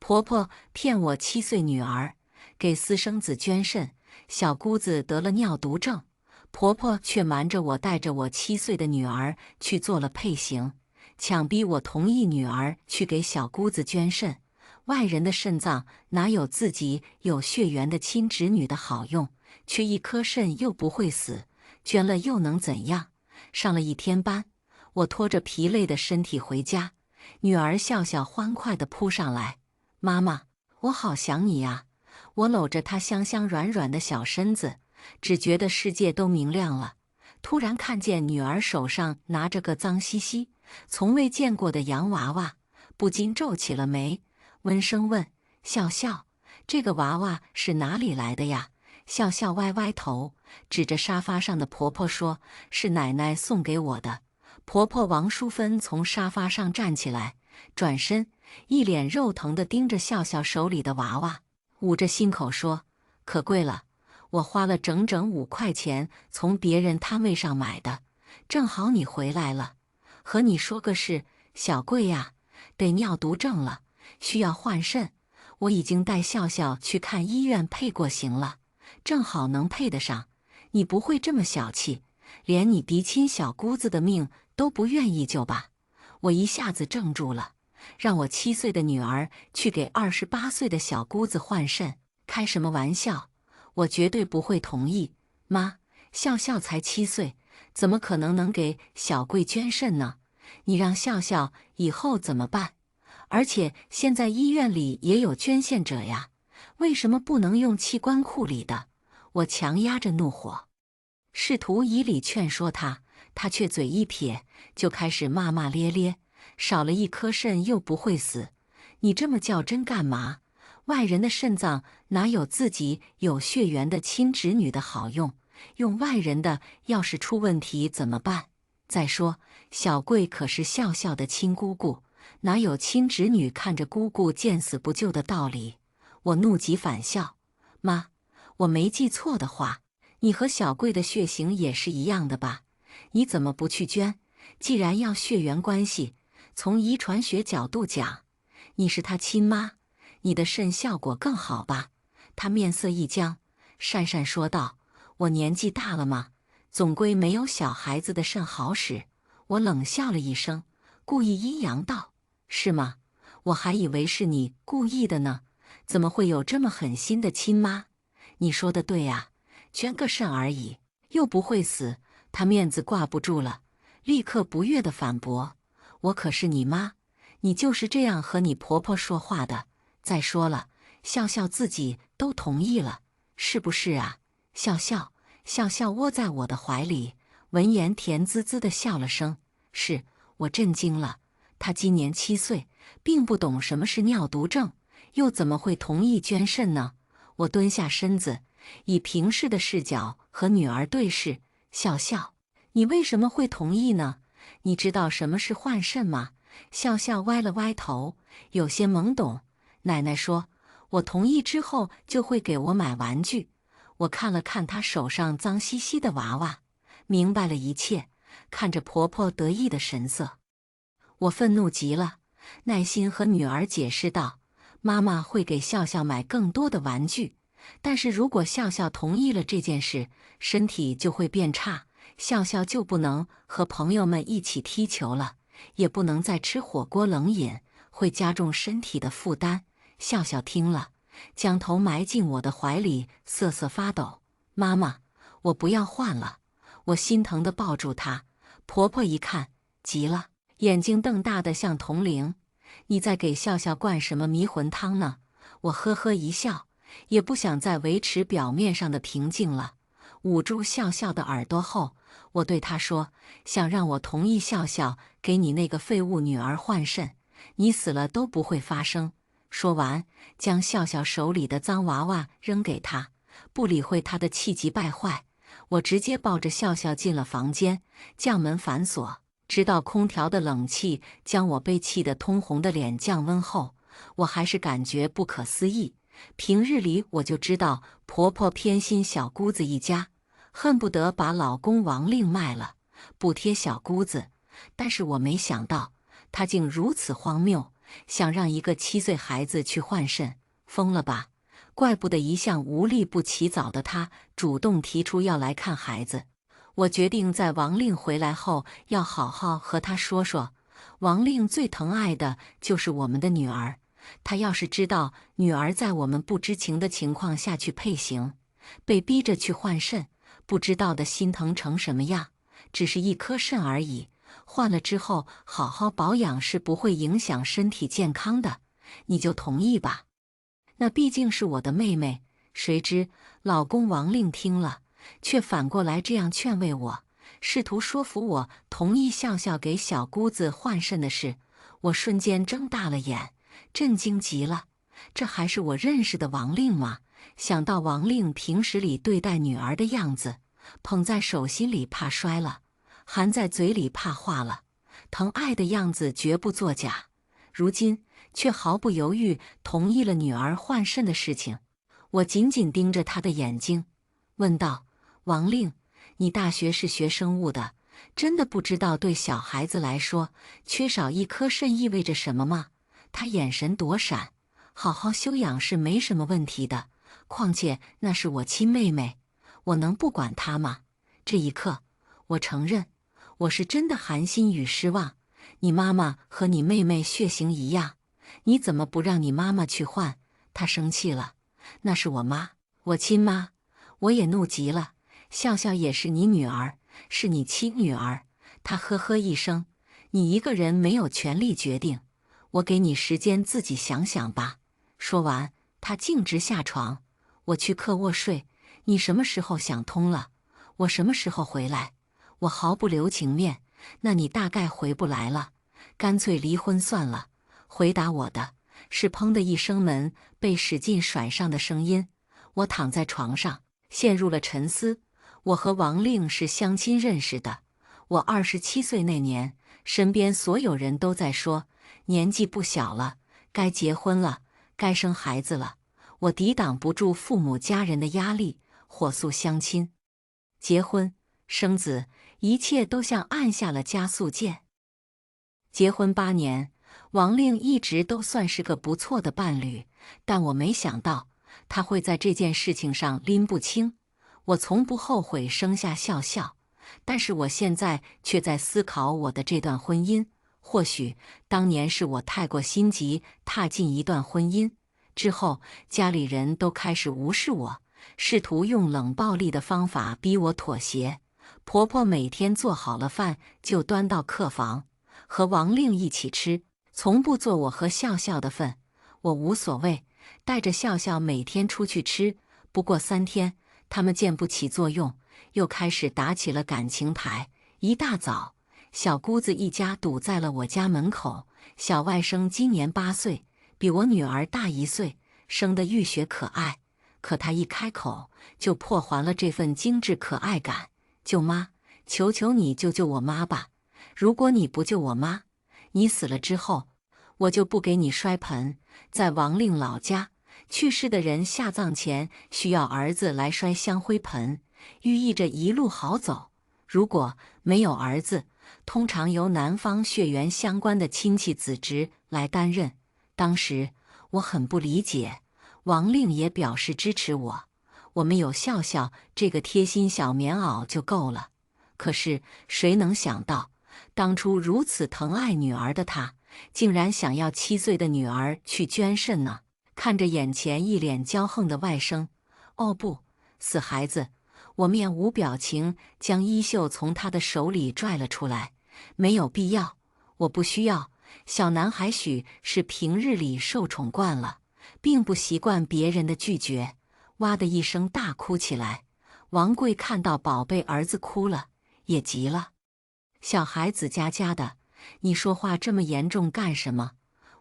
婆婆骗我7岁女儿给私生子捐肾，小姑子得了尿毒症，婆婆却瞒着我带着我7岁的女儿去做了配型，强逼我同意女儿去给小姑子捐肾。外人的肾脏哪有自己有血缘的亲侄女的好用？缺一颗肾又不会死，捐了又能怎样？上了1天班，我拖着疲累的身体回家，女儿笑笑欢快地扑上来：“妈妈，我好想你呀！”我搂着她香香软软的小身子，只觉得世界都明亮了。突然看见女儿手上拿着个脏兮兮、从未见过的洋娃娃，不禁皱起了眉，温声问：“笑笑，这个娃娃是哪里来的呀？”笑笑歪歪头，指着沙发上的婆婆说：“是奶奶送给我的。”婆婆王淑芬从沙发上站起来，转身，一脸肉疼地盯着笑笑手里的娃娃，捂着心口说：“可贵了，我花了整整5块钱从别人摊位上买的，正好你回来了，和你说个事，小贵呀，得尿毒症了，需要换肾。我已经带笑笑去看医院配过型了，正好能配得上。你不会这么小气，连你嫡亲小姑子的命都不愿意救吧？”我一下子怔住了，让我7岁的女儿去给28岁的小姑子换肾，开什么玩笑？我绝对不会同意。妈，笑笑才7岁，怎么可能给小贵捐肾呢？你让笑笑以后怎么办？而且现在医院里也有捐献者呀，为什么不能用器官库里的？我强压着怒火，试图以理劝说他，他却嘴一撇，就开始骂骂咧咧：“少了一颗肾又不会死，你这么较真干嘛？外人的肾脏哪有自己有血缘的亲侄女的好用？用外人的要是出问题怎么办？再说小贵可是笑笑的亲姑姑，哪有亲侄女看着姑姑见死不救的道理？”我怒极反笑：“妈，我没记错的话，你和小贵的血型也是一样的吧？你怎么不去捐？既然要血缘关系，从遗传学角度讲，你是他亲妈，你的肾效果更好吧？”他面色一僵，讪讪说道：“我年纪大了吗？总归没有小孩子的肾好使。”我冷笑了一声，故意阴阳道：“是吗？我还以为是你故意的呢，怎么会有这么狠心的亲妈？你说的对呀，捐个肾而已，又不会死。”他面子挂不住了，立刻不悦地反驳：“我可是你妈，你就是这样和你婆婆说话的。再说了，笑笑自己都同意了，是不是啊？”笑笑窝在我的怀里，闻言甜滋滋地笑了声：“是。”我震惊了，她今年7岁，并不懂什么是尿毒症，又怎么会同意捐肾呢？我蹲下身子，以平视的视角和女儿对视：“笑笑，你为什么会同意呢？你知道什么是换肾吗？”笑笑歪了歪头，有些懵懂：“奶奶说，我同意之后就会给我买玩具。”我看了看她手上脏兮兮的娃娃，明白了一切，看着婆婆得意的神色，我愤怒极了，耐心和女儿解释道：“妈妈会给笑笑买更多的玩具，但是如果笑笑同意了这件事，身体就会变差，笑笑就不能和朋友们一起踢球了，也不能再吃火锅冷饮，会加重身体的负担。”笑笑听了，将头埋进我的怀里，瑟瑟发抖：“妈妈，我不要换了。”我心疼地抱住她，婆婆一看，急了，眼睛瞪大的像铜铃：“你在给笑笑灌什么迷魂汤呢？”我呵呵一笑，也不想再维持表面上的平静了。捂住笑笑的耳朵后，我对她说：“想让我同意笑笑给你那个废物女儿换肾，你死了都不会发生。”说完，将笑笑手里的脏娃娃扔给她，不理会她的气急败坏。我直接抱着笑笑进了房间，将门反锁，直到空调的冷气将我被气得通红的脸降温后，我还是感觉不可思议。平日里我就知道婆婆偏心小姑子一家，恨不得把老公王令卖了，补贴小姑子，但是我没想到她竟如此荒谬，想让一个7岁孩子去换肾，疯了吧？怪不得一向无力不起早的他主动提出要来看孩子。我决定在王令回来后要好好和他说说。王令最疼爱的就是我们的女儿，他要是知道女儿在我们不知情的情况下去配型，被逼着去换肾，不知道的心疼成什么样。只是一颗肾而已，换了之后好好保养是不会影响身体健康的，你就同意吧。那毕竟是我的妹妹。谁知老公王令听了，却反过来这样劝慰我，试图说服我同意笑笑给小姑子换肾的事。我瞬间睁大了眼，震惊极了。这还是我认识的王令吗？想到王令平时里对待女儿的样子，捧在手心里怕摔了，含在嘴里怕化了，疼爱的样子绝不作假。如今却毫不犹豫同意了女儿换肾的事情。我紧紧盯着他的眼睛，问道：王令，你大学是学生物的，真的不知道对小孩子来说，缺少一颗肾意味着什么吗？他眼神躲闪，好好休养是没什么问题的，况且那是我亲妹妹，我能不管她吗？这一刻，我承认，我是真的寒心与失望。你妈妈和你妹妹血型一样，你怎么不让你妈妈去换？她生气了，那是我妈，我亲妈。我也怒极了，笑笑也是你女儿，是你亲女儿。她呵呵一声，你一个人没有权利决定，我给你时间自己想想吧。说完，她径直下床，我去客卧睡。你什么时候想通了，我什么时候回来。我毫不留情面，那你大概回不来了，干脆离婚算了。回答我的是砰的一声门被使劲甩上的声音。我躺在床上，陷入了沉思。我和王令是相亲认识的。我27岁那年，身边所有人都在说，年纪不小了，该结婚了，该生孩子了。我抵挡不住父母家人的压力，火速相亲、结婚、生子，一切都像按下了加速键。结婚8年，王令一直都算是个不错的伴侣，但我没想到他会在这件事情上拎不清。我从不后悔生下笑笑，但是我现在却在思考我的这段婚姻。或许当年是我太过心急，踏进一段婚姻之后，家里人都开始无视我，试图用冷暴力的方法逼我妥协。婆婆每天做好了饭就端到客房，和王令一起吃，从不做我和笑笑的份。我无所谓，带着笑笑每天出去吃。不过3天，他们见不起作用，又开始打起了感情牌。一大早，小姑子一家堵在了我家门口。小外甥今年8岁，比我女儿大1岁，生得浴血可爱。可她一开口，就破坏了这份精致可爱感。舅妈，求求你救救我妈吧！如果你不救我妈，你死了之后，我就不给你摔盆。在王令老家，去世的人下葬前需要儿子来摔香灰盆，寓意着一路好走。如果没有儿子，通常由男方血缘相关的亲戚子侄来担任。当时我很不理解，王令也表示支持我。我们有笑笑这个贴心小棉袄就够了。可是谁能想到，当初如此疼爱女儿的他，竟然想要7岁的女儿去捐肾呢？看着眼前一脸骄横的外甥，哦不，死孩子！我面无表情将衣袖从他的手里拽了出来。没有必要，我不需要。小男孩许是平日里受宠惯了，并不习惯别人的拒绝，哇的一声大哭起来。王贵看到宝贝儿子哭了，也急了。小孩子家家的，你说话这么严重干什么？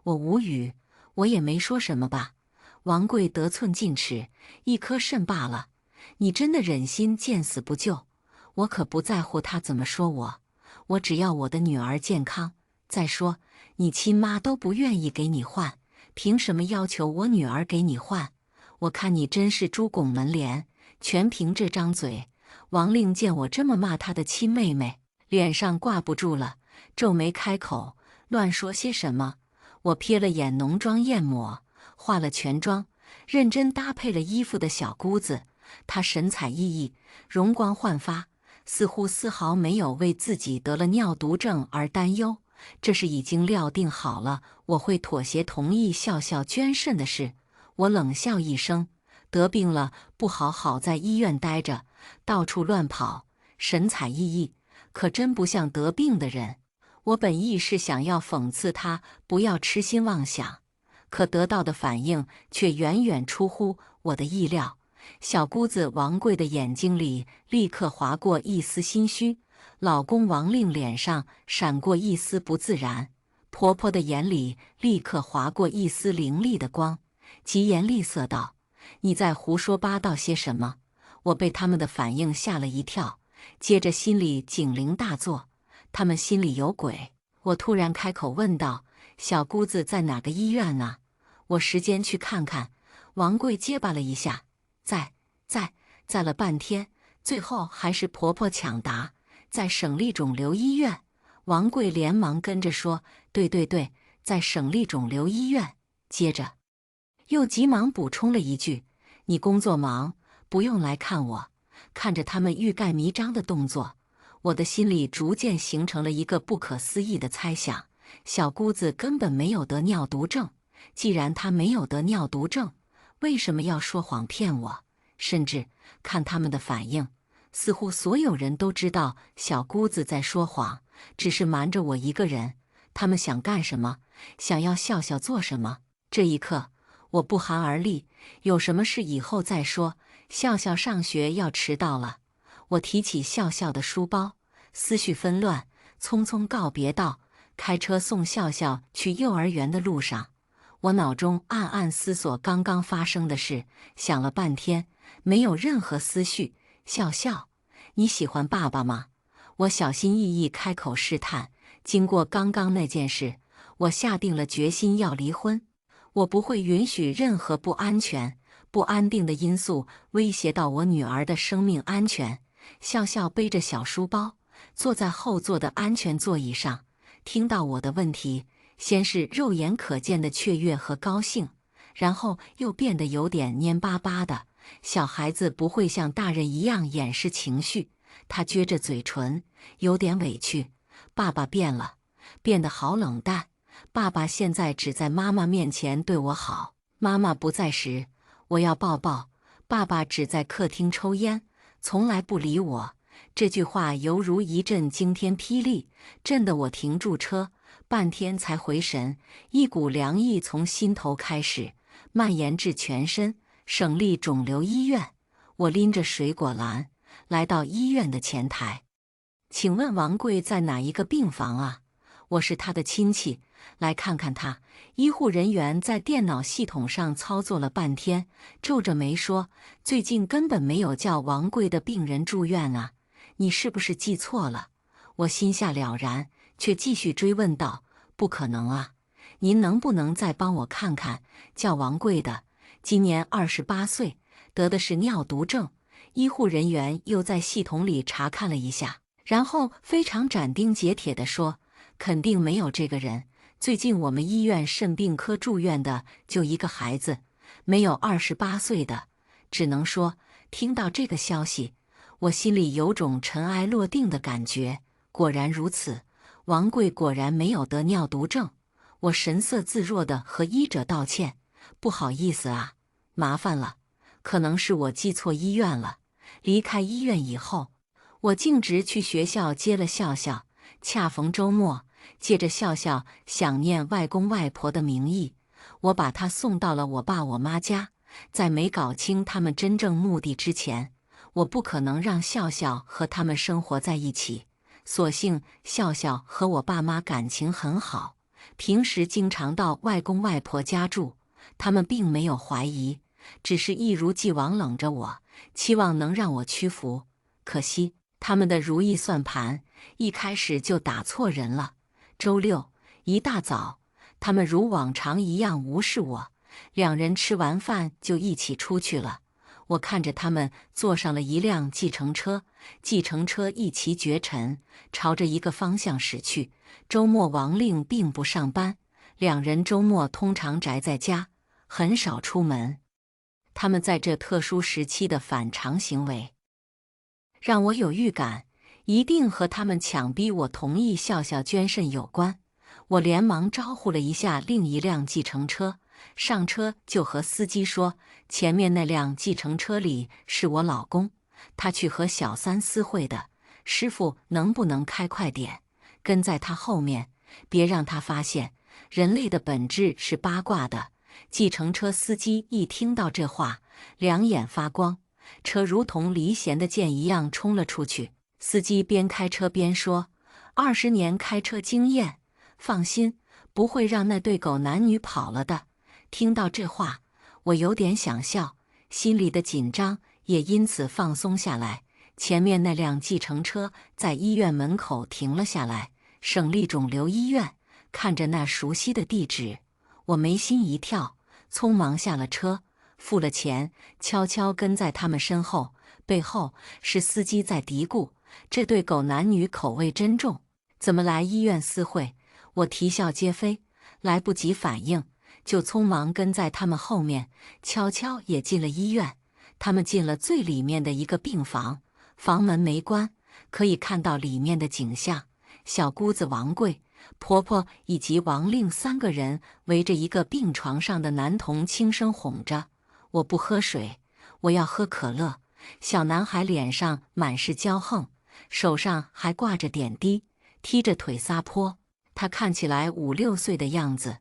我无语，我也没说什么吧。王贵得寸进尺，一颗肾罢了，你真的忍心见死不救？我可不在乎他怎么说我，我只要我的女儿健康。再说，你亲妈都不愿意给你换，凭什么要求我女儿给你换？我看你真是猪拱门帘，全凭这张嘴。王令见我这么骂他的亲妹妹，脸上挂不住了，皱眉开口，乱说些什么？我瞥了眼浓妆艳抹、化了全妆、认真搭配了衣服的小姑子，她神采奕奕，容光焕发，似乎丝毫没有为自己得了尿毒症而担忧。这是已经料定好了我会妥协同意笑笑捐肾的事。我冷笑一声，得病了不好好在医院待着，到处乱跑，神采奕奕，可真不像得病的人。我本意是想要讽刺他不要痴心妄想，可得到的反应却远远出乎我的意料。小姑子王贵的眼睛里立刻划过一丝心虚，老公王令脸上闪过一丝不自然，婆婆的眼里立刻划过一丝凌厉的光，疾言厉色道：“你在胡说八道些什么？”我被他们的反应吓了一跳，接着心里警铃大作，他们心里有鬼。我突然开口问道：“小姑子在哪个医院呢？我时间去看看。”王贵结巴了一下：“在了半天，最后还是婆婆抢答：“在省立肿瘤医院。”王贵连忙跟着说：“对，在省立肿瘤医院。”接着又急忙补充了一句：“你工作忙，不用来看我。”看着他们欲盖弥彰的动作，我的心里逐渐形成了一个不可思议的猜想：小姑子根本没有得尿毒症。既然她没有得尿毒症，为什么要说谎骗我？甚至看他们的反应，似乎所有人都知道小姑子在说谎，只是瞒着我一个人。他们想干什么？想要笑笑做什么？这一刻，我不寒而栗。有什么事以后再说，笑笑上学要迟到了。我提起笑笑的书包，思绪纷乱，匆匆告别道：“开车送笑笑去幼儿园的路上。”我脑中暗暗思索刚刚发生的事，想了半天，没有任何思绪。笑笑，你喜欢爸爸吗？我小心翼翼开口试探。经过刚刚那件事，我下定了决心要离婚。我不会允许任何不安全、不安定的因素威胁到我女儿的生命安全。笑笑背着小书包，坐在后座的安全座椅上，听到我的问题，先是肉眼可见的雀跃和高兴，然后又变得有点蔫巴巴的。小孩子不会像大人一样掩饰情绪，他撅着嘴唇，有点委屈。爸爸变了，变得好冷淡。爸爸现在只在妈妈面前对我好，妈妈不在时，我要抱抱。爸爸只在客厅抽烟，从来不理我。这句话犹如一阵惊天霹雳，震得我停住车，半天才回神。一股凉意从心头开始，蔓延至全身。省立肿瘤医院，我拎着水果篮来到医院的前台。请问王贵在哪一个病房啊？我是他的亲戚，来看看他。医护人员在电脑系统上操作了半天，皱着眉说：“最近根本没有叫王贵的病人住院啊，你是不是记错了？”我心下了然，却继续追问道：“不可能啊，您能不能再帮我看看叫王贵的？今年28岁，得的是尿毒症。”医护人员又在系统里查看了一下，然后非常斩钉截铁地说：“肯定没有这个人。最近我们医院肾病科住院的就一个孩子，没有28岁的。”只能说，听到这个消息，我心里有种尘埃落定的感觉。果然如此，王贵果然没有得尿毒症。我神色自若地和医者道歉：“不好意思啊，麻烦了，可能是我记错医院了。”离开医院以后，我径直去学校接了笑笑。恰逢周末，借着笑笑想念外公外婆的名义，我把他送到了我爸我妈家。在没搞清他们真正目的之前，我不可能让笑笑和他们生活在一起。所幸笑笑和我爸妈感情很好，平时经常到外公外婆家住，他们并没有怀疑，只是一如既往冷着我，期望能让我屈服。可惜他们的如意算盘一开始就打错人了。周六一大早，他们如往常一样无视我，两人吃完饭就一起出去了。我看着他们坐上了一辆计程车，计程车一骑绝尘，朝着一个方向驶去。周末王令并不上班，两人周末通常宅在家，很少出门。他们在这特殊时期的反常行为，让我有预感，一定和他们强逼我同意笑笑捐肾有关。我连忙招呼了一下另一辆计程车，上车就和司机说，前面那辆计程车里是我老公，他去和小三私会的，师傅能不能开快点，跟在他后面，别让他发现。人类的本质是八卦的。计程车司机一听到这话，两眼发光，车如同离弦的箭一样冲了出去。司机边开车边说：“20年开车经验，放心，不会让那对狗男女跑了的。”听到这话，我有点想笑，心里的紧张也因此放松下来。前面那辆计程车在医院门口停了下来，省立肿瘤医院。看着那熟悉的地址，我眉心一跳，匆忙下了车，付了钱，悄悄跟在他们身后。背后是司机在嘀咕：“这对狗男女口味真重，怎么来医院私会？”我啼笑皆非，来不及反应，就匆忙跟在他们后面，悄悄也进了医院。他们进了最里面的一个病房，房门没关，可以看到里面的景象。小姑子王贵、婆婆以及王令3个人围着一个病床上的男童轻声哄着：“我不喝水，我要喝可乐。”小男孩脸上满是骄横，手上还挂着点滴，踢着腿撒泼。他看起来5、6岁的样子，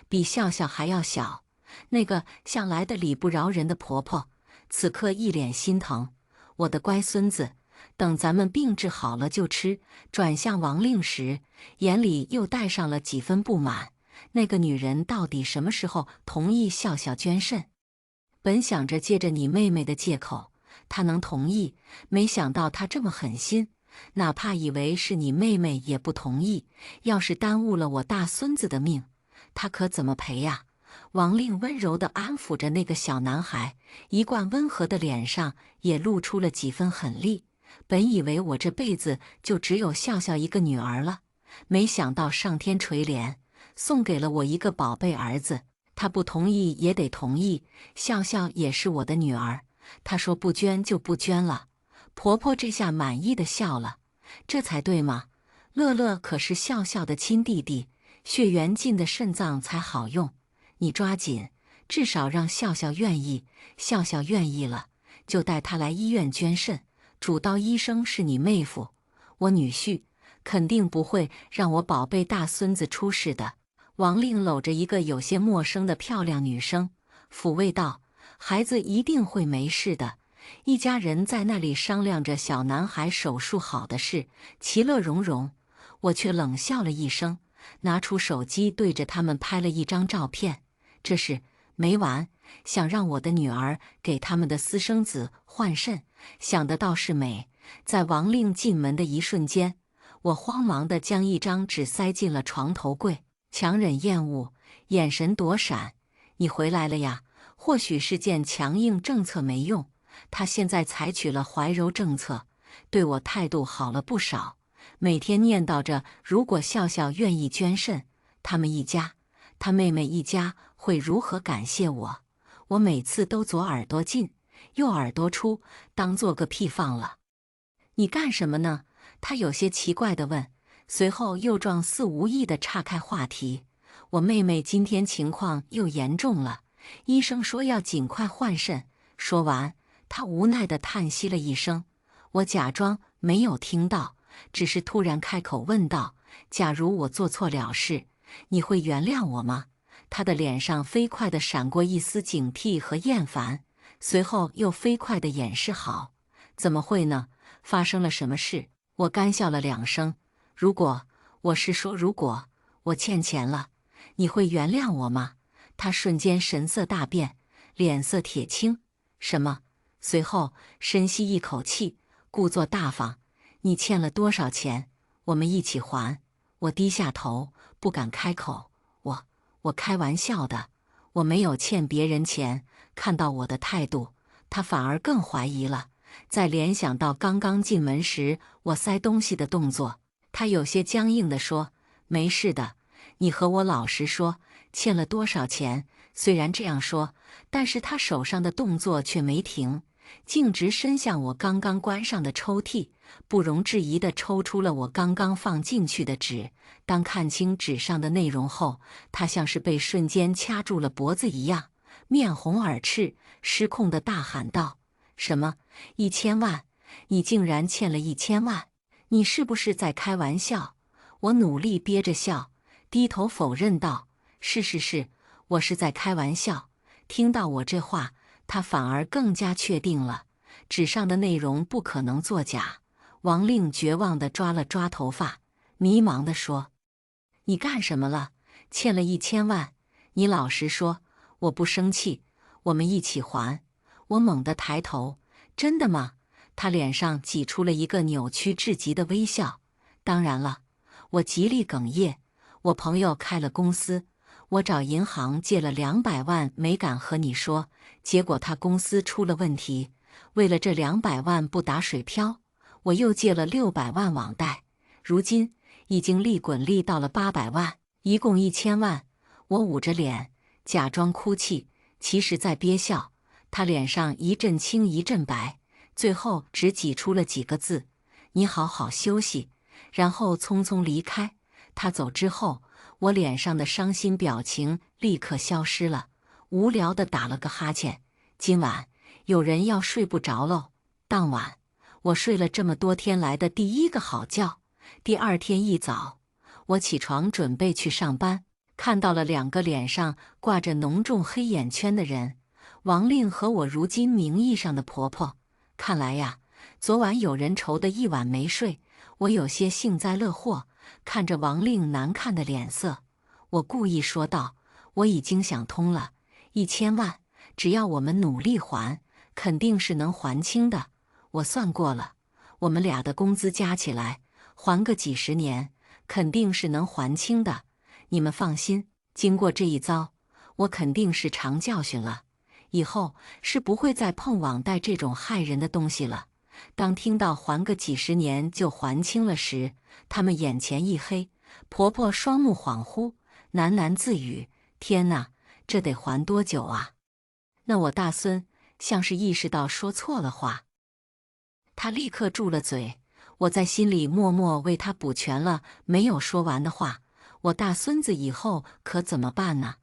比笑笑还要小。那个向来的理不饶人的婆婆，此刻一脸心疼：“我的乖孙子，等咱们病治好了就吃。”转向王令时，眼里又带上了几分不满。那个女人到底什么时候同意笑笑捐肾？本想着借着你妹妹的借口，她能同意，没想到她这么狠心，哪怕以为是你妹妹也不同意。要是耽误了我大孙子的命，她可怎么赔呀？王令温柔地安抚着那个小男孩，一贯温和的脸上也露出了几分狠厉。本以为我这辈子就只有笑笑一个女儿了，没想到上天垂怜，送给了我一个宝贝儿子。他不同意也得同意，笑笑也是我的女儿，他说不捐就不捐了。婆婆这下满意的笑了，这才对嘛。乐乐可是笑笑的亲弟弟，血缘近的肾脏才好用，你抓紧，至少让笑笑愿意。笑笑愿意了，就带他来医院捐肾。主刀医生是你妹夫，我女婿，肯定不会让我宝贝大孙子出事的。王令搂着一个有些陌生的漂亮女生，抚慰道：“孩子一定会没事的。”一家人在那里商量着小男孩手术好的事，其乐融融。我却冷笑了一声，拿出手机对着他们拍了一张照片。这是没完，想让我的女儿给他们的私生子换肾，想得倒是美。在王令进门的一瞬间，我慌忙地将一张纸塞进了床头柜，强忍厌恶，眼神躲闪：“你回来了呀？”或许是见强硬政策没用，他现在采取了怀柔政策，对我态度好了不少。每天念叨着，如果笑笑愿意捐肾，他们一家，他妹妹一家会如何感谢我。我每次都左耳朵进，右耳朵出，当做个屁放了。“你干什么呢？”他有些奇怪地问，随后又状似无意地岔开话题：“我妹妹今天情况又严重了，医生说要尽快换肾。”说完，他无奈地叹息了一声。我假装没有听到，只是突然开口问道：“假如我做错了事，你会原谅我吗？”他的脸上飞快地闪过一丝警惕和厌烦，随后又飞快地掩饰好：“怎么会呢？发生了什么事？”我干笑了2声：“如果，我是说如果我欠钱了，你会原谅我吗？”他瞬间神色大变，脸色铁青：“什么？”随后深吸一口气，故作大方：“你欠了多少钱？我们一起还。”我低下头，不敢开口：“我开玩笑的，我没有欠别人钱。”看到我的态度，他反而更怀疑了。再联想到刚刚进门时我塞东西的动作，他有些僵硬地说：“没事的，你和我老实说，欠了多少钱？虽然这样说，但是他手上的动作却没停，径直伸向我刚刚关上的抽屉，不容置疑地抽出了我刚刚放进去的纸。当看清纸上的内容后，他像是被瞬间掐住了脖子一样，面红耳赤，失控地大喊道：什么？1000万？你竟然欠了1000万？你是不是在开玩笑？我努力憋着笑，低头否认道：是，我是在开玩笑。听到我这话，他反而更加确定了，纸上的内容不可能作假。王令绝望地抓了抓头发，迷茫地说：你干什么了？欠了1000万，你老实说。我不生气，我们一起还。我猛地抬头，真的吗？他脸上挤出了一个扭曲至极的微笑。当然了，我极力哽咽。我朋友开了公司，我找银行借了200万，没敢和你说，结果他公司出了问题，为了这200万不打水漂，我又借了600万网贷，如今已经利滚利到了800万，一共1000万。我捂着脸，假装哭泣，其实在憋笑。他脸上一阵青一阵白，最后只挤出了几个字：你好好休息，然后匆匆离开。他走之后，我脸上的伤心表情立刻消失了，无聊地打了个哈欠。今晚有人要睡不着喽。当晚，我睡了这么多天来的第一个好觉。第二天一早，我起床准备去上班，看到了2个脸上挂着浓重黑眼圈的人，王令和我如今名义上的婆婆。看来呀，昨晚有人愁得一晚没睡。我有些幸灾乐祸，看着王令难看的脸色，我故意说道：我已经想通了，1000万，只要我们努力还，肯定是能还清的。我算过了，我们俩的工资加起来，还个几十年，肯定是能还清的。你们放心，经过这一遭，我肯定是长教训了，以后是不会再碰网贷这种害人的东西了。当听到还个几十年就还清了时，他们眼前一黑，婆婆双目恍惚，喃喃自语：天哪，这得还多久啊？那我大孙像是意识到说错了话，他立刻住了嘴。我在心里默默为他补全了没有说完的话。我大孙子以后可怎么办呢？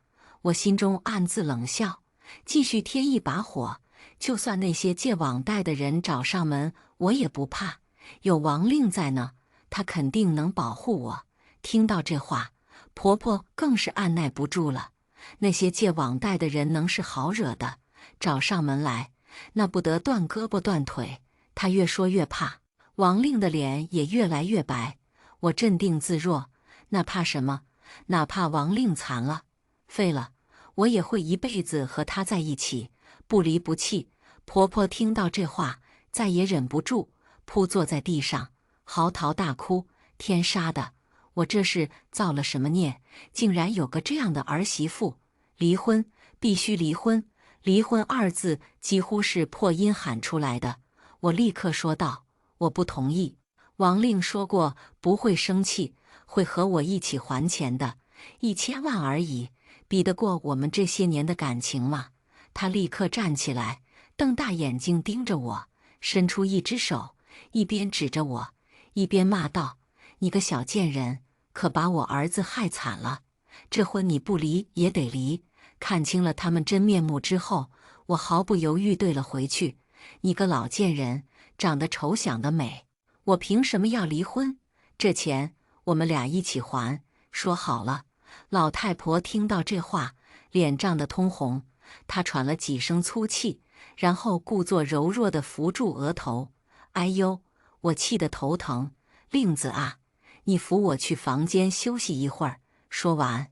我心中暗自冷笑，继续添一把火。就算那些借网贷的人找上门，我也不怕，有王令在呢，他肯定能保护我。听到这话，婆婆更是按耐不住了。那些借网贷的人能是好惹的，找上门来，那不得断胳膊断腿。她越说越怕，王令的脸也越来越白。我镇定自若，那怕什么？哪怕王令残了、废了，我也会一辈子和他在一起，不离不弃。婆婆听到这话，再也忍不住，扑坐在地上，嚎啕大哭。天杀的，我这是造了什么孽，竟然有个这样的儿媳妇！离婚，必须离婚！离婚2字几乎是破音喊出来的。我立刻说道：我不同意。王令说过不会生气，会和我一起还钱的，1000万而已，比得过我们这些年的感情吗？他立刻站起来，瞪大眼睛盯着我，伸出一只手，一边指着我，一边骂道：你个小贱人，可把我儿子害惨了！这婚你不离也得离！看清了他们真面目之后，我毫不犹豫对了回去：你个老贱人，长得丑想得美，我凭什么要离婚？这钱我们俩一起还，说好了。老太婆听到这话，脸涨得通红，她喘了几声粗气，然后故作柔弱地扶住额头。哎呦，我气得头疼。令子啊，你扶我去房间休息一会儿。说完，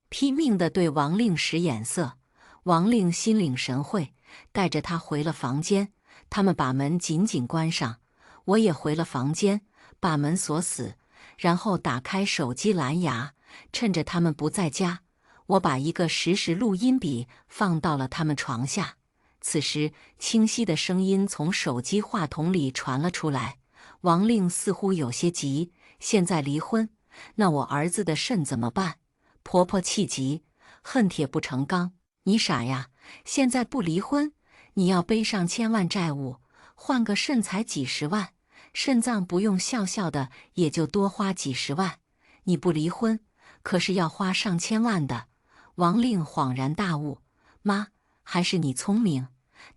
拼命地对王令使眼色。王令心领神会，带着他回了房间。他们把门紧紧关上，我也回了房间，把门锁死，然后打开手机蓝牙，趁着他们不在家，我把一个实时录音笔放到了他们床下。此时，清晰的声音从手机话筒里传了出来。王令似乎有些急，现在离婚，那我儿子的肾怎么办？婆婆气急，恨铁不成钢。你傻呀！现在不离婚，你要背上千万债务，换个肾才几十万，肾脏不用笑笑的，也就多花几十万。你不离婚，可是要花上千万的。王令恍然大悟，妈，还是你聪明。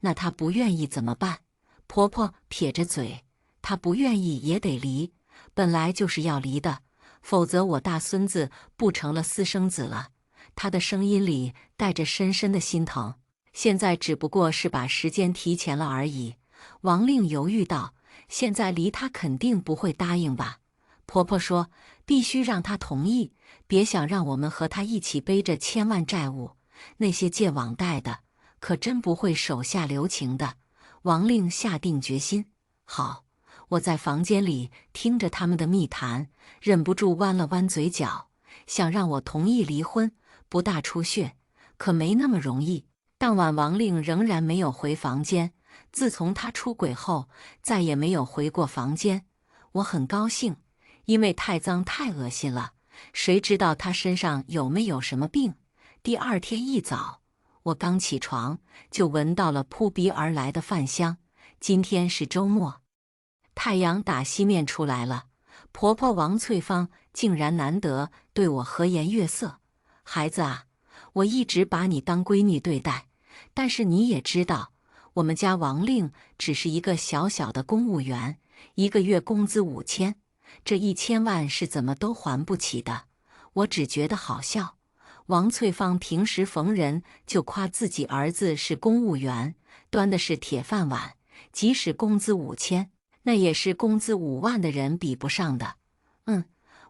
那她不愿意怎么办？婆婆撇着嘴，她不愿意也得离，本来就是要离的，否则我大孙子不成了私生子了。她的声音里带着深深的心疼。现在只不过是把时间提前了而已。王令犹豫道：“现在离她肯定不会答应吧？”婆婆说：“必须让她同意，别想让我们和她一起背着千万债务。那些借网贷的，可真不会手下留情的。”王令下定决心：“好。”我在房间里听着他们的密谈，忍不住弯了弯嘴角，想让我同意离婚，不大出血，可没那么容易。当晚，王令仍然没有回房间。自从他出轨后，再也没有回过房间。我很高兴，因为太脏太恶心了。谁知道他身上有没有什么病？第二天一早，我刚起床就闻到了扑鼻而来的饭香。今天是周末，太阳打西面出来了。婆婆王翠芳竟然难得对我和颜悦色：“孩子啊，我一直把你当闺女对待，但是你也知道，我们家王令只是一个小小的公务员，一个月工资5000，这1000万是怎么都还不起的。”我只觉得好笑。王翠芳平时逢人就夸自己儿子是公务员，端的是铁饭碗，即使工资5000，那也是工资5万的人比不上的。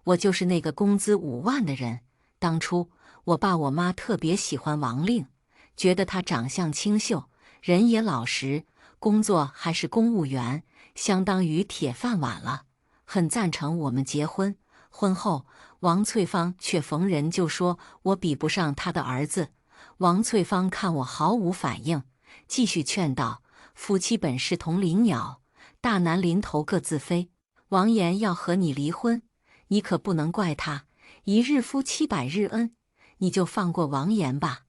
我就是那个工资5万的人。当初我爸我妈特别喜欢王令，觉得他长相清秀，人也老实，工作还是公务员，相当于铁饭碗了，很赞成我们结婚。婚后，王翠芳却逢人就说我比不上她的儿子。王翠芳看我毫无反应，继续劝道：“夫妻本是同林鸟，大难临头各自飞。王岩要和你离婚，你可不能怪他，一日夫妻百日恩，你就放过王岩吧。”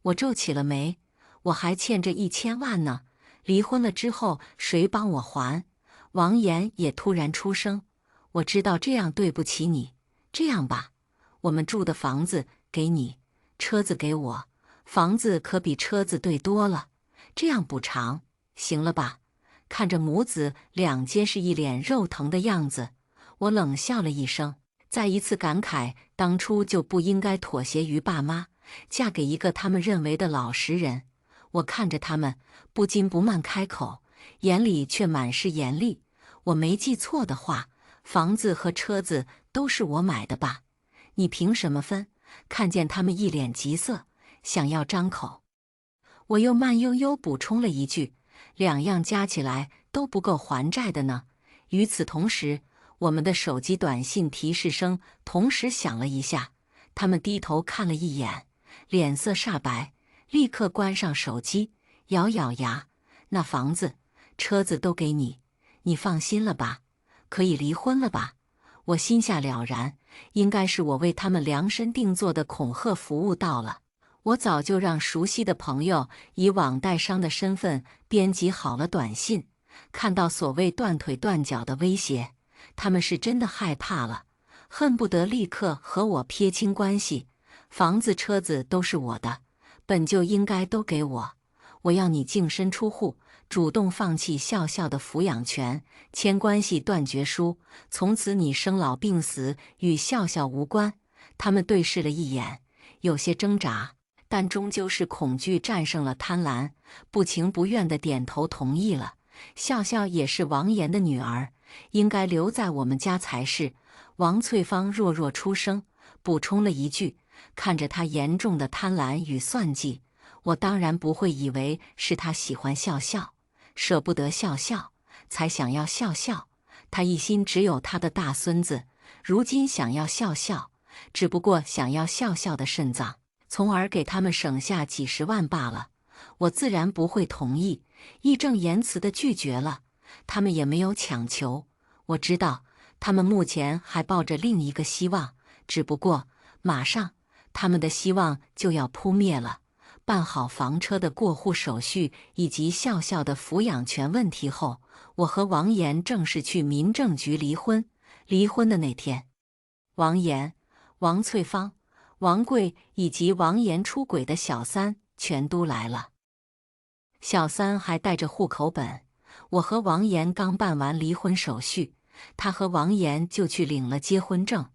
我皱起了眉，我还欠着1000万呢，离婚了之后谁帮我还？王岩也突然出声：“我知道这样对不起你，这样吧，我们住的房子给你，车子给我，房子可比车子对多了，这样补偿，行了吧？”看着母子俩皆是一脸肉疼的样子，我冷笑了一声，再一次感慨当初就不应该妥协于爸妈，嫁给一个他们认为的老实人。我看着他们，不禁不慢开口，眼里却满是严厉：“我没记错的话，房子和车子都是我买的吧？你凭什么分？”看见他们一脸急色，想要张口，我又慢悠悠补充了一句：“两样加起来都不够还债的呢。”与此同时，我们的手机短信提示声同时响了一下，他们低头看了一眼，脸色煞白，立刻关上手机，咬咬牙：“那房子、车子都给你，你放心了吧？可以离婚了吧？”我心下了然，应该是我为他们量身定做的恐吓服务到了。我早就让熟悉的朋友以网贷商的身份编辑好了短信，看到所谓断腿断脚的威胁，他们是真的害怕了，恨不得立刻和我撇清关系。房子车子都是我的，本就应该都给我，我要你净身出户，主动放弃笑笑的抚养权，签关系断绝书，从此你生老病死与笑笑无关。他们对视了一眼，有些挣扎，但终究是恐惧战胜了贪婪，不情不愿地点头同意了。笑笑也是王岩的女儿，应该留在我们家才是。王翠芳弱弱出声，补充了一句：“看着她严重的贪婪与算计，我当然不会以为是她喜欢笑笑，舍不得笑笑，才想要笑笑。她一心只有她的大孙子，如今想要笑笑，只不过想要笑笑的肾脏，从而给他们省下几十万罢了。我自然不会同意，义正言辞地拒绝了。他们也没有强求，我知道他们目前还抱着另一个希望，只不过马上他们的希望就要扑灭了。办好房车的过户手续以及笑笑的抚养权问题后，我和王岩正式去民政局离婚。离婚的那天，王岩、王翠芳、王贵以及王岩出轨的小三全都来了。小三还带着户口本。我和王岩刚办完离婚手续，他和王岩就去领了结婚证。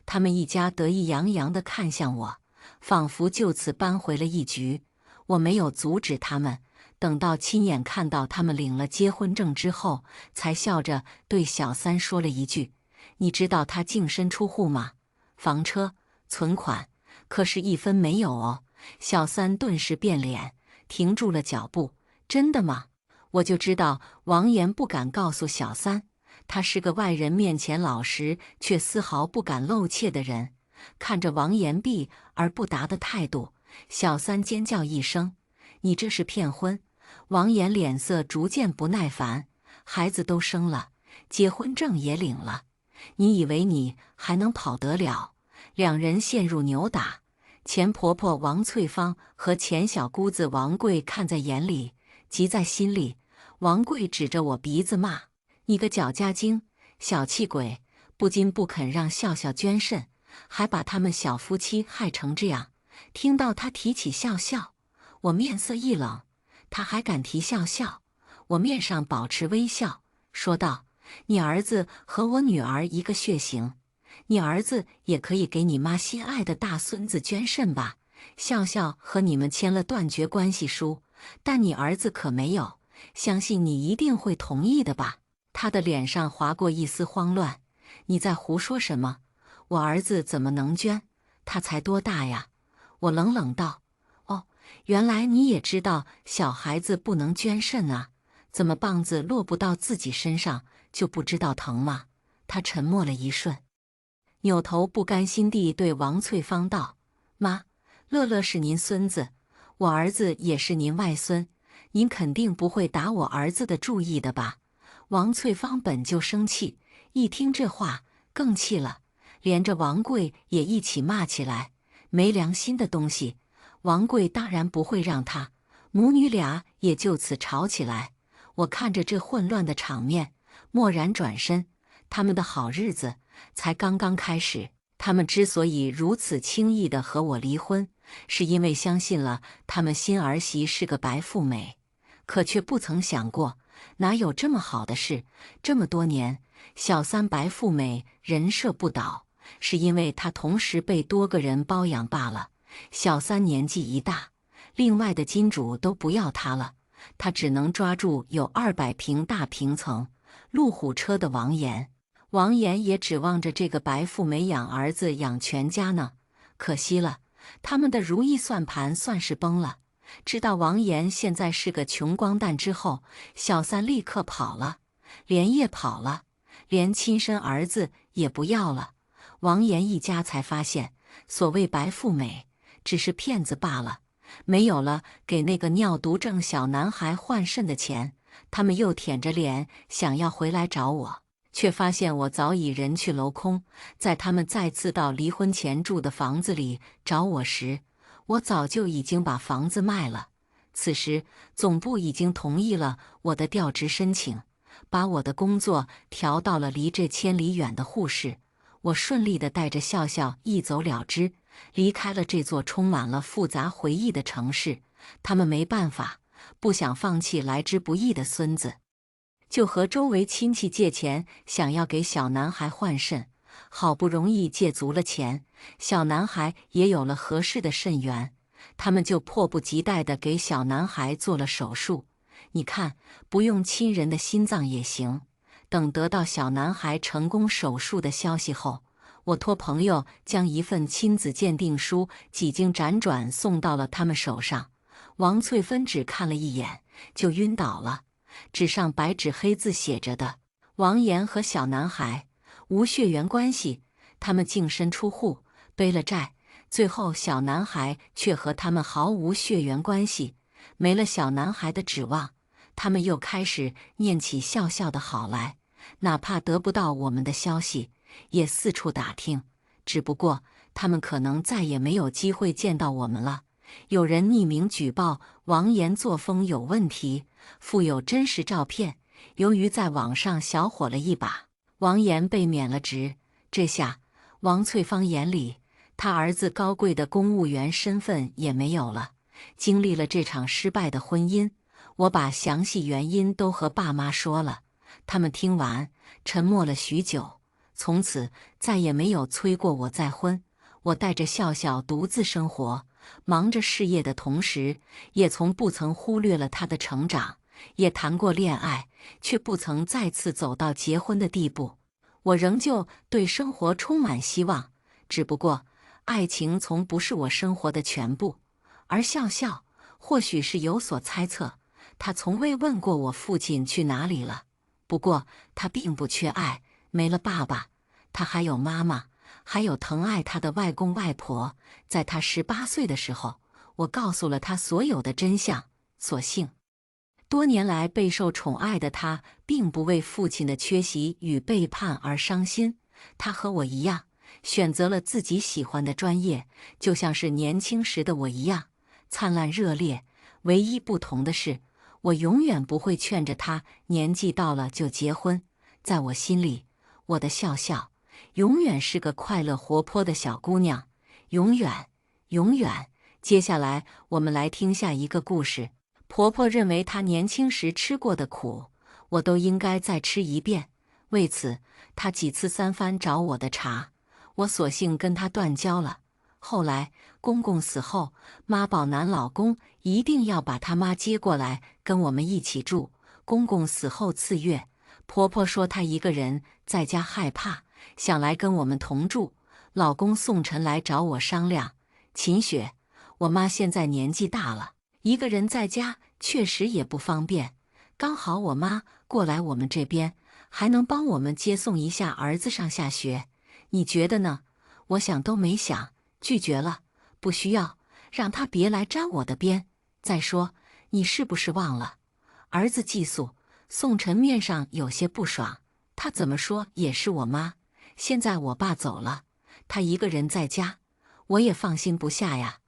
他们一家得意洋洋地看向我，仿佛就此扳回了一局。我没有阻止他们，等到亲眼看到他们领了结婚证之后，才笑着对小三说了一句：“你知道他净身出户吗？房车、存款，可是一分没有哦。”小三顿时变脸，停住了脚步。真的吗？我就知道王岩不敢告诉小三，他是个外人面前老实却丝毫不敢露怯的人。看着王岩避而不答的态度，小三尖叫一声：“你这是骗婚！”王岩脸色逐渐不耐烦：“孩子都生了，结婚证也领了，你以为你还能跑得了？”两人陷入扭打。前婆婆王翠芳和前小姑子王贵看在眼里，急在心里。王贵指着我鼻子骂：“你个搅家精，小气鬼！不仅不肯让笑笑捐肾，还把他们小夫妻害成这样。”听到他提起笑笑，我面色一冷。他还敢提笑笑？我面上保持微笑，说道：“你儿子和我女儿一个血型，你儿子也可以给你妈心爱的大孙子捐肾吧？笑笑和你们签了断绝关系书，但你儿子可没有。相信你一定会同意的吧？”他的脸上划过一丝慌乱。“你在胡说什么？我儿子怎么能捐？他才多大呀？”我冷冷道。“哦，原来你也知道小孩子不能捐肾啊？怎么棒子落不到自己身上就不知道疼吗？”他沉默了一瞬，扭头不甘心地对王翠芳道：“妈，乐乐是您孙子，我儿子也是您外孙，您肯定不会打我儿子的主意的吧？”王翠芳本就生气，一听这话更气了，连着王贵也一起骂起来：“没良心的东西！”王贵当然不会让他，母女俩也就此吵起来。我看着这混乱的场面，蓦然转身。他们的好日子才刚刚开始。他们之所以如此轻易地和我离婚，是因为相信了他们新儿媳是个白富美，可却不曾想过，哪有这么好的事？这么多年，小三白富美人设不倒，是因为她同时被多个人包养罢了。小三年纪一大，另外的金主都不要她了，她只能抓住有200平大平层、路虎车的王岩。王岩也指望着这个白富美养儿子养全家呢，可惜了，他们的如意算盘算是崩了。知道王岩现在是个穷光蛋之后，小三立刻跑了，连夜跑了，连亲生儿子也不要了。王岩一家才发现，所谓白富美只是骗子罢了。没有了给那个尿毒症小男孩换肾的钱，他们又舔着脸想要回来找我，却发现我早已人去楼空。在他们再次到离婚前住的房子里找我时，我早就已经把房子卖了。此时总部已经同意了我的调职申请，把我的工作调到了离这千里远的沪市。我顺利地带着笑笑一走了之，离开了这座充满了复杂回忆的城市。他们没办法，不想放弃来之不易的孙子，就和周围亲戚借钱，想要给小男孩换肾。好不容易借足了钱，小男孩也有了合适的肾源，他们就迫不及待地给小男孩做了手术。你看，不用亲人的心脏也行。等得到小男孩成功手术的消息后，我托朋友将一份亲子鉴定书几经辗转送到了他们手上。王翠芬只看了一眼就晕倒了，纸上白纸黑字写着的：王岩和小男孩无血缘关系，他们净身出户，背了债，最后小男孩却和他们毫无血缘关系。没了小男孩的指望，他们又开始念起笑笑的好来，哪怕得不到我们的消息，也四处打听。只不过他们可能再也没有机会见到我们了。有人匿名举报王岩作风有问题，附有真实照片。由于在网上小火了一把，王岩被免了职。这下，王翠芳眼里，他儿子高贵的公务员身份也没有了。经历了这场失败的婚姻，我把详细原因都和爸妈说了。他们听完，沉默了许久，从此再也没有催过我再婚。我带着笑笑独自生活，忙着事业的同时，也从不曾忽略了他的成长。也谈过恋爱，却不曾再次走到结婚的地步。我仍旧对生活充满希望，只不过爱情从不是我生活的全部。而笑笑或许是有所猜测，他从未问过我父亲去哪里了。不过他并不缺爱，没了爸爸，他还有妈妈，还有疼爱他的外公外婆。在他18岁的时候，我告诉了他所有的真相。所幸多年来备受宠爱的他，并不为父亲的缺席与背叛而伤心。他和我一样，选择了自己喜欢的专业，就像是年轻时的我一样，灿烂热烈。唯一不同的是，我永远不会劝着他年纪到了就结婚。在我心里，我的笑笑永远是个快乐活泼的小姑娘，永远，永远。接下来，我们来听下一个故事。婆婆认为她年轻时吃过的苦，我都应该再吃一遍。为此，她几次三番找我的茬，我索性跟她断交了。后来，公公死后，妈宝男老公一定要把他妈接过来跟我们一起住。公公死后次月，婆婆说她一个人在家害怕，想来跟我们同住。老公宋晨来找我商量，秦雪，我妈现在年纪大了，一个人在家确实也不方便。刚好我妈过来我们这边，还能帮我们接送一下儿子上下学。你觉得呢？我想都没想，拒绝了。不需要，让他别来沾我的边。再说，你是不是忘了，儿子寄宿？宋晨面上有些不爽，他怎么说也是我妈。现在我爸走了，他一个人在家，我也放心不下呀。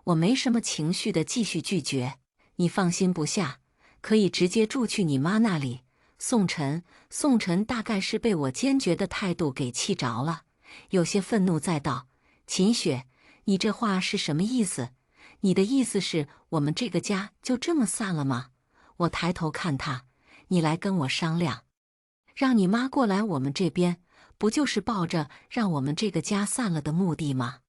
我没什么情绪的继续拒绝。你放心不下，可以直接住去你妈那里。宋晨大概是被我坚决的态度给气着了，有些愤怒再道：秦雪，你这话是什么意思？你的意思是我们这个家就这么散了吗？我抬头看他，你来跟我商量，让你妈过来我们这边，不就是抱着让我们这个家散了的目的吗？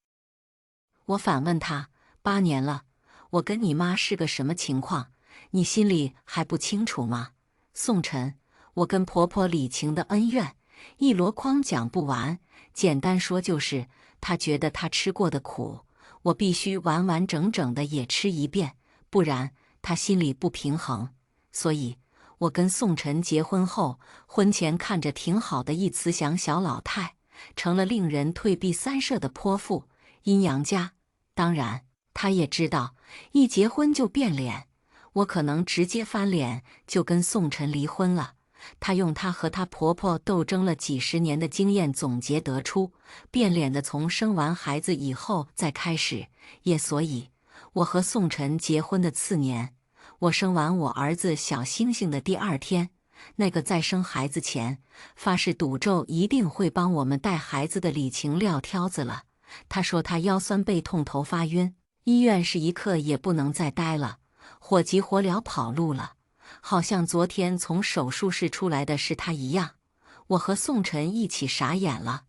我反问他，8年了，我跟你妈是个什么情况，你心里还不清楚吗？宋晨，我跟婆婆李晴的恩怨，一箩筐讲不完。简单说就是，她觉得她吃过的苦，我必须完完整整的也吃一遍，不然她心里不平衡。所以，我跟宋晨结婚后，婚前看着挺好的一慈祥小老太，成了令人退避三舍的泼妇、阴阳家。当然，她也知道，一结婚就变脸，我可能直接翻脸就跟宋晨离婚了。她用她和她婆婆斗争了几十年的经验总结得出，变脸的从生完孩子以后再开始。也所以，我和宋晨结婚的次年，我生完我儿子小星星的第2天，那个在生孩子前发誓赌咒一定会帮我们带孩子的李晴撂挑子了。她说她腰酸背痛头发晕，医院是一刻也不能再待了，火急火燎跑路了，好像昨天从手术室出来的是她一样。我和宋晨一起傻眼了。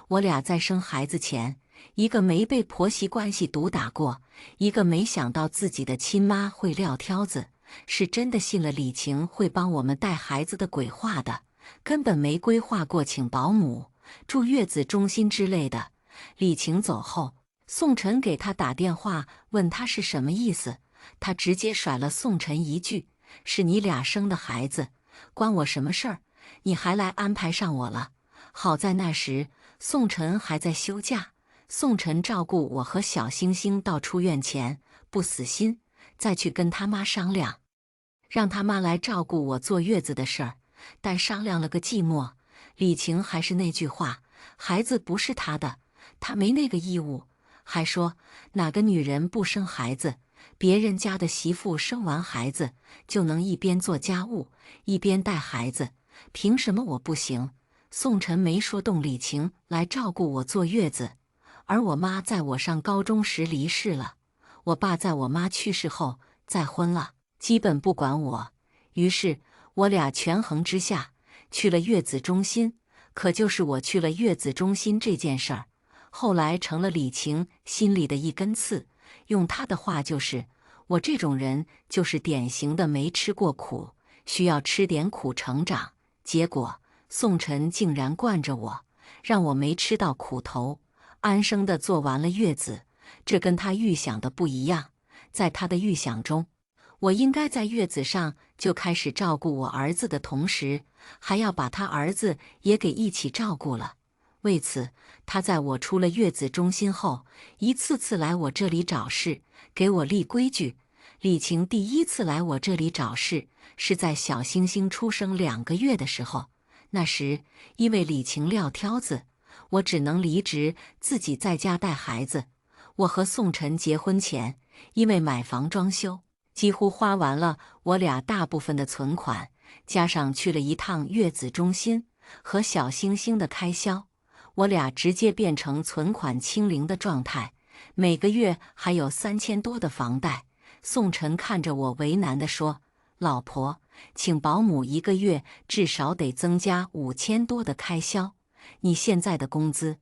我俩在生孩子前，一个没被婆媳关系毒打过，一个没想到自己的亲妈会撂挑子，是真的信了李晴会帮我们带孩子的鬼话的，根本没规划过请保姆、住月子中心之类的。李晴走后，宋晨给他打电话问他是什么意思，他直接甩了宋晨一句：是你俩生的孩子，关我什么事儿？你还来安排上我了。好在那时宋晨还在休假，宋晨照顾我和小星星到出院前，不死心，再去跟他妈商量，让他妈来照顾我坐月子的事儿。但商量了个寂寞，李晴还是那句话，孩子不是他的，他没那个义务。还说哪个女人不生孩子，别人家的媳妇生完孩子就能一边做家务一边带孩子，凭什么我不行？宋晨没说动李晴来照顾我坐月子，而我妈在我上高中时离世了，我爸在我妈去世后再婚了，基本不管我。于是我俩权衡之下去了月子中心。可就是我去了月子中心这件事儿，后来成了李晴心里的一根刺。用她的话就是，我这种人就是典型的没吃过苦，需要吃点苦成长。结果宋晨竟然惯着我，让我没吃到苦头，安生的做完了月子。这跟他预想的不一样，在他的预想中，我应该在月子上就开始照顾我儿子的同时，还要把他儿子也给一起照顾了。为此，他在我出了月子中心后，一次次来我这里找事，给我立规矩。李晴第一次来我这里找事，是在小星星出生2个月的时候。那时因为李晴撂挑子，我只能离职，自己在家带孩子。我和宋晨结婚前，因为买房装修，几乎花完了我俩大部分的存款，加上去了一趟月子中心和小星星的开销，我俩直接变成存款清零的状态，每个月还有3000多的房贷。宋晨看着我为难地说：“老婆，请保姆1个月至少得增加5000多的开销，你现在的工资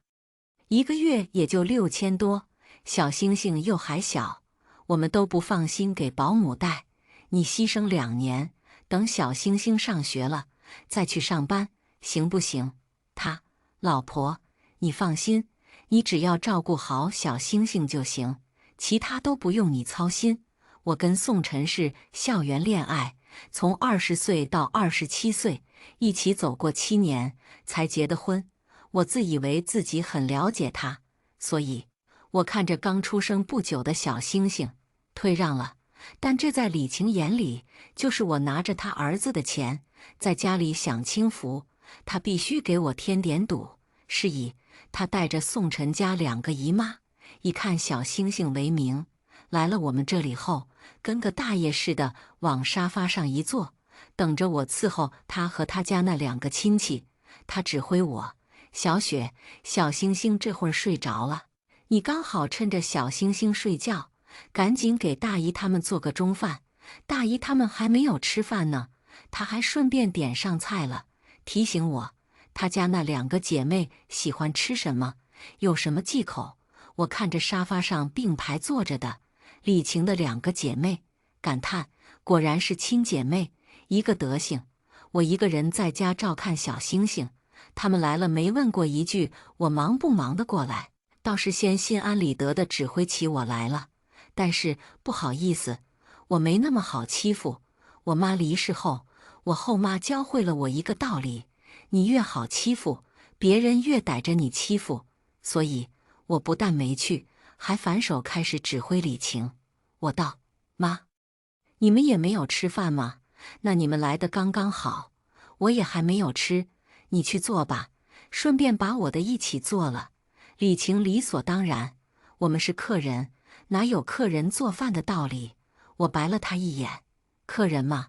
1个月也就6000多，小星星又还小，我们都不放心给保姆带，你牺牲2年，等小星星上学了再去上班，行不行？”老婆，你放心，你只要照顾好小星星就行，其他都不用你操心。我跟宋晨是校园恋爱，从20岁到27岁，一起走过7年才结的婚。我自以为自己很了解他，所以我看着刚出生不久的小星星退让了。但这在李晴眼里，就是我拿着他儿子的钱，在家里享清福，他必须给我添点堵。是以他带着宋晨家2个姨妈，以看小星星为名，来了我们这里后，跟个大爷似的往沙发上一坐，等着我伺候他和他家那2个亲戚。他指挥我：“小雪，小星星这会儿睡着了，你刚好趁着小星星睡觉，赶紧给大姨他们做个中饭。大姨他们还没有吃饭呢。”他还顺便点上菜了，提醒我他家那2个姐妹喜欢吃什么，有什么忌口。我看着沙发上并排坐着的李晴的2个姐妹，感叹果然是亲姐妹，一个德行。我一个人在家照看小星星，他们来了没问过一句我忙不忙得过来，倒是先心安理得地指挥起我来了。但是不好意思，我没那么好欺负。我妈离世后，我后妈教会了我一个道理：你越好欺负，别人越逮着你欺负。所以我不但没去，还反手开始指挥李晴。我道：“妈，你们也没有吃饭吗？那你们来的刚刚好，我也还没有吃，你去做吧，顺便把我的一起做了。”李晴理所当然，我们是客人，哪有客人做饭的道理？我白了他一眼：“客人嘛，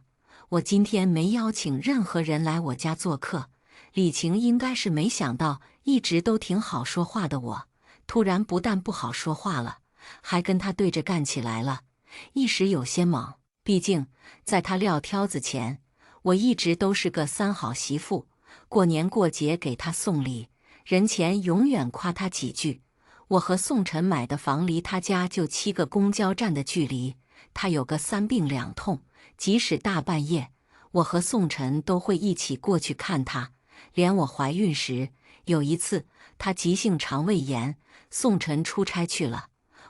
我今天没邀请任何人来我家做客。”李晴应该是没想到，一直都挺好说话的我，突然不但不好说话了，还跟他对着干起来了，一时有些懵。毕竟在他撂挑子前，我一直都是个3好媳妇，过年过节给他送礼，人前永远夸他几句。我和宋晨买的房离他家就7个公交站的距离，他有个3病2痛，即使大半夜，我和宋晨都会一起过去看他。连我怀孕时，有一次他急性肠胃炎，宋晨出差去了，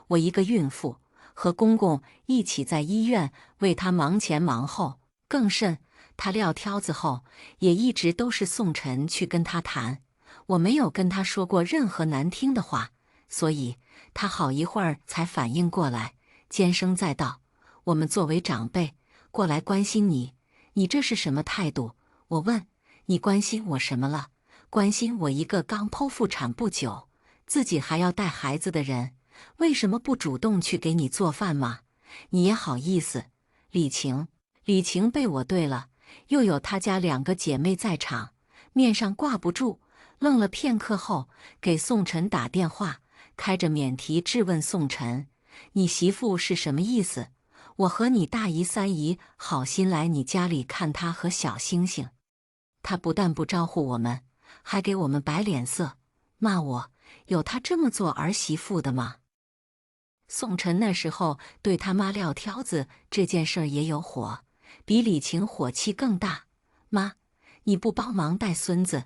我一个孕妇和公公一起在医院为他忙前忙后。更甚，他撂挑子后，也一直都是宋晨去跟他谈，我没有跟他说过任何难听的话，所以他好一会儿才反应过来，尖声再道：“我们作为长辈过来关心你，你这是什么态度？”我问：“你关心我什么了？关心我一个刚剖腹产不久，自己还要带孩子的人，为什么不主动去给你做饭吗？你也好意思？李晴，李晴被我对了，又有她家2个姐妹在场，面上挂不住，愣了片刻后，给宋晨打电话，开着免提质问宋晨：“你媳妇是什么意思？我和你大姨三姨好心来你家里看她和小星星，她不但不招呼我们，还给我们摆脸色，骂我有她这么做儿媳妇的吗？”宋晨那时候对他妈撂挑子这件事儿也有火，比李晴火气更大。妈，你不帮忙带孙子，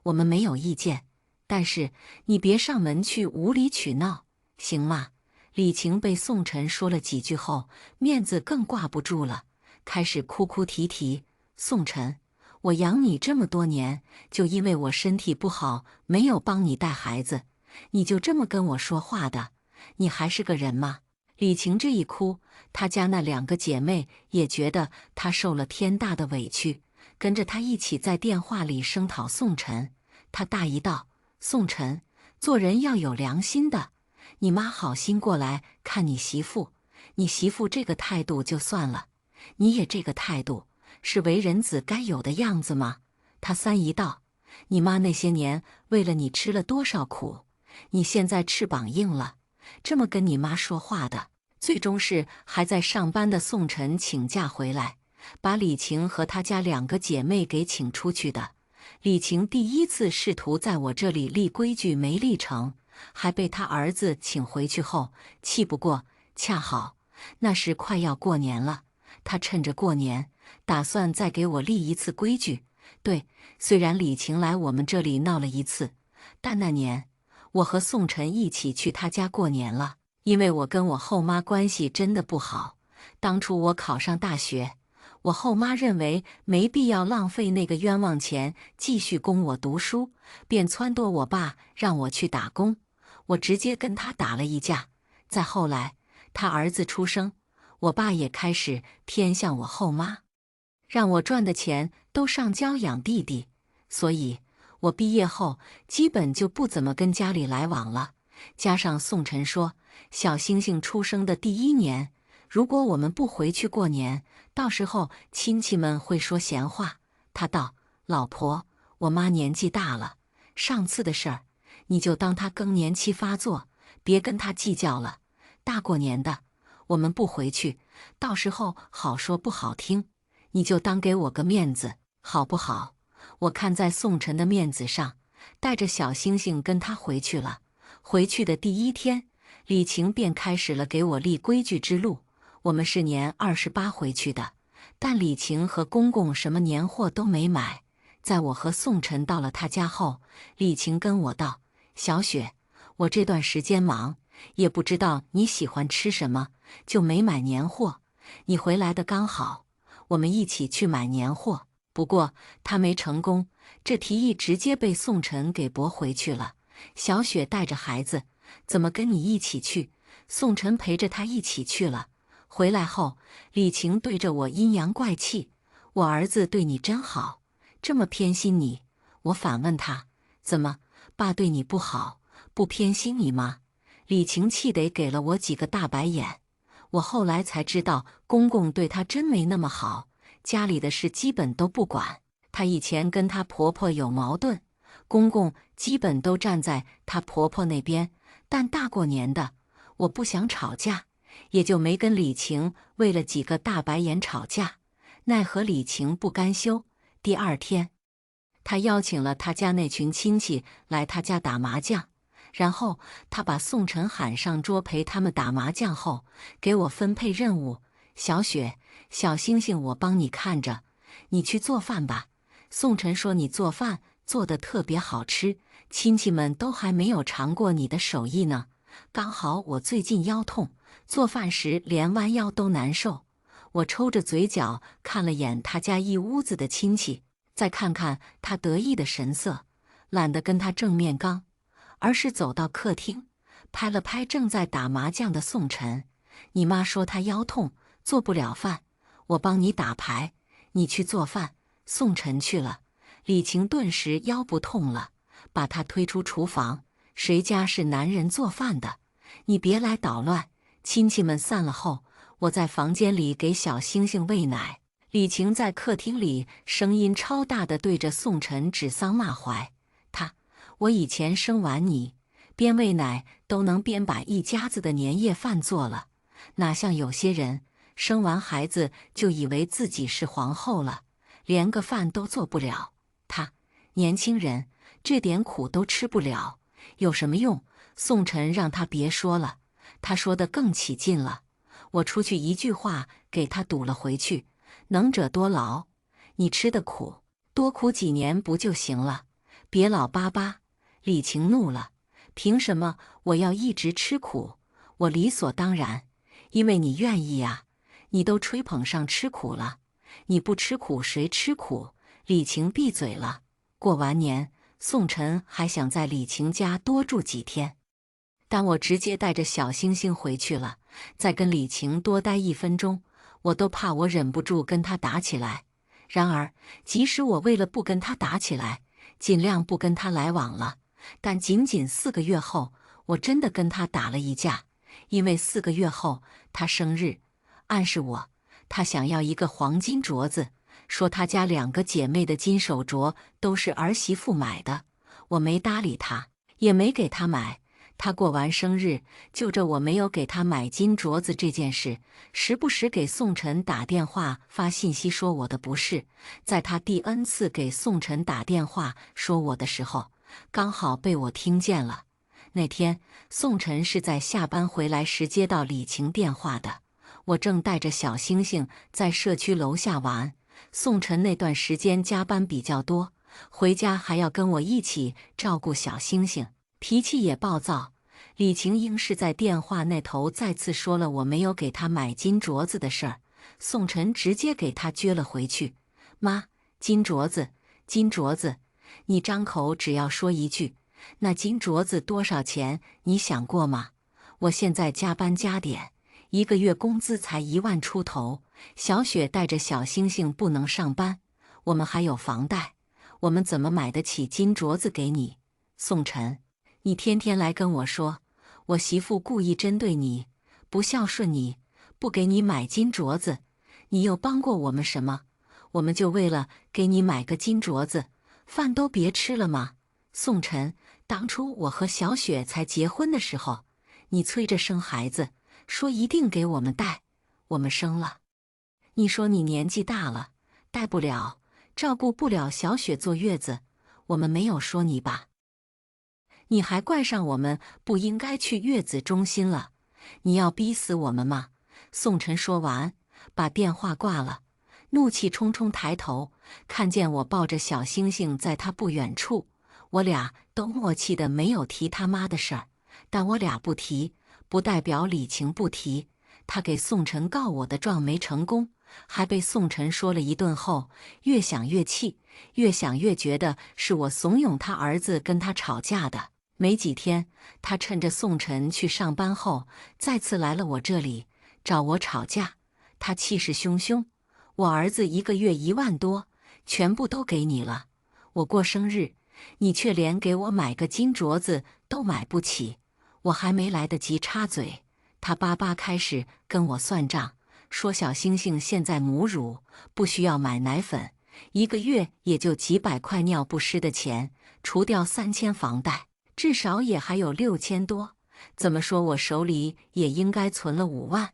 我们没有意见，但是你别上门去无理取闹，行吗？李晴被宋晨说了几句后，面子更挂不住了，开始哭哭啼啼。宋晨，我养你这么多年，就因为我身体不好，没有帮你带孩子，你就这么跟我说话的？你还是个人吗？李晴这一哭，她家那2个姐妹也觉得她受了天大的委屈，跟着她一起在电话里声讨宋晨。她大姨道：“宋晨，做人要有良心的，你妈好心过来看你媳妇，你媳妇这个态度就算了，你也这个态度，是为人子该有的样子吗？”她三姨道：“你妈那些年为了你吃了多少苦，你现在翅膀硬了，这么跟你妈说话的。”最终是还在上班的宋晨请假回来，把李晴和她家2个姐妹给请出去的。李晴第一次试图在我这里立规矩没立成，还被他儿子请回去后气不过，恰好那时快要过年了，他趁着过年打算再给我立一次规矩。对，虽然李晴来我们这里闹了一次，但那年我和宋晨一起去他家过年了。因为我跟我后妈关系真的不好，当初我考上大学，我后妈认为没必要浪费那个冤枉钱继续供我读书，便撺掇我爸让我去打工，我直接跟他打了一架。再后来，他儿子出生，我爸也开始偏向我后妈，让我赚的钱都上交养弟弟，所以我毕业后基本就不怎么跟家里来往了。加上宋晨说，小星星出生的第1年，如果我们不回去过年，到时候亲戚们会说闲话。他道：“老婆，我妈年纪大了，上次的事儿，你就当她更年期发作，别跟她计较了。大过年的，我们不回去，到时候好说不好听，你就当给我个面子，好不好？”我看在宋晨的面子上，带着小星星跟他回去了。回去的第1天，李晴便开始了给我立规矩之路。我们是年28回去的，但李晴和公公什么年货都没买。在我和宋晨到了他家后，李晴跟我道：“小雪，我这段时间忙，也不知道你喜欢吃什么，就没买年货。你回来的刚好，我们一起去买年货。”不过他没成功，这提议直接被宋晨给驳回去了。小雪带着孩子，怎么跟你一起去？宋晨陪着她一起去了。回来后，李晴对着我阴阳怪气：“我儿子对你真好，这么偏心你。”我反问他：“怎么，爸对你不好，不偏心你吗？”李晴气得给了我几个大白眼。我后来才知道，公公对她真没那么好，家里的事基本都不管。她以前跟她婆婆有矛盾，公公基本都站在她婆婆那边，但大过年的，我不想吵架，也就没跟李晴为了几个大白眼吵架。奈何李晴不甘休，第2天，她邀请了她家那群亲戚来她家打麻将，然后她把宋晨喊上桌陪他们打麻将后，给我分配任务：“小雪，小星星我帮你看着，你去做饭吧。宋晨说你做饭做得特别好吃，亲戚们都还没有尝过你的手艺呢。刚好我最近腰痛，做饭时连弯腰都难受。”我抽着嘴角看了眼他家一屋子的亲戚，再看看他得意的神色，懒得跟他正面刚，而是走到客厅，拍了拍正在打麻将的宋晨：“你妈说她腰痛，做不了饭，我帮你打牌，你去做饭。”宋晨去了，李晴顿时腰不痛了，把他推出厨房：“谁家是男人做饭的？你别来捣乱。”亲戚们散了后，我在房间里给小星星喂奶，李晴在客厅里声音超大的对着宋晨指桑骂槐。我以前生完你，边喂奶都能边把一家子的年夜饭做了，哪像有些人生完孩子就以为自己是皇后了，连个饭都做不了。年轻人这点苦都吃不了，有什么用？宋晨让他别说了，他说得更起劲了。我出去一句话给他堵了回去，能者多劳，你吃的苦，多苦几年不就行了？别老巴巴。李晴怒了，凭什么我要一直吃苦？我理所当然，因为你愿意呀。你都吹捧上吃苦了，你不吃苦谁吃苦？李晴闭嘴了。过完年，宋晨还想在李晴家多住几天，但我直接带着小星星回去了。再跟李晴多待1分钟，我都怕我忍不住跟他打起来。然而，即使我为了不跟他打起来，尽量不跟他来往了，但仅仅4个月后，我真的跟他打了一架。因为4个月后他生日，暗示我他想要一个黄金镯子，说他家2个姐妹的金手镯都是儿媳妇买的。我没搭理他，也没给他买。他过完生日，就着我没有给他买金镯子这件事，时不时给宋晨打电话发信息说我的不是。在他第 N 次给宋晨打电话说我的时候，刚好被我听见了。那天宋晨是在下班回来时接到李晴电话的，我正带着小星星在社区楼下玩。宋晨那段时间加班比较多，回家还要跟我一起照顾小星星，脾气也暴躁。李晴应是在电话那头再次说了我没有给他买金镯子的事儿，宋晨直接给他撅了回去。妈，金镯子，金镯子，你张口只要说一句，那金镯子多少钱？你想过吗？我现在加班加点，1个月工资才1万出头，小雪带着小星星不能上班，我们还有房贷，我们怎么买得起金镯子给你？宋晨，你天天来跟我说我媳妇故意针对你，不孝顺你，不给你买金镯子，你又帮过我们什么？我们就为了给你买个金镯子，饭都别吃了吗？宋晨，当初我和小雪才结婚的时候，你催着生孩子，说一定给我们带，我们生了。你说你年纪大了，带不了，照顾不了小雪坐月子，我们没有说你吧？你还怪上我们不应该去月子中心了，你要逼死我们吗？宋晨说完，把电话挂了，怒气冲冲抬头，看见我抱着小星星在他不远处，我俩都默契的没有提他妈的事儿，但我俩不提，不代表李晴不提。他给宋晨告我的状没成功，还被宋晨说了一顿后，越想越气，越想越觉得是我怂恿他儿子跟他吵架的。没几天，他趁着宋晨去上班后，再次来了我这里，找我吵架。他气势汹汹，我儿子1个月1万多，全部都给你了。我过生日，你却连给我买个金镯子都买不起。我还没来得及插嘴，他巴巴开始跟我算账，说小星星现在母乳，不需要买奶粉，1个月也就几百块尿不湿的钱，除掉3000房贷，至少也还有6000多。怎么说我手里也应该存了5万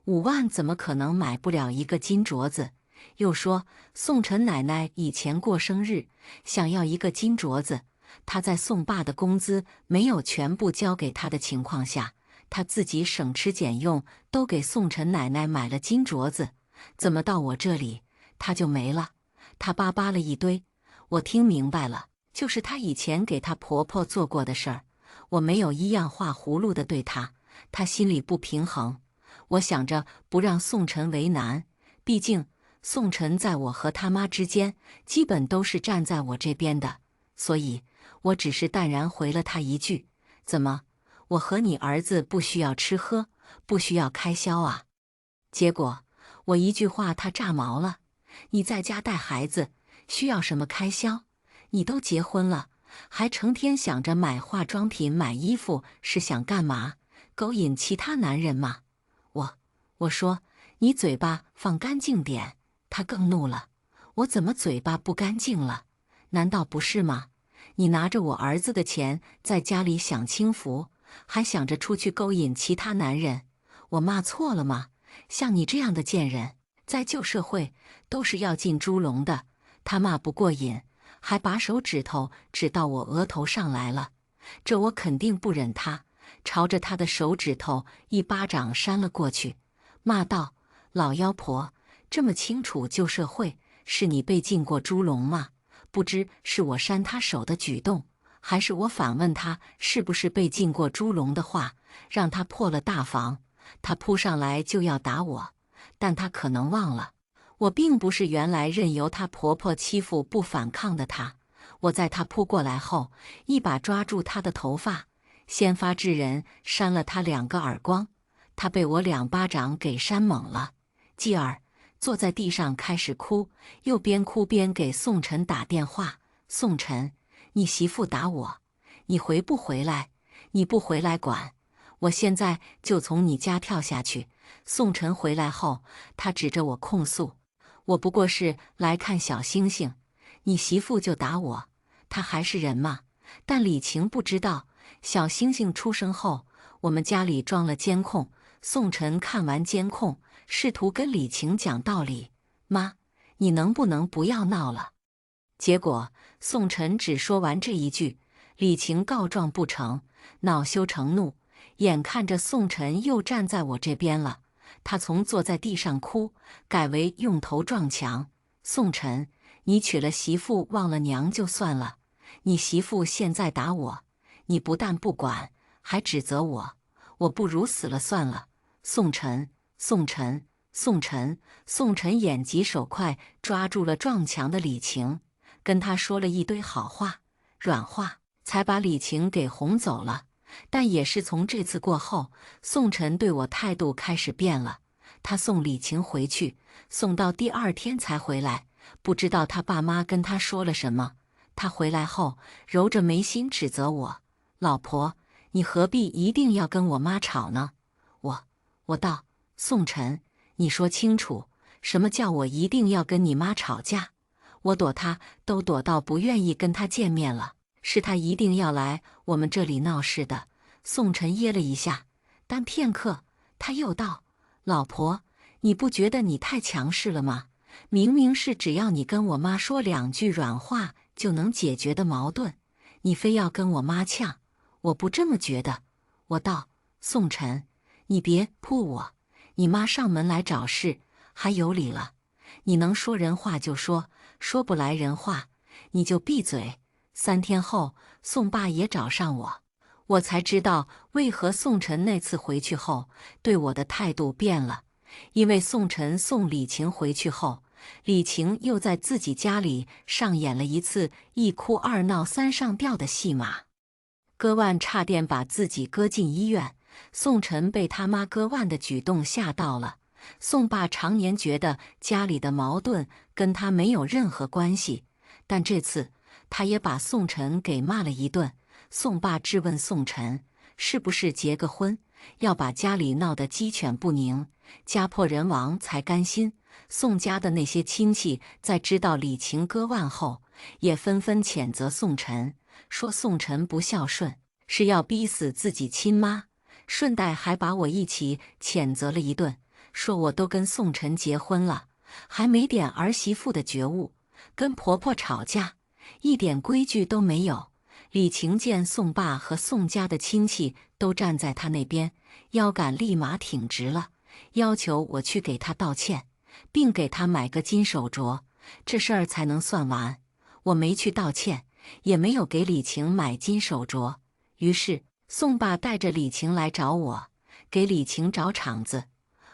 ，5万怎么可能买不了一个金镯子？又说宋晨奶奶以前过生日想要一个金镯子，她在宋爸的工资没有全部交给他的情况下，她自己省吃俭用都给宋晨奶奶买了金镯子，怎么到我这里她就没了？她巴巴了一堆，我听明白了，就是她以前给她婆婆做过的事儿，我没有一样画葫芦的对她，她心里不平衡。我想着不让宋晨为难，毕竟宋晨在我和他妈之间基本都是站在我这边的，所以我只是淡然回了他一句：怎么，我和你儿子不需要吃喝，不需要开销啊？结果我一句话他炸毛了，你在家带孩子需要什么开销？你都结婚了，还成天想着买化妆品、买衣服，是想干嘛？勾引其他男人吗？我说你嘴巴放干净点。他更怒了，我怎么嘴巴不干净了？难道不是吗？你拿着我儿子的钱在家里享清福，还想着出去勾引其他男人，我骂错了吗？像你这样的贱人，在旧社会都是要进猪笼的。他骂不过瘾，还把手指头指到我额头上来了，这我肯定不忍他，朝着他的手指头一巴掌扇了过去，骂道：老妖婆，这么清楚旧社会，是你被进过猪笼吗？不知是我扇他手的举动，还是我反问他是不是被进过猪笼的话，让他破了大防。他扑上来就要打我，但他可能忘了，我并不是原来任由她婆婆欺负不反抗的她。我在她扑过来后，一把抓住她的头发，先发制人扇了她2个耳光。她被我2巴掌给扇懵了，继而坐在地上开始哭，又边哭边给宋晨打电话：宋晨，你媳妇打我，你回不回来？你不回来管，我现在就从你家跳下去。宋晨回来后，他指着我控诉：我不过是来看小星星，你媳妇就打我，她还是人吗？但李晴不知道，小星星出生后，我们家里装了监控。宋晨看完监控，试图跟李晴讲道理：妈，你能不能不要闹了？结果宋晨只说完这一句，李晴告状不成，恼羞成怒，眼看着宋晨又站在我这边了，他从坐在地上哭，改为用头撞墙。宋晨，你娶了媳妇忘了娘就算了，你媳妇现在打我，你不但不管，还指责我，我不如死了算了。宋晨，宋晨，宋晨，宋晨眼疾手快抓住了撞墙的李晴，跟他说了一堆好话、软话，才把李晴给哄走了。但也是从这次过后，宋晨对我态度开始变了。他送李晴回去，送到第2天才回来，不知道他爸妈跟他说了什么。他回来后，揉着眉心指责我：老婆，你何必一定要跟我妈吵呢？我道：宋晨，你说清楚，什么叫我一定要跟你妈吵架？我躲她都躲到不愿意跟她见面了，是她一定要来我们这里闹事的。宋晨噎了一下，但片刻，他又道：老婆，你不觉得你太强势了吗？明明是只要你跟我妈说2句软话就能解决的矛盾，你非要跟我妈呛，我不这么觉得。我道：宋晨，你别扑我，你妈上门来找事，还有理了。你能说人话就说，说不来人话，你就闭嘴。3天后，宋爸也找上我，我才知道为何宋晨那次回去后对我的态度变了。因为宋晨送李晴回去后，李晴又在自己家里上演了一次1哭2闹3上吊的戏码，割腕差点把自己割进医院。宋晨被他妈割腕的举动吓到了。宋爸常年觉得家里的矛盾跟他没有任何关系，但这次他也把宋晨给骂了一顿。宋爸质问宋晨，是不是结个婚，要把家里闹得鸡犬不宁，家破人亡才甘心？宋家的那些亲戚在知道李晴割腕后，也纷纷谴责宋晨，说宋晨不孝顺，是要逼死自己亲妈，顺带还把我一起谴责了一顿，说我都跟宋晨结婚了，还没点儿媳妇的觉悟，跟婆婆吵架，一点规矩都没有。李晴见宋爸和宋家的亲戚都站在他那边，腰杆立马挺直了，要求我去给他道歉，并给他买个金手镯，这事儿才能算完。我没去道歉，也没有给李晴买金手镯。于是宋爸带着李晴来找我，给李晴找场子。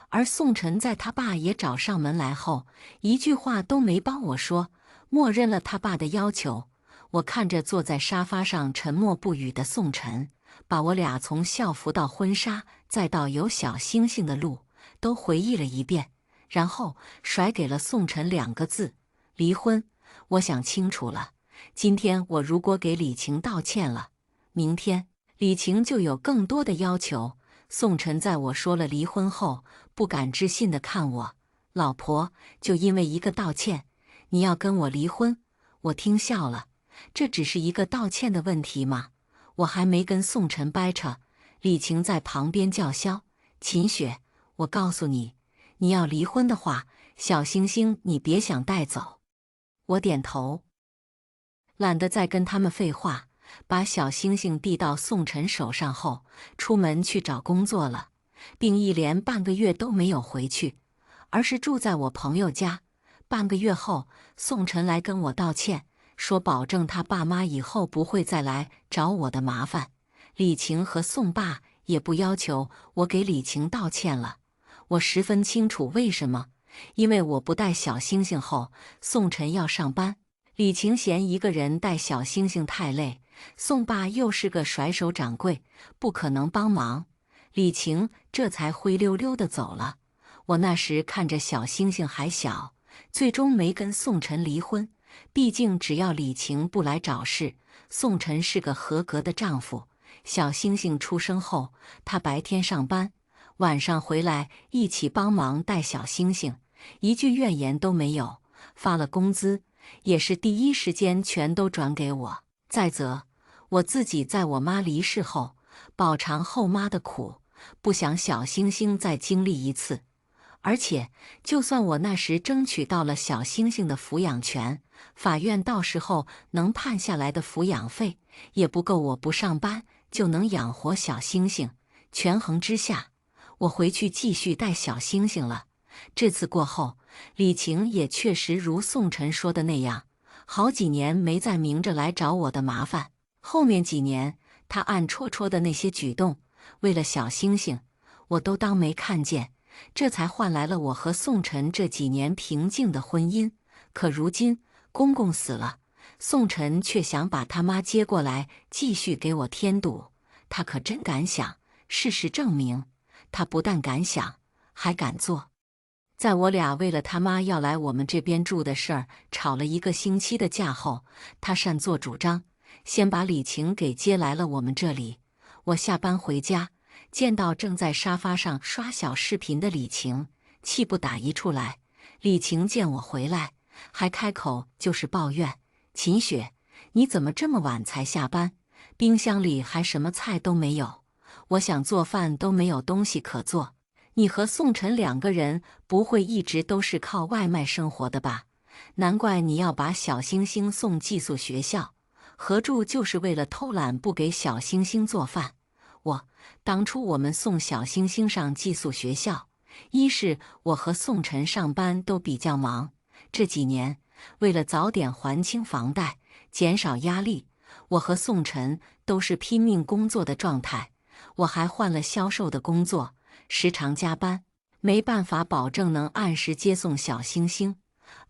而宋晨在他爸也找上门来后，一句话都没帮我说，默认了他爸的要求。我看着坐在沙发上沉默不语的宋晨，把我俩从校服到婚纱，再到有小星星的路，都回忆了一遍，然后甩给了宋晨2个字：离婚。我想清楚了，今天我如果给李晴道歉了，明天李晴就有更多的要求。宋晨在我说了离婚后，不敢置信地看我，老婆，就因为一个道歉，你要跟我离婚？我听笑了，这只是一个道歉的问题吗？我还没跟宋晨掰扯，李晴在旁边叫嚣：秦雪，我告诉你，你要离婚的话，小星星你别想带走。我点头，懒得再跟他们废话，把小星星递到宋晨手上后，出门去找工作了，并一连半个月都没有回去，而是住在我朋友家。半个月后，宋晨来跟我道歉，说保证他爸妈以后不会再来找我的麻烦。李晴和宋爸也不要求我给李晴道歉了，我十分清楚为什么，因为我不带小星星后，宋晨要上班，李晴嫌一个人带小星星太累，宋爸又是个甩手掌柜，不可能帮忙，李晴这才灰溜溜地走了。我那时看着小星星还小，最终没跟宋晨离婚，毕竟只要李晴不来找事，宋晨是个合格的丈夫。小星星出生后，他白天上班，晚上回来一起帮忙带小星星，一句怨言都没有，发了工资也是第一时间全都转给我。再则，我自己在我妈离世后饱尝后妈的苦，不想小星星再经历一次。而且，就算我那时争取到了小星星的抚养权，法院到时候能判下来的抚养费，也不够我不上班就能养活小星星。权衡之下，我回去继续带小星星了。这次过后，李晴也确实如宋晨说的那样，好几年没再明着来找我的麻烦。后面几年，她暗戳戳的那些举动，为了小星星，我都当没看见。这才换来了我和宋晨这几年平静的婚姻。可如今公公死了，宋晨却想把他妈接过来继续给我添堵，他可真敢想。事实证明，他不但敢想，还敢做。在我俩为了他妈要来我们这边住的事儿吵了1个星期的架后，他擅作主张，先把李晴给接来了我们这里。我下班回家，见到正在沙发上刷小视频的李晴，气不打一处来。李晴见我回来，还开口就是抱怨：秦雪，你怎么这么晚才下班？冰箱里还什么菜都没有，我想做饭都没有东西可做。你和宋晨2个人不会一直都是靠外卖生活的吧？难怪你要把小星星送寄宿学校，合住就是为了偷懒不给小星星做饭。当初我们送小星星上寄宿学校，一是我和宋晨上班都比较忙，这几年为了早点还清房贷，减少压力，我和宋晨都是拼命工作的状态。我还换了销售的工作，时常加班，没办法保证能按时接送小星星。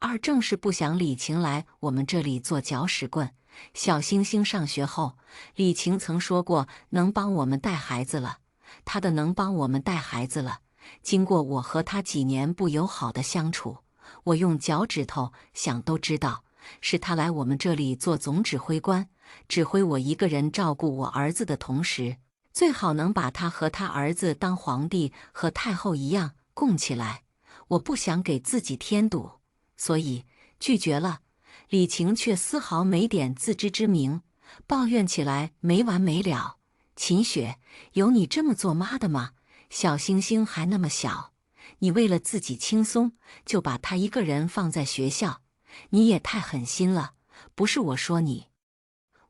二正是不想李晴来我们这里做搅屎棍。小星星上学后，李晴曾说过能帮我们带孩子了，她的能帮我们带孩子了。经过我和她几年不友好的相处，我用脚趾头想都知道，是她来我们这里做总指挥官，指挥我一个人照顾我儿子的同时，最好能把他和他儿子当皇帝和太后一样供起来。我不想给自己添堵，所以拒绝了。李晴却丝毫没点自知之明，抱怨起来没完没了。秦雪，有你这么做妈的吗？小星星还那么小，你为了自己轻松，就把他一个人放在学校，你也太狠心了。不是我说你。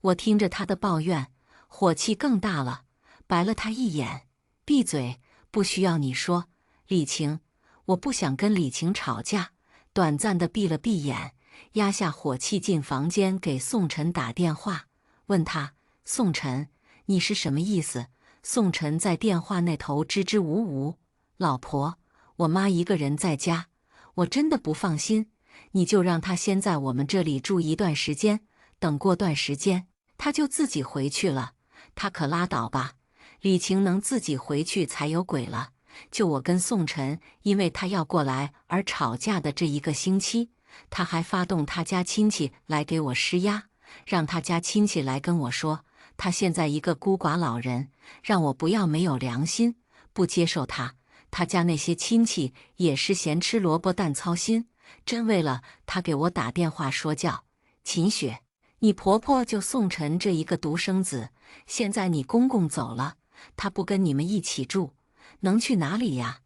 我听着他的抱怨，火气更大了，白了他一眼：闭嘴，不需要你说。李晴，我不想跟李晴吵架，短暂的闭了闭眼，压下火气进房间给宋晨打电话，问他：宋晨，你是什么意思？宋晨在电话那头支支吾吾：老婆，我妈一个人在家，我真的不放心，你就让她先在我们这里住一段时间，等过段时间，她就自己回去了。她可拉倒吧，李晴能自己回去才有鬼了。就我跟宋晨因为他要过来而吵架的这1个星期，他还发动他家亲戚来给我施压，让他家亲戚来跟我说，他现在一个孤寡老人，让我不要没有良心，不接受他。他家那些亲戚也是咸吃萝卜淡操心，真为了他给我打电话说教。秦雪，你婆婆就宋晨这一个独生子，现在你公公走了，他不跟你们一起住，能去哪里呀？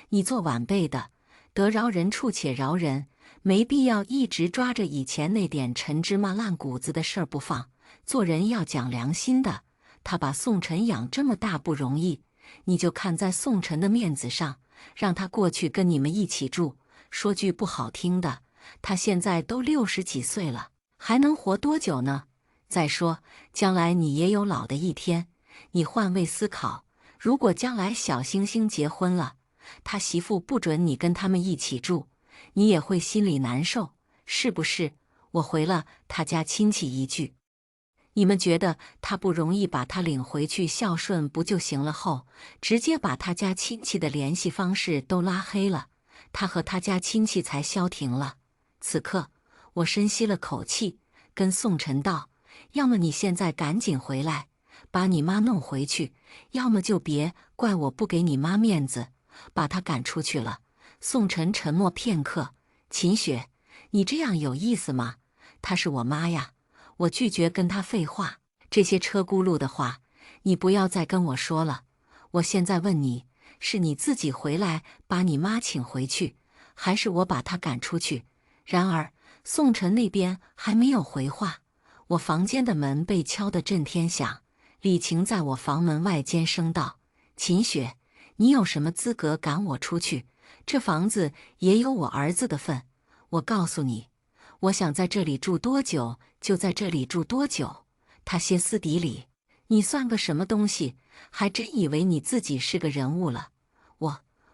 你做晚辈的，得饶人处且饶人，没必要一直抓着以前那点陈芝麻烂谷子的事儿不放。做人要讲良心的，他把宋晨养这么大不容易，你就看在宋晨的面子上，让他过去跟你们一起住。说句不好听的，他现在都60几岁了，还能活多久呢？再说，将来你也有老的一天，你换位思考，如果将来小星星结婚了，他媳妇不准你跟他们一起住，你也会心里难受，是不是？我回了他家亲戚一句，你们觉得他不容易把他领回去孝顺不就行了？后直接把他家亲戚的联系方式都拉黑了，他和他家亲戚才消停了。此刻我深吸了口气，跟宋晨道，要么你现在赶紧回来，把你妈弄回去，要么就别怪我不给你妈面子，把她赶出去了。宋晨沉默片刻，秦雪，你这样有意思吗？她是我妈呀，我拒绝跟她废话，这些车轱辘的话，你不要再跟我说了。我现在问你，是你自己回来把你妈请回去，还是我把她赶出去？然而，宋晨那边还没有回话，我房间的门被敲得震天响。李晴在我房门外尖声道：“秦雪，你有什么资格赶我出去？这房子也有我儿子的份。我告诉你，我想在这里住多久就在这里住多久。”他歇斯底里：“你算个什么东西？还真以为你自己是个人物了？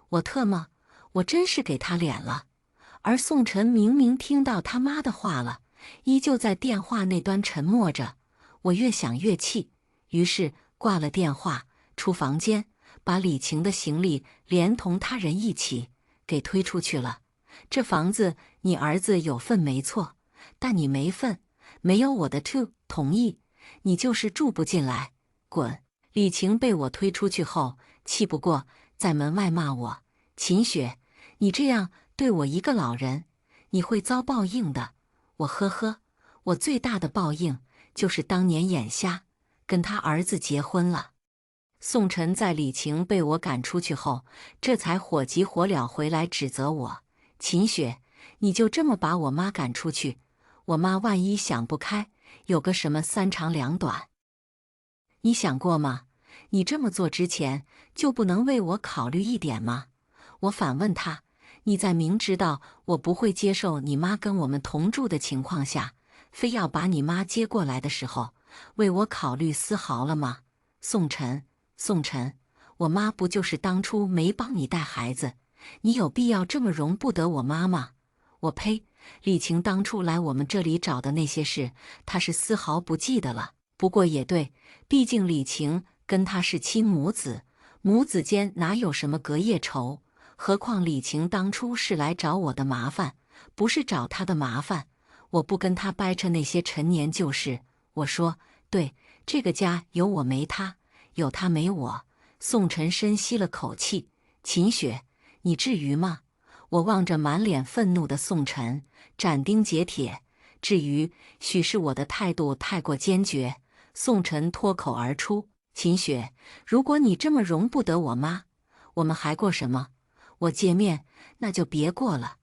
我特么，我真是给他脸了。”而宋晨明明听到他妈的话了，依旧在电话那端沉默着。我越想越气，于是挂了电话，出房间，把李晴的行李连同他人一起给推出去了。这房子你儿子有份没错，但你没份，没有我的同意，你就是住不进来，滚！李晴被我推出去后，气不过，在门外骂我：“秦雪，你这样对我一个老人，你会遭报应的。”我呵呵，我最大的报应就是当年眼瞎，跟他儿子结婚了。宋晨在李晴被我赶出去后，这才火急火燎回来指责我：“秦雪，你就这么把我妈赶出去？我妈万一想不开，有个什么三长两短，你想过吗？你这么做之前，就不能为我考虑一点吗？”我反问他：“你在明知道我不会接受你妈跟我们同住的情况下，非要把你妈接过来的时候，为我考虑丝毫了吗？”宋晨，我妈不就是当初没帮你带孩子，你有必要这么容不得我妈吗？我呸！李晴当初来我们这里找的那些事，她是丝毫不记得了。不过也对，毕竟李晴跟她是亲母子，母子间哪有什么隔夜仇？何况李晴当初是来找我的麻烦，不是找她的麻烦。我不跟她掰扯那些陈年旧事。我说，对，这个家有我没她，有她没我。宋晨深吸了口气：“秦雪，你至于吗？”我望着满脸愤怒的宋晨，斩钉截铁：“至于，许是我的态度太过坚决。”宋晨脱口而出：“秦雪，如果你这么容不得我妈，我们还过什么？我见面那就别过了。”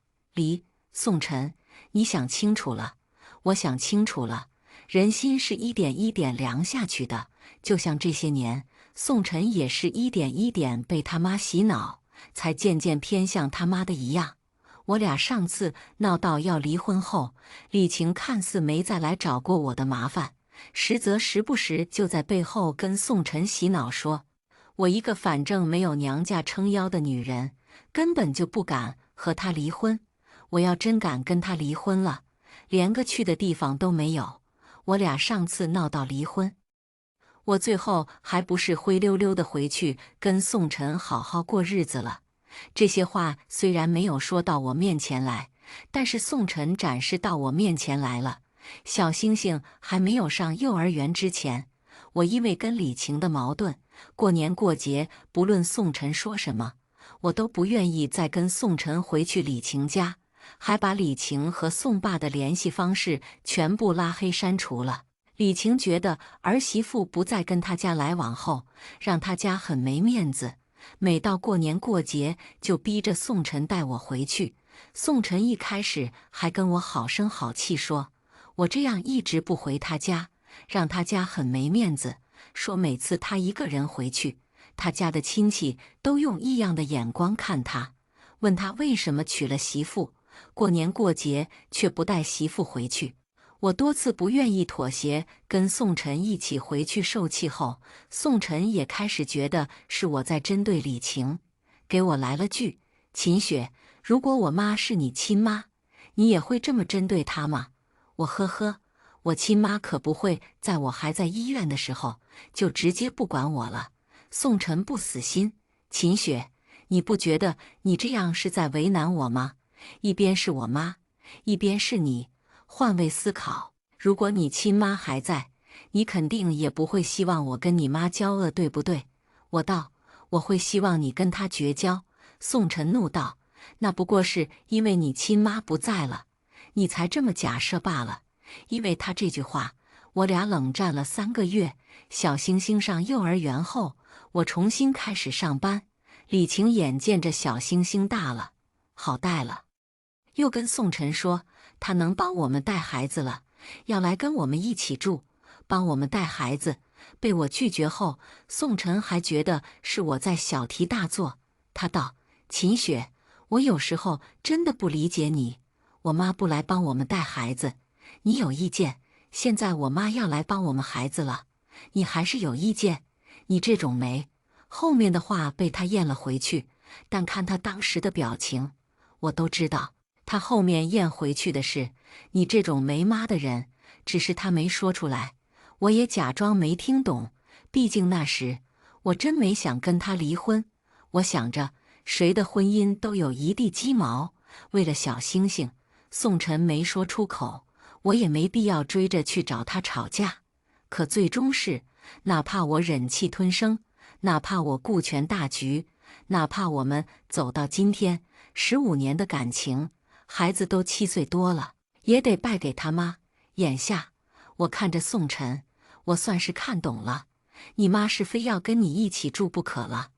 宋晨，你想清楚了？我想清楚了。人心是一点一点凉下去的，就像这些年，宋晨也是一点一点被他妈洗脑，才渐渐偏向他妈的一样。我俩上次闹到要离婚后，李晴看似没再来找过我的麻烦，实则时不时就在背后跟宋晨洗脑说，我一个反正没有娘家撑腰的女人，根本就不敢和他离婚。我要真敢跟他离婚了，连个去的地方都没有。我俩上次闹到离婚，我最后还不是灰溜溜的回去跟宋晨好好过日子了。这些话虽然没有说到我面前来，但是宋晨展示到我面前来了。小星星还没有上幼儿园之前，我因为跟李晴的矛盾，过年过节不论宋晨说什么，我都不愿意再跟宋晨回去李晴家，还把李晴和宋爸的联系方式全部拉黑删除了。李晴觉得儿媳妇不再跟他家来往后，让他家很没面子，每到过年过节就逼着宋晨带我回去。宋晨一开始还跟我好声好气说，我这样一直不回他家，让他家很没面子，说每次他一个人回去，他家的亲戚都用异样的眼光看他，问他为什么娶了媳妇，过年过节却不带媳妇回去。我多次不愿意妥协，跟宋晨一起回去受气后，宋晨也开始觉得是我在针对李晴，给我来了句：“秦雪，如果我妈是你亲妈，你也会这么针对她吗？”我呵呵，我亲妈可不会在我还在医院的时候就直接不管我了。宋晨不死心：“秦雪，你不觉得你这样是在为难我吗？一边是我妈，一边是你。换位思考，如果你亲妈还在，你肯定也不会希望我跟你妈交恶，对不对？”我道：“我会希望你跟她绝交。”宋晨怒道：“那不过是因为你亲妈不在了，你才这么假设罢了。”因为他这句话，我俩冷战了3个月。小星星上幼儿园后，我重新开始上班。李晴眼见着小星星大了，好带了，又跟宋晨说他能帮我们带孩子了，要来跟我们一起住，帮我们带孩子。被我拒绝后，宋晨还觉得是我在小题大做。他道：“秦雪，我有时候真的不理解你，我妈不来帮我们带孩子，你有意见，现在我妈要来帮我们孩子了，你还是有意见？你这种没……”后面的话被他咽了回去，但看他当时的表情，我都知道他后面咽回去的是你这种没妈的人，只是他没说出来，我也假装没听懂。毕竟那时我真没想跟他离婚，我想着谁的婚姻都有一地鸡毛，为了小星星，宋晨没说出口，我也没必要追着去找他吵架。可最终是，哪怕我忍气吞声，哪怕我顾全大局，哪怕我们走到今天15年的感情，孩子都7岁多了，也得败给他妈。眼下我看着宋晨，我算是看懂了，你妈是非要跟你一起住不可了。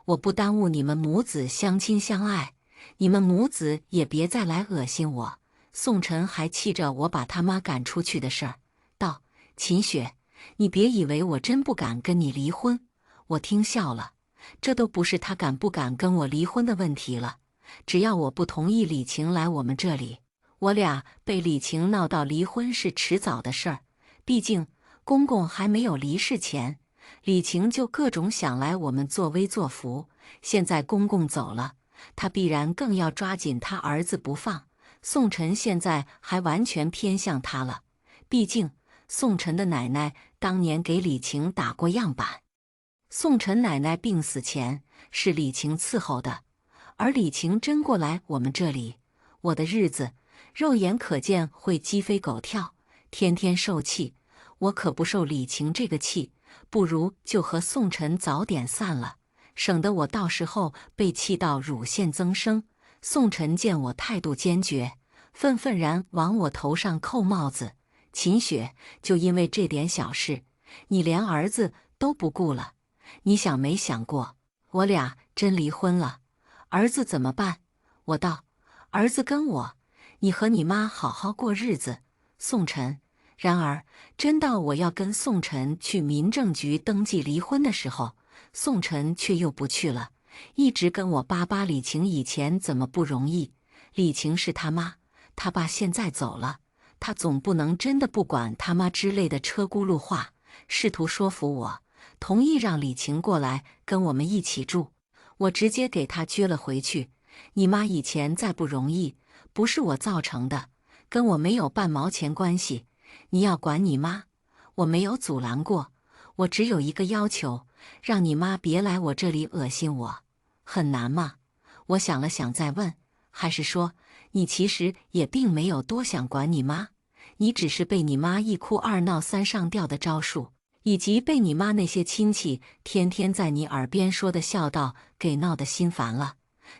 我不耽误你们母子相亲相爱，你们母子也别再来恶心我。宋晨还气着我把他妈赶出去的事儿，道：“秦雪，你别以为我真不敢跟你离婚。”我听笑了，这都不是他敢不敢跟我离婚的问题了，只要我不同意李晴来我们这里，我俩被李晴闹到离婚是迟早的事儿。毕竟公公还没有离世前，李晴就各种想来我们作威作福，现在公公走了，他必然更要抓紧他儿子不放。宋晨现在还完全偏向他了，毕竟宋晨的奶奶当年给李晴打过样板。宋晨奶奶病死前是李晴伺候的，而李晴真过来我们这里，我的日子肉眼可见会鸡飞狗跳，天天受气。我可不受李晴这个气，不如就和宋晨早点散了，省得我到时候被气到乳腺增生。宋晨见我态度坚决，愤愤然往我头上扣帽子：“秦雪，就因为这点小事，你连儿子都不顾了？你想没想过，我俩真离婚了，儿子怎么办？”我道：“儿子跟我，你和你妈好好过日子。”宋晨。然而，真到我要跟宋晨去民政局登记离婚的时候，宋晨却又不去了，一直跟我叭叭李晴以前怎么不容易。李晴是他妈，他爸现在走了，他总不能真的不管他妈之类的车轱辘话，试图说服我同意让李晴过来跟我们一起住。我直接给他撅了回去：“你妈以前再不容易，不是我造成的，跟我没有半毛钱关系。你要管你妈，我没有阻拦过，我只有一个要求，让你妈别来我这里恶心我。很难吗？”我想了想再问：“还是说，你其实也并没有多想管你妈？你只是被你妈一哭二闹三上吊的招数，以及被你妈那些亲戚天天在你耳边说的孝道给闹得心烦了，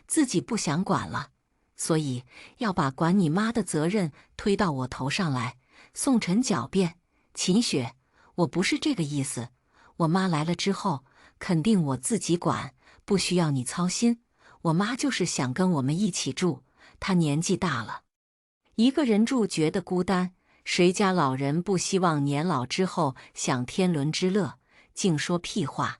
自己不想管了，所以要把管你妈的责任推到我头上来。宋晨狡辩：秦雪，我不是这个意思，我妈来了之后，肯定我自己管，不需要你操心。我妈就是想跟我们一起住，她年纪大了，一个人住觉得孤单，谁家老人不希望年老之后享天伦之乐？净说屁话！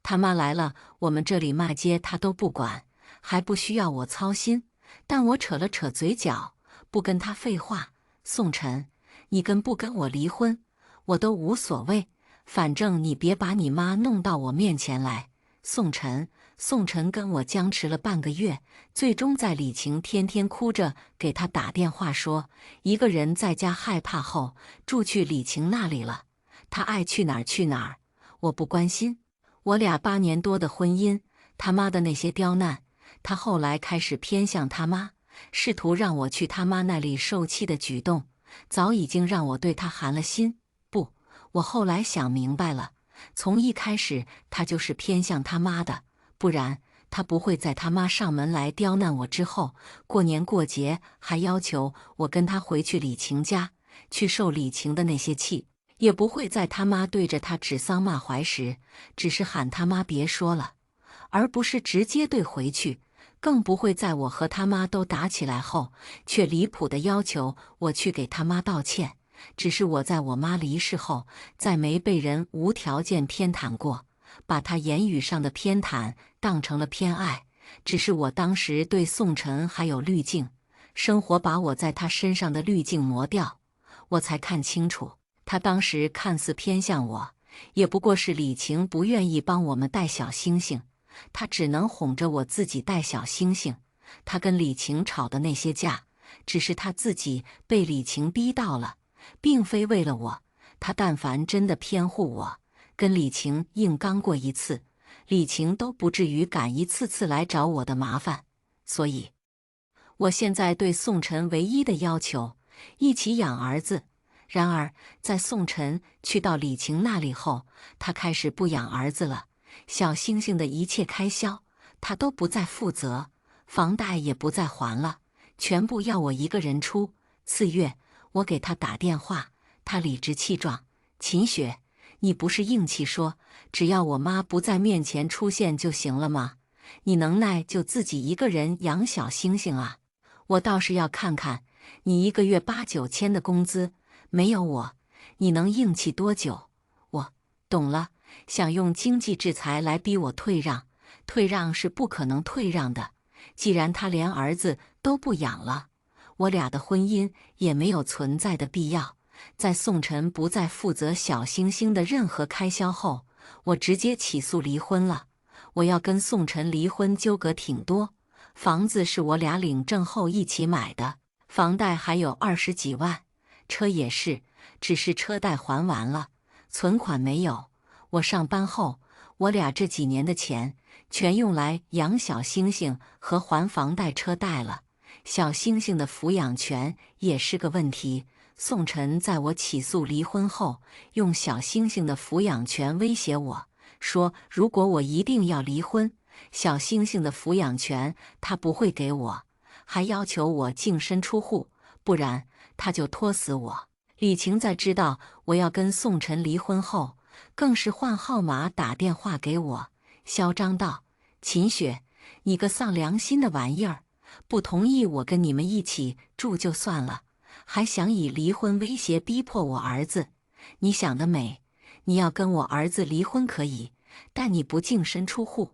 他妈来了，我们这里骂街她都不管，还不需要我操心。但我扯了扯嘴角，不跟他废话。宋晨，你跟不跟我离婚，我都无所谓，反正你别把你妈弄到我面前来。宋晨跟我僵持了半个月，最终在李晴天天哭着给他打电话说，一个人在家害怕后，住去李晴那里了。他爱去哪儿去哪儿，我不关心。我俩8年多的婚姻，他妈的那些刁难，他后来开始偏向他妈，试图让我去他妈那里受气的举动，早已经让我对他寒了心。不，我后来想明白了，从一开始他就是偏向他妈的，不然他不会在他妈上门来刁难我之后，过年过节还要求我跟他回去李晴家去受李晴的那些气，也不会在他妈对着他指桑骂槐时，只是喊他妈别说了，而不是直接对回去，更不会在我和他妈都打起来后，却离谱地要求我去给他妈道歉。只是我在我妈离世后，再没被人无条件偏袒过，把他言语上的偏袒当成了偏爱。只是我当时对宋晨还有滤镜，生活把我在他身上的滤镜磨掉，我才看清楚，他当时看似偏向我，也不过是李晴不愿意帮我们带小星星，他只能哄着我自己带小星星。他跟李晴吵的那些架，只是他自己被李晴逼到了，并非为了我。他但凡真的偏护我，跟李晴硬刚过一次，李晴都不至于敢一次次来找我的麻烦。所以，我现在对宋晨唯一的要求，一起养儿子。然而，在宋晨去到李晴那里后，他开始不养儿子了，小星星的一切开销，他都不再负责，房贷也不再还了，全部要我一个人出。次月，我给他打电话，他理直气壮：“秦雪，你不是硬气说只要我妈不在面前出现就行了吗？你能耐就自己一个人养小星星啊！我倒是要看看你一个月8、9千的工资，没有我，你能硬气多久？”我懂了，想用经济制裁来逼我退让，退让是不可能退让的。既然他连儿子都不养了，我俩的婚姻也没有存在的必要。在宋晨不再负责小星星的任何开销后，我直接起诉离婚了。我要跟宋晨离婚，纠葛挺多。房子是我俩领证后一起买的，房贷还有20几万，车也是，只是车贷还完了，存款没有。我上班后，我俩这几年的钱全用来养小星星和还房贷车贷了。小星星的抚养权也是个问题。宋晨在我起诉离婚后，用小星星的抚养权威胁我，说如果我一定要离婚，小星星的抚养权他不会给我，还要求我净身出户，不然他就拖死我。李晴在知道我要跟宋晨离婚后，更是换号码打电话给我，嚣张道：“秦雪，你个丧良心的玩意儿，不同意我跟你们一起住就算了，还想以离婚威胁逼迫我儿子，你想得美！你要跟我儿子离婚可以，但你不净身出户，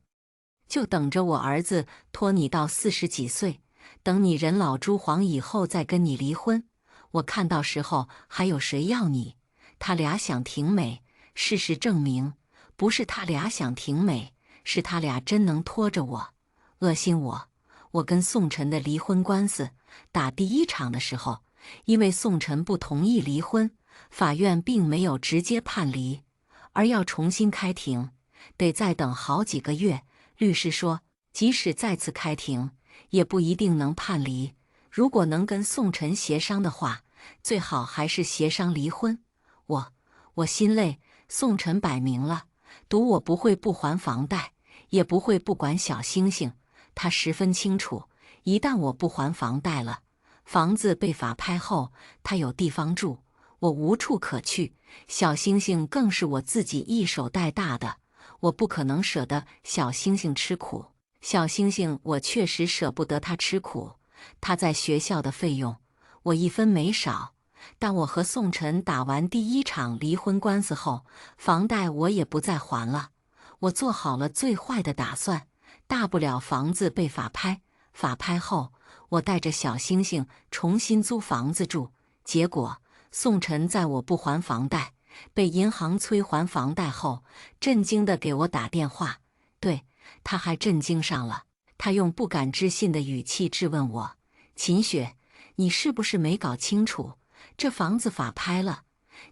就等着我儿子拖你到40几岁，等你人老珠黄以后再跟你离婚。我看到时候还有谁要你？他俩想挺美，事实证明不是他俩想挺美，是他俩真能拖着我，恶心我。我跟宋晨的离婚官司打第1场的时候，因为宋晨不同意离婚，法院并没有直接判离，而要重新开庭，得再等好几个月。律师说，即使再次开庭，也不一定能判离。如果能跟宋晨协商的话，最好还是协商离婚。我心累，宋晨摆明了，赌我不会不还房贷，也不会不管小星星。他十分清楚，一旦我不还房贷了，房子被法拍后，他有地方住，我无处可去。小星星更是我自己一手带大的，我不可能舍得小星星吃苦。小星星，我确实舍不得他吃苦。他在学校的费用，我一分没少。但我和宋晨打完第一场离婚官司后，房贷我也不再还了。我做好了最坏的打算，大不了房子被法拍，法拍后我带着小星星重新租房子住。结果宋晨在我不还房贷，被银行催还房贷后，震惊地给我打电话。对，他还震惊上了。他用不敢置信的语气质问我：“秦雪，你是不是没搞清楚？这房子法拍了，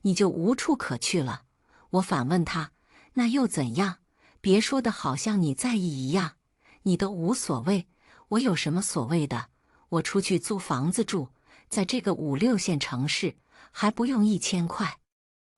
你就无处可去了？”我反问他：“那又怎样？别说的好像你在意一样，你都无所谓，我有什么所谓的？我出去租房子住，在这个5、6线城市，还不用1000块。”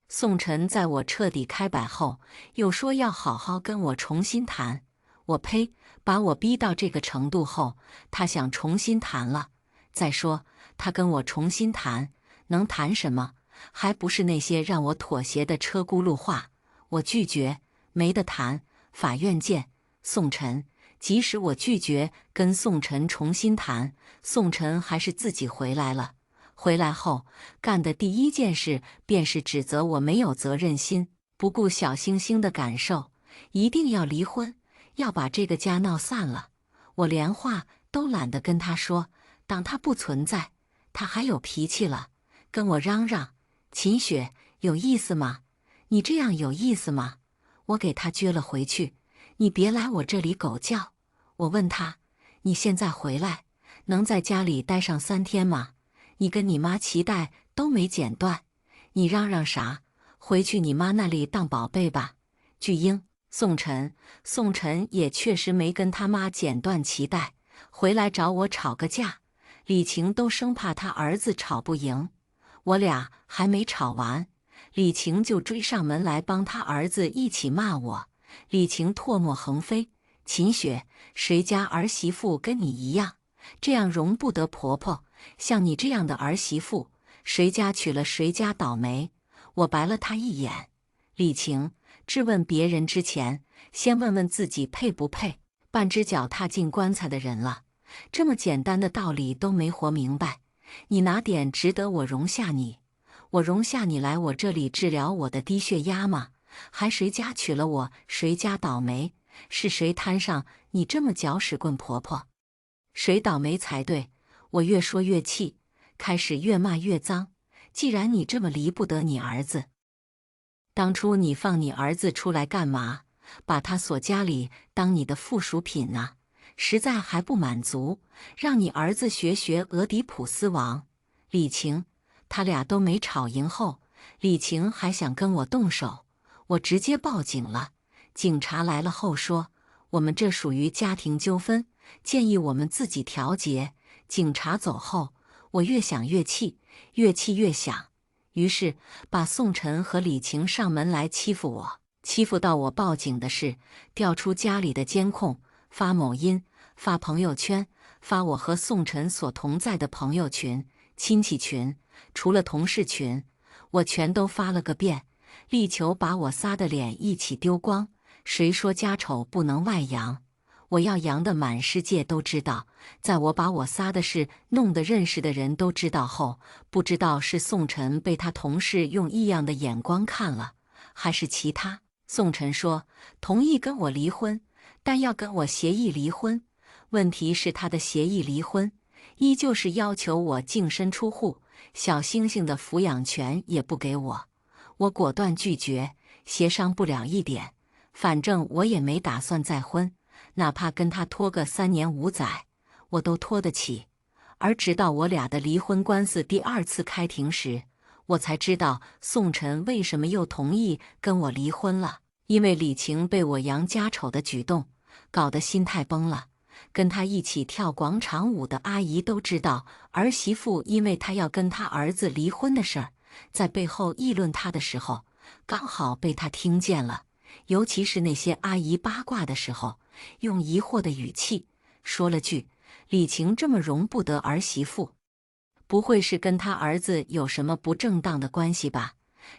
宋晨在我彻底开摆后，又说要好好跟我重新谈。我呸！把我逼到这个程度后，他想重新谈了。再说，他跟我重新谈，能谈什么？还不是那些让我妥协的车轱辘话。我拒绝，没得谈，法院见。宋晨，即使我拒绝跟宋晨重新谈，宋晨还是自己回来了。回来后干的第一件事便是指责我没有责任心，不顾小星星的感受，一定要离婚，要把这个家闹散了。我连话都懒得跟他说，当他不存在。他还有脾气了，跟我嚷嚷：“秦雪，有意思吗？你这样有意思吗？”我给他撅了回去：“你别来我这里狗叫。”我问他：“你现在回来，能在家里待上3天吗？你跟你妈脐带都没剪断，你嚷嚷啥？回去你妈那里当宝贝吧。”巨婴宋晨也确实没跟他妈剪断脐带，回来找我吵个架。李晴都生怕他儿子吵不赢，我俩还没吵完，李晴就追上门来帮他儿子一起骂我。李晴唾沫横飞：“秦雪，谁家儿媳妇跟你一样？这样容不得婆婆。像你这样的儿媳妇，谁家娶了谁家倒霉。”我白了他一眼：“李晴，质问别人之前，先问问自己配不配。半只脚踏进棺材的人了，这么简单的道理都没活明白，你哪点值得我容下你？我容下你来我这里治疗我的低血压吗？还谁家娶了我，谁家倒霉？是谁摊上你这么搅屎棍婆婆？谁倒霉才对？”我越说越气，开始越骂越脏。既然你这么离不得你儿子，当初你放你儿子出来干嘛？把他锁家里当你的附属品呢？实在还不满足，让你儿子学学俄狄浦斯王。李晴，他俩都没吵赢后，李晴还想跟我动手，我直接报警了。警察来了后说，我们这属于家庭纠纷，建议我们自己调解。警察走后，我越想越气，越气越想，于是把宋晨和李晴上门来欺负我，欺负到我报警的事，调出家里的监控，发某音，发朋友圈，发我和宋晨所同在的朋友群、亲戚群，除了同事群，我全都发了个遍，力求把我仨的脸一起丢光。谁说家丑不能外扬？我要扬的满世界都知道。在我把我仨的事弄得认识的人都知道后，不知道是宋晨被他同事用异样的眼光看了，还是其他。宋晨说同意跟我离婚，但要跟我协议离婚。问题是他的协议离婚依旧是要求我净身出户，小星星的抚养权也不给我。我果断拒绝，协商不了一点。反正我也没打算再婚，哪怕跟他拖个3年5载，我都拖得起。而直到我俩的离婚官司第2次开庭时，我才知道宋晨为什么又同意跟我离婚了。因为李晴被我扬家丑的举动搞得心态崩了，跟他一起跳广场舞的阿姨都知道儿媳妇因为他要跟他儿子离婚的事儿，在背后议论他的时候，刚好被他听见了。尤其是那些阿姨八卦的时候，用疑惑的语气说了句：李晴这么容不得儿媳妇，不会是跟他儿子有什么不正当的关系吧？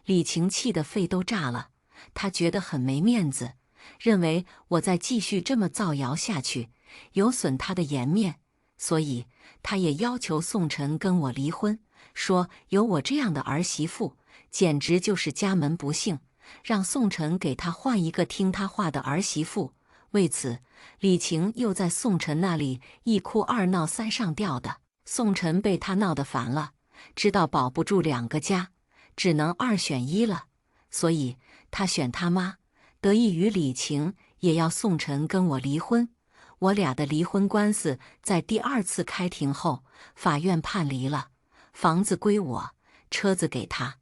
李晴气得肺都炸了，她觉得很没面子，认为我再继续这么造谣下去，有损她的颜面，所以她也要求宋晨跟我离婚，说有我这样的儿媳妇，简直就是家门不幸，让宋晨给她换一个听她话的儿媳妇。为此，李晴又在宋晨那里一哭二闹三上吊的。宋晨被他闹得烦了，知道保不住两个家，只能二选一了，所以他选他妈。得益于李晴也要宋晨跟我离婚，我俩的离婚官司在第二次开庭后，法院判离了，房子归我，车子给他，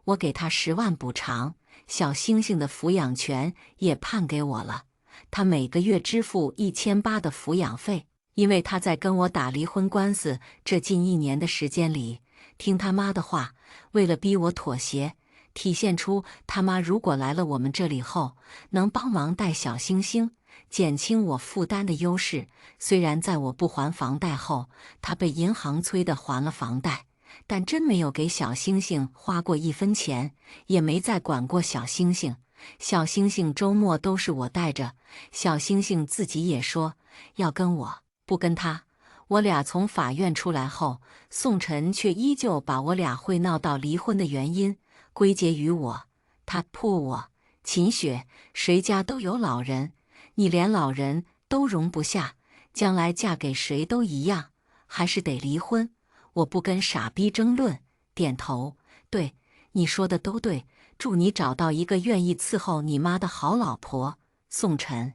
我给他10万补偿，小星星的抚养权也判给我了，他每个月支付1800的抚养费。因为他在跟我打离婚官司这近1年的时间里，听他妈的话，为了逼我妥协，体现出他妈如果来了我们这里后，能帮忙带小星星，减轻我负担的优势。虽然在我不还房贷后，他被银行催的还了房贷，但真没有给小星星花过1分钱，也没再管过小星星。小星星周末都是我带着，小星星自己也说要跟我。不跟他，我俩从法院出来后，宋晨却依旧把我俩会闹到离婚的原因归结于我。他泼我：秦雪，谁家都有老人，你连老人都容不下，将来嫁给谁都一样，还是得离婚。我不跟傻逼争论，点头：对，你说的都对，祝你找到一个愿意伺候你妈的好老婆。宋晨。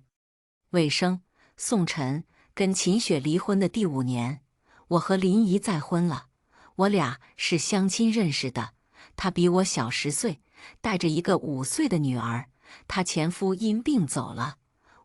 尾声：宋晨。跟秦雪离婚的第5年，我和林怡再婚了。我俩是相亲认识的，她比我小10岁，带着一个5岁的女儿。她前夫因病走了，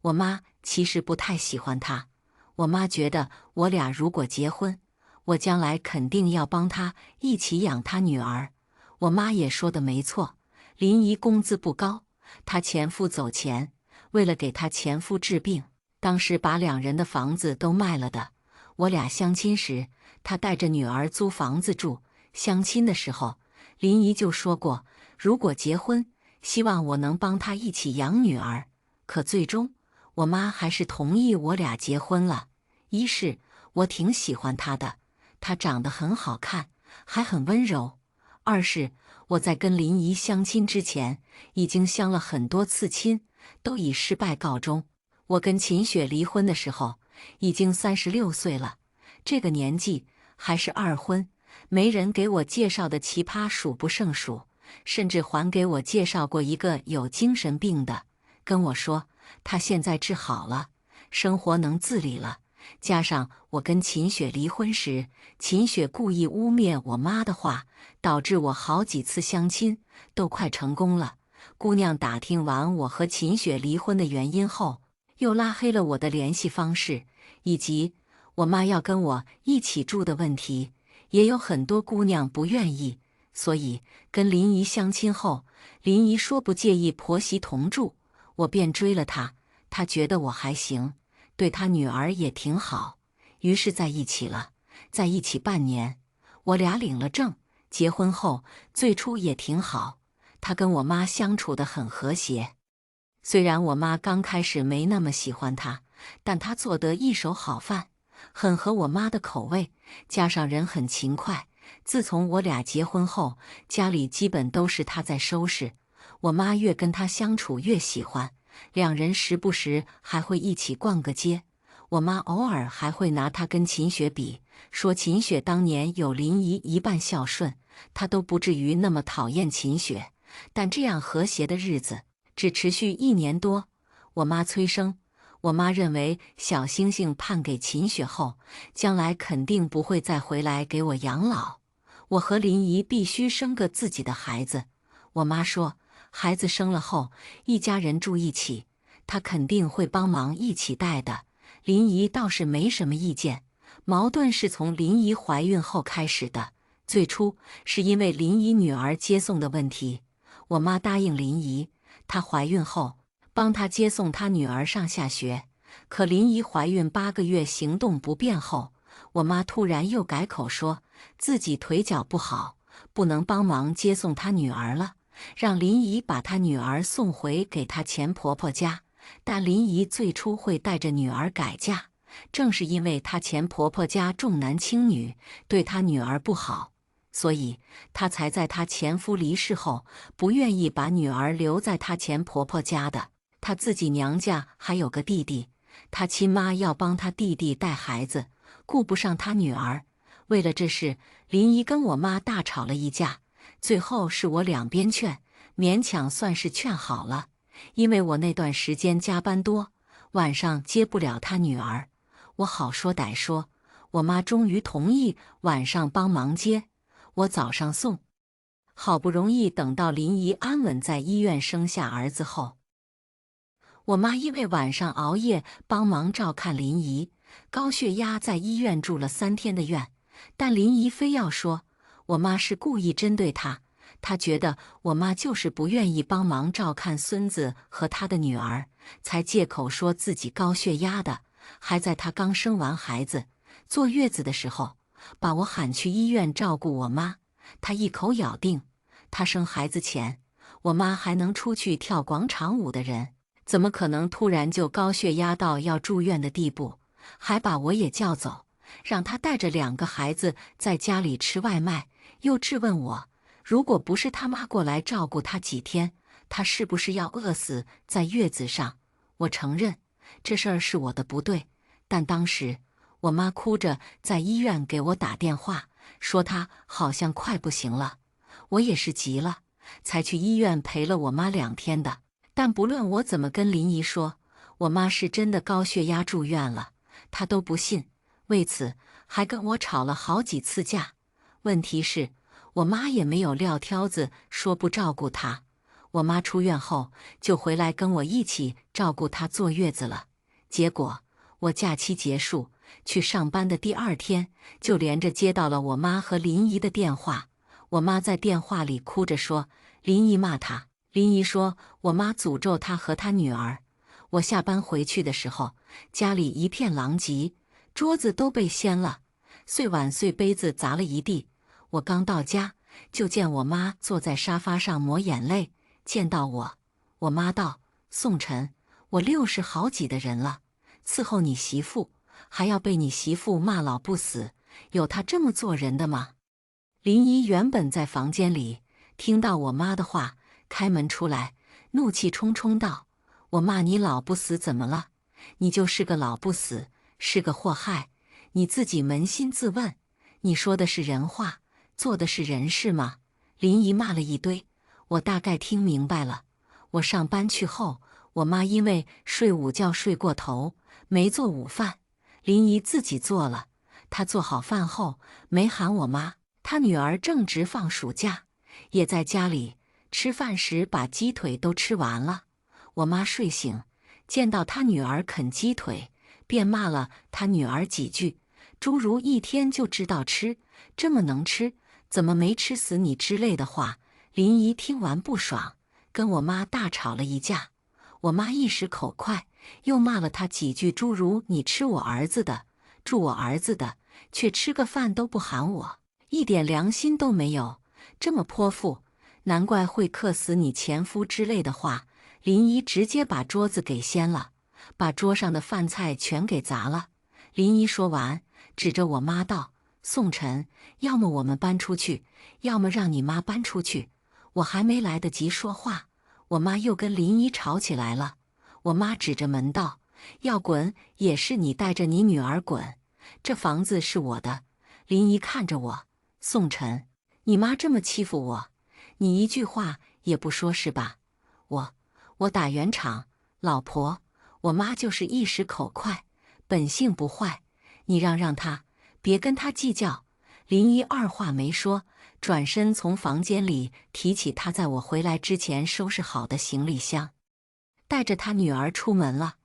我妈其实不太喜欢她。我妈觉得我俩如果结婚，我将来肯定要帮她一起养她女儿。我妈也说的没错，林怡工资不高，她前夫走前，为了给她前夫治病，当时把2人的房子都卖了的。我俩相亲时，他带着女儿租房子住。相亲的时候，林怡就说过，如果结婚，希望我能帮他一起养女儿。可最终，我妈还是同意我俩结婚了。一是我挺喜欢她的，她长得很好看，还很温柔；二是我在跟林怡相亲之前，已经相了很多次亲，都以失败告终。我跟秦雪离婚的时候，已经36岁了，这个年纪还是2婚，媒人给我介绍的奇葩数不胜数，甚至还给我介绍过一个有精神病的，跟我说他现在治好了，生活能自理了。加上我跟秦雪离婚时，秦雪故意污蔑我妈的话，导致我好几次相亲都快成功了。姑娘打听完我和秦雪离婚的原因后，又拉黑了我的联系方式，以及我妈要跟我一起住的问题，也有很多姑娘不愿意。所以跟林怡相亲后，林怡说不介意婆媳同住，我便追了她，她觉得我还行，对她女儿也挺好，于是在一起了。在一起半年，我俩领了证，结婚后最初也挺好，她跟我妈相处得很和谐。虽然我妈刚开始没那么喜欢她，但她做得一手好饭，很合我妈的口味，加上人很勤快。自从我俩结婚后，家里基本都是她在收拾。我妈越跟她相处越喜欢，2人时不时还会一起逛个街。我妈偶尔还会拿她跟秦雪比，说秦雪当年有林怡一半孝顺，她都不至于那么讨厌秦雪。但这样和谐的日子只持续1年多，我妈催生。我妈认为小星星判给秦雪后，将来肯定不会再回来给我养老，我和林怡必须生个自己的孩子。我妈说，孩子生了后，一家人住一起，她肯定会帮忙一起带的。林姨倒是没什么意见，矛盾是从林姨怀孕后开始的。最初是因为林姨女儿接送的问题，我妈答应林姨，她怀孕后帮她接送她女儿上下学。可林姨怀孕8个月行动不便后，我妈突然又改口说自己腿脚不好，不能帮忙接送她女儿了，让林姨把她女儿送回给她前婆婆家。但林姨最初会带着女儿改嫁，正是因为她前婆婆家重男轻女，对她女儿不好，所以她才在她前夫离世后不愿意把女儿留在她前婆婆家的。她自己娘家还有个弟弟，她亲妈要帮她弟弟带孩子，顾不上她女儿。为了这事，林姨跟我妈大吵了一架，最后是我两边劝，勉强算是劝好了。因为我那段时间加班多，晚上接不了她女儿，我好说歹说，我妈终于同意晚上帮忙接，我早上送。好不容易等到林姨安稳在医院生下儿子后，我妈因为晚上熬夜帮忙照看林姨，高血压在医院住了3天的院。但林姨非要说我妈是故意针对她，她觉得我妈就是不愿意帮忙照看孙子和她的女儿，才借口说自己高血压的。还在她刚生完孩子坐月子的时候，把我喊去医院照顾我妈。她一口咬定，她生孩子前，我妈还能出去跳广场舞的人，怎么可能突然就高血压到要住院的地步？还把我也叫走，让她带着2个孩子在家里吃外卖，又质问我，如果不是他妈过来照顾她几天，她是不是要饿死在月子上？我承认这事儿是我的不对，但当时我妈哭着在医院给我打电话，说她好像快不行了。我也是急了，才去医院陪了我妈2天的。但不论我怎么跟林姨说，我妈是真的高血压住院了，她都不信，为此还跟我吵了好几次架。问题是，我妈也没有撂挑子说不照顾她。我妈出院后就回来跟我一起照顾她坐月子了。结果我假期结束去上班的第2天，就连着接到了我妈和林姨的电话。我妈在电话里哭着说林姨骂她，林姨说我妈诅咒她和她女儿。我下班回去的时候，家里一片狼藉，桌子都被掀了，碎碗碎杯子砸了一地。我刚到家，就见我妈坐在沙发上抹眼泪。见到我妈道：宋晨，我60好几的人了，伺候你媳妇，还要被你媳妇骂老不死，有她这么做人的吗？林姨原本在房间里，听到我妈的话，开门出来，怒气冲冲道：我骂你老不死怎么了？你就是个老不死，是个祸害，你自己扪心自问，你说的是人话，做的是人事吗？林姨骂了一堆，我大概听明白了。我上班去后，我妈因为睡午觉睡过头，没做午饭，林姨自己做了。她做好饭后，没喊我妈。她女儿正值放暑假，也在家里，吃饭时把鸡腿都吃完了。我妈睡醒，见到她女儿啃鸡腿，便骂了她女儿几句，诸如一天就知道吃，这么能吃，怎么没吃死你之类的话。林姨听完不爽，跟我妈大吵了一架。我妈一时口快，又骂了她几句，诸如你吃我儿子的，住我儿子的，却吃个饭都不喊我，一点良心都没有，这么泼妇，难怪会克死你前夫之类的话。林姨直接把桌子给掀了，把桌上的饭菜全给砸了。林姨说完，指着我妈道：宋晨，要么我们搬出去，要么让你妈搬出去。我还没来得及说话，我妈又跟林姨吵起来了。我妈指着门道：要滚也是你带着你女儿滚，这房子是我的。林姨看着我：宋晨，你妈这么欺负我，你一句话也不说是吧？我打圆场，老婆，我妈就是一时口快，本性不坏，你让她，别跟她计较。林姨二话没说，转身从房间里提起她在我回来之前收拾好的行李箱，带着她女儿出门了。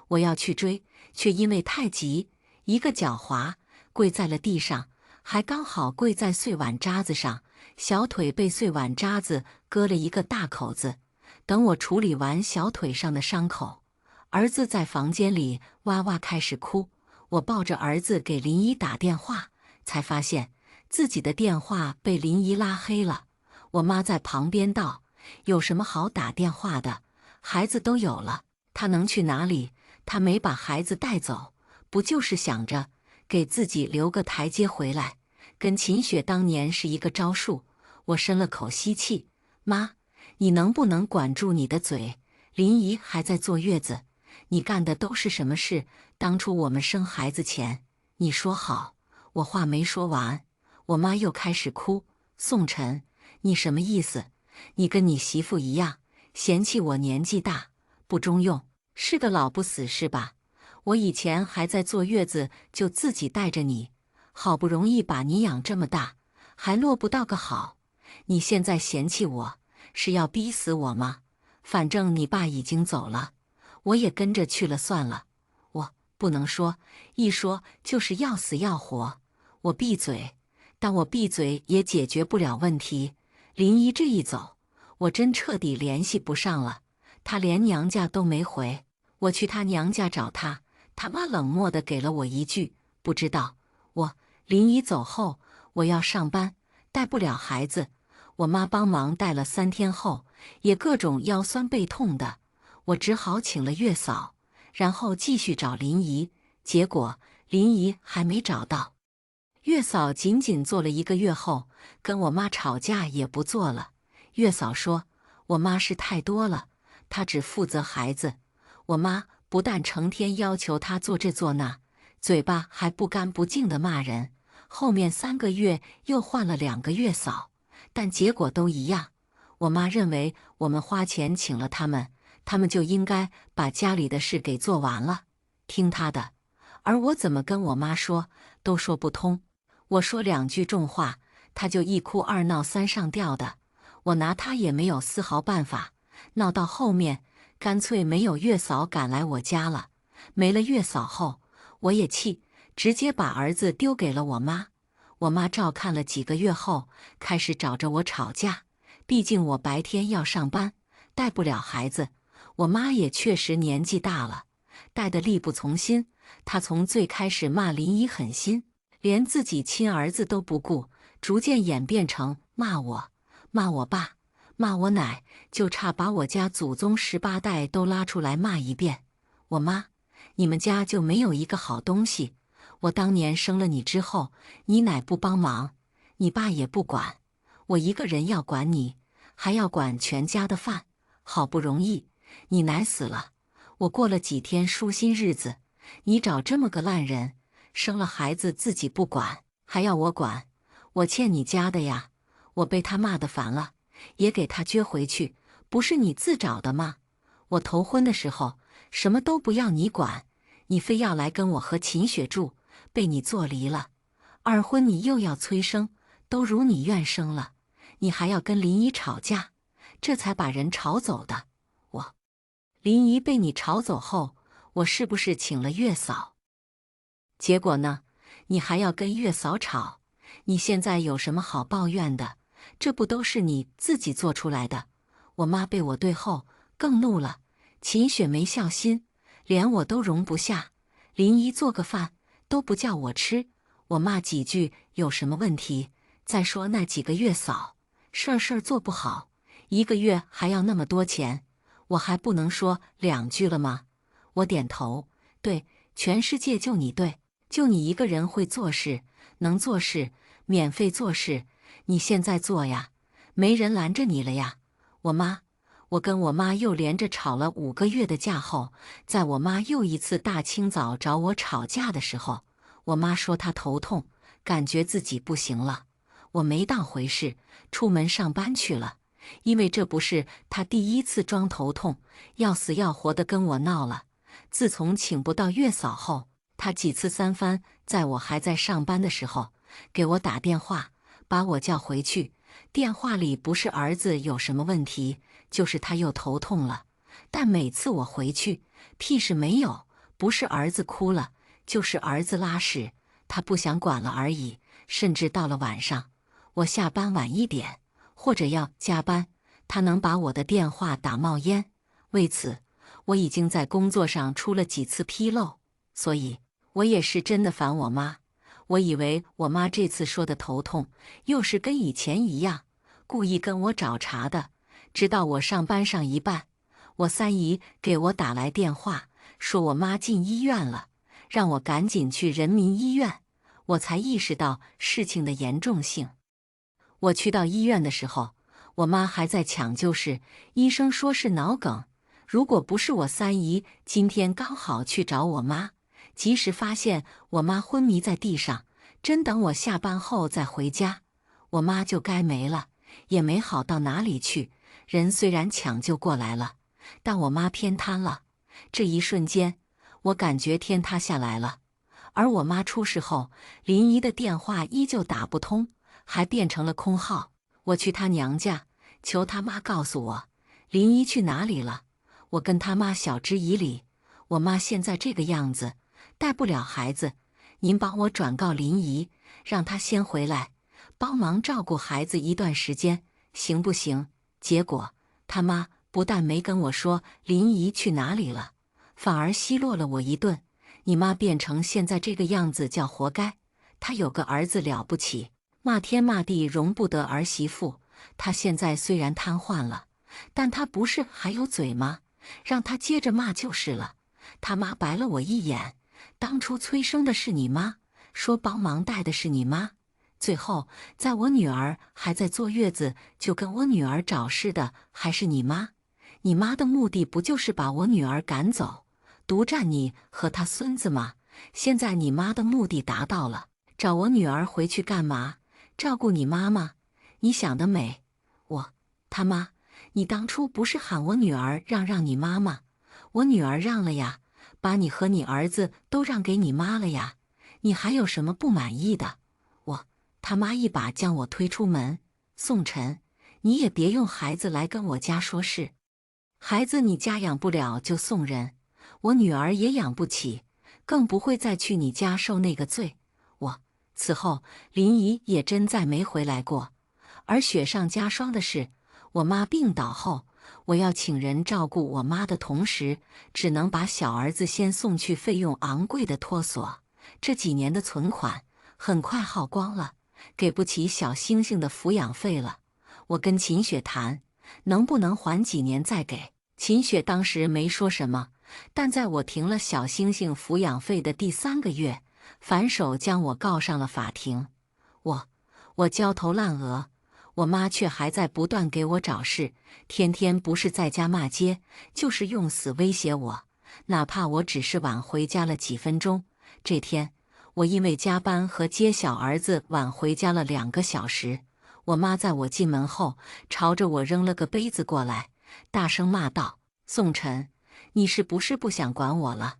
我要去追，却因为太急，一个脚滑，跪在了地上，还刚好跪在碎碗渣子上，小腿被碎碗渣子割了一个大口子。等我处理完小腿上的伤口，儿子在房间里哇哇开始哭。我抱着儿子给林姨打电话，才发现自己的电话被林姨拉黑了。我妈在旁边道：“有什么好打电话的？孩子都有了，他能去哪里？他没把孩子带走，不就是想着给自己留个台阶回来？跟秦雪当年是一个招数。”我深了口吸气：“妈，你能不能管住你的嘴？林姨还在坐月子，你干的都是什么事？当初我们生孩子前，你说好。”我话没说完，我妈又开始哭：“宋晨，你什么意思？你跟你媳妇一样，嫌弃我年纪大，不中用，是个老不死是吧？我以前还在坐月子，就自己带着你，好不容易把你养这么大，还落不到个好。你现在嫌弃我，是要逼死我吗？反正你爸已经走了，我也跟着去了算了。我不能说，一说就是要死要活。我闭嘴，但我闭嘴也解决不了问题。林姨这一走，我真彻底联系不上了，她连娘家都没回。我去她娘家找她，他妈冷漠地给了我一句：“不知道。”林姨走后，我要上班，带不了孩子。我妈帮忙带了3天后，也各种腰酸背痛的，我只好请了月嫂，然后继续找林姨。结果林姨还没找到。月嫂仅仅做了1个月后，跟我妈吵架也不做了。月嫂说我妈事太多了，她只负责孩子。我妈不但成天要求她做这做那，嘴巴还不干不净地骂人。后面3个月又换了2个月嫂，但结果都一样。我妈认为我们花钱请了他们，他们就应该把家里的事给做完了，听她的。而我怎么跟我妈说都说不通，我说2句重话，她就1哭2闹3上吊的，我拿她也没有丝毫办法。闹到后面，干脆没有月嫂赶来我家了。没了月嫂后，我也气，直接把儿子丢给了我妈。我妈照看了几个月后，开始找着我吵架。毕竟我白天要上班，带不了孩子。我妈也确实年纪大了，带得力不从心。她从最开始骂林姨狠心，连自己亲儿子都不顾，逐渐演变成骂我、骂我爸、骂我奶，就差把我家祖宗18代都拉出来骂一遍。我妈，你们家就没有一个好东西。我当年生了你之后，你奶不帮忙，你爸也不管，我一个人要管你，还要管全家的饭。好不容易你奶死了，我过了几天舒心日子，你找这么个烂人，生了孩子自己不管，还要我管，我欠你家的呀。我被他骂得烦了，也给他撅回去。不是你自找的吗？我头婚的时候什么都不要你管，你非要来跟我和秦雪住，被你做离了。2婚你又要催生，都如你愿生了，你还要跟林姨吵架，这才把人吵走的。林姨被你吵走后，我是不是请了月嫂？结果呢？你还要跟月嫂吵，你现在有什么好抱怨的？这不都是你自己做出来的？我妈被我对后更怒了，秦雪没孝心，连我都容不下。林姨做个饭都不叫我吃，我骂几句有什么问题？再说那几个月嫂，事儿做不好，1个月还要那么多钱，我还不能说2句了吗？我点头，对，全世界就你对，就你一个人会做事，能做事，免费做事，你现在做呀，没人拦着你了呀。我跟我妈又连着吵了5个月的架后，在我妈又一次大清早找我吵架的时候，我妈说她头痛，感觉自己不行了。我没当回事，出门上班去了。因为这不是她第1次装头痛，要死要活的跟我闹了。自从请不到月嫂后，她几次3番在我还在上班的时候给我打电话，把我叫回去。电话里不是儿子有什么问题，就是他又头痛了。但每次我回去，屁事没有，不是儿子哭了，就是儿子拉屎，他不想管了而已。甚至到了晚上，我下班晚一点，或者要加班，他能把我的电话打冒烟。为此，我已经在工作上出了几次纰漏，所以我也是真的烦我妈。我以为我妈这次说的头痛，又是跟以前一样，故意跟我找茬的。直到我上班上一半，我三姨给我打来电话，说我妈进医院了，让我赶紧去人民医院，我才意识到事情的严重性。我去到医院的时候，我妈还在抢救室，医生说是脑梗。如果不是我三姨今天刚好去找我妈，及时发现我妈昏迷在地上，真等我下班后再回家，我妈就该没了，也没好到哪里去。人虽然抢救过来了，但我妈偏瘫了。这一瞬间，我感觉天塌下来了。而我妈出事后，林姨的电话依旧打不通，还变成了空号。我去她娘家，求她妈告诉我林姨去哪里了。我跟她妈晓之以理，我妈现在这个样子，带不了孩子，您帮我转告林姨，让她先回来，帮忙照顾孩子一段时间，行不行？结果他妈不但没跟我说林姨去哪里了，反而奚落了我一顿。你妈变成现在这个样子叫活该，她有个儿子了不起，骂天骂地容不得儿媳妇。她现在虽然瘫痪了，但她不是还有嘴吗？让她接着骂就是了。他妈白了我一眼，当初催生的是你妈，说帮忙带的是你妈，最后在我女儿还在坐月子就跟我女儿找事的还是你妈。你妈的目的不就是把我女儿赶走，独占你和她孙子吗？现在你妈的目的达到了，找我女儿回去干嘛？照顾你妈吗？你想得美！他妈，你当初不是喊我女儿让你妈吗？我女儿让了呀，把你和你儿子都让给你妈了呀，你还有什么不满意的？他妈一把将我推出门。宋晨，你也别用孩子来跟我家说事，孩子你家养不了就送人，我女儿也养不起，更不会再去你家受那个罪。此后林姨也真再没回来过。而雪上加霜的是，我妈病倒后，我要请人照顾我妈的同时，只能把小儿子先送去费用昂贵的托所。这几年的存款很快耗光了，给不起小星星的抚养费了。我跟秦雪谈，能不能缓几年再给。秦雪当时没说什么，但在我停了小星星抚养费的第3个月，反手将我告上了法庭。我焦头烂额，我妈却还在不断给我找事，天天不是在家骂街，就是用死威胁我，哪怕我只是晚回家了几分钟。这天，我因为加班和接小儿子晚回家了2个小时。我妈在我进门后，朝着我扔了个杯子过来，大声骂道：“宋晨，你是不是不想管我了？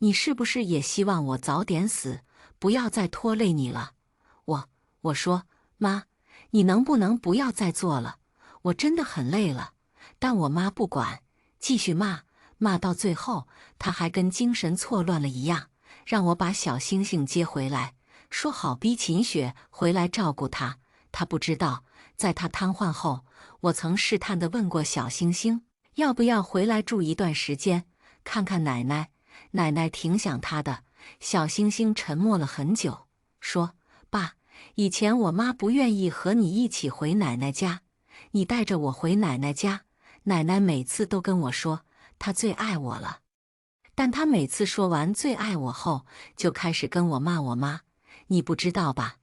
你是不是也希望我早点死，不要再拖累你了？”我说：“妈，你能不能不要再做了？我真的很累了。”但我妈不管，继续骂，骂到最后，她还跟精神错乱了一样，让我把小星星接回来，说好逼秦雪回来照顾她。她不知道，在她瘫痪后，我曾试探地问过小星星，要不要回来住一段时间，看看奶奶。奶奶挺想她的。小星星沉默了很久，说：“爸，以前我妈不愿意和你一起回奶奶家，你带着我回奶奶家，奶奶每次都跟我说她最爱我了。但她每次说完最爱我后，就开始跟我骂我妈。你不知道吧？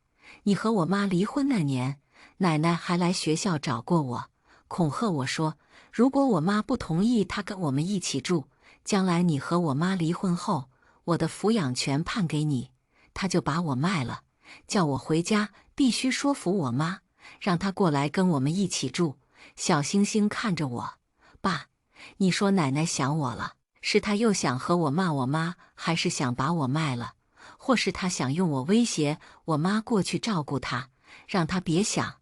你和我妈离婚那年，奶奶还来学校找过我，恐吓我说，如果我妈不同意她跟我们一起住，将来你和我妈离婚后，我的抚养权判给你。她就把我卖了，叫我回家必须说服我妈，让她过来跟我们一起住。”小星星看着我：“爸，你说奶奶想我了，是她又想和我骂我妈，还是想把我卖了？或是她想用我威胁我妈过去照顾她，让她别想？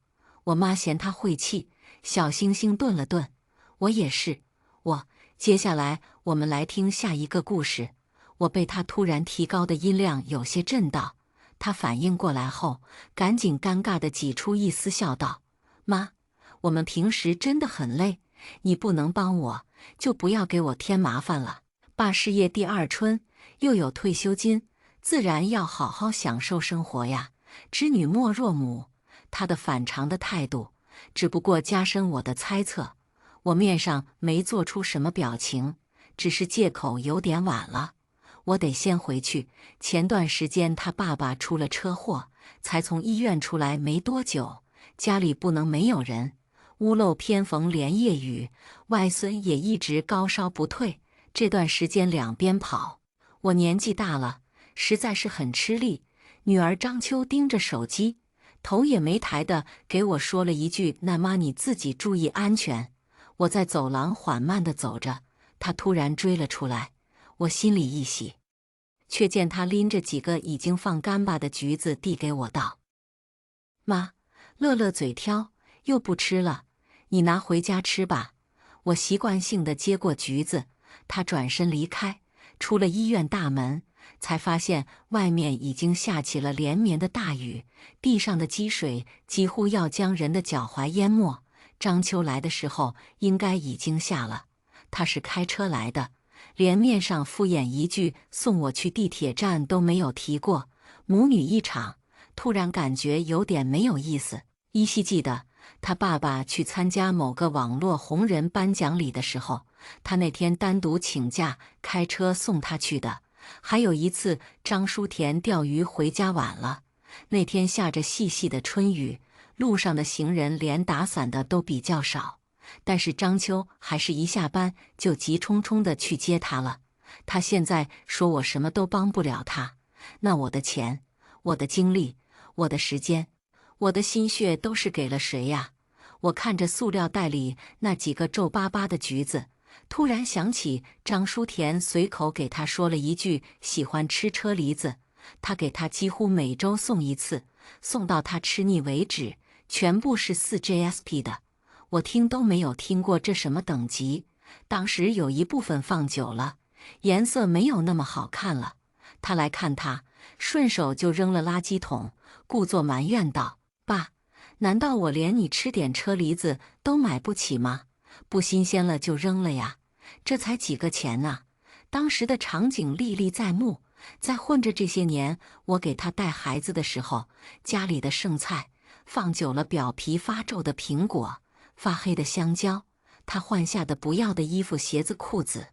我妈嫌她晦气。”小星星顿了顿：“我也是。”接下来我们来听下一个故事。我被他突然提高的音量有些震到。他反应过来后，赶紧尴尬地挤出一丝笑道：“妈，我们平时真的很累，你不能帮我，就不要给我添麻烦了。爸事业第二春，又有退休金，自然要好好享受生活呀。知女莫若母。”他的反常的态度，只不过加深我的猜测。我面上没做出什么表情，只是借口有点晚了，我得先回去。前段时间他爸爸出了车祸，才从医院出来没多久，家里不能没有人。屋漏偏逢连夜雨，外孙也一直高烧不退，这段时间两边跑。我年纪大了，实在是很吃力。女儿张秋盯着手机，头也没抬的给我说了一句：“那妈你自己注意安全。”我在走廊缓慢地走着，她突然追了出来，我心里一喜，却见她拎着几个已经放干巴的橘子递给我道：“妈，乐乐嘴挑，又不吃了，你拿回家吃吧。”我习惯性地接过橘子，她转身离开，出了医院大门，才发现外面已经下起了连绵的大雨，地上的积水几乎要将人的脚踝淹没。张秋来的时候应该已经下了，他是开车来的，连面上敷衍一句送我去地铁站都没有提过。母女一场，突然感觉有点没有意思。依稀记得他爸爸去参加某个网络红人颁奖礼的时候，他那天单独请假开车送他去的。还有一次张淑田钓鱼回家晚了，那天下着细细的春雨，路上的行人连打伞的都比较少，但是张秋还是一下班就急冲冲地去接他了。他现在说我什么都帮不了他，那我的钱、我的精力、我的时间、我的心血都是给了谁呀？我看着塑料袋里那几个皱巴巴的橘子，突然想起张淑田随口给他说了一句喜欢吃车厘子，他给他几乎每周送一次，送到他吃腻为止，全部是4GSP 的。我听都没有听过这什么等级，当时有一部分放久了，颜色没有那么好看了。他来看他，顺手就扔了垃圾桶，故作埋怨道：“爸，难道我连你吃点车厘子都买不起吗？不新鲜了就扔了呀，这才几个钱呢。”当时的场景历历在目。在混着这些年，我给他带孩子的时候，家里的剩菜放久了表皮发皱的苹果，发黑的香蕉，他换下的不要的衣服、鞋子、裤子，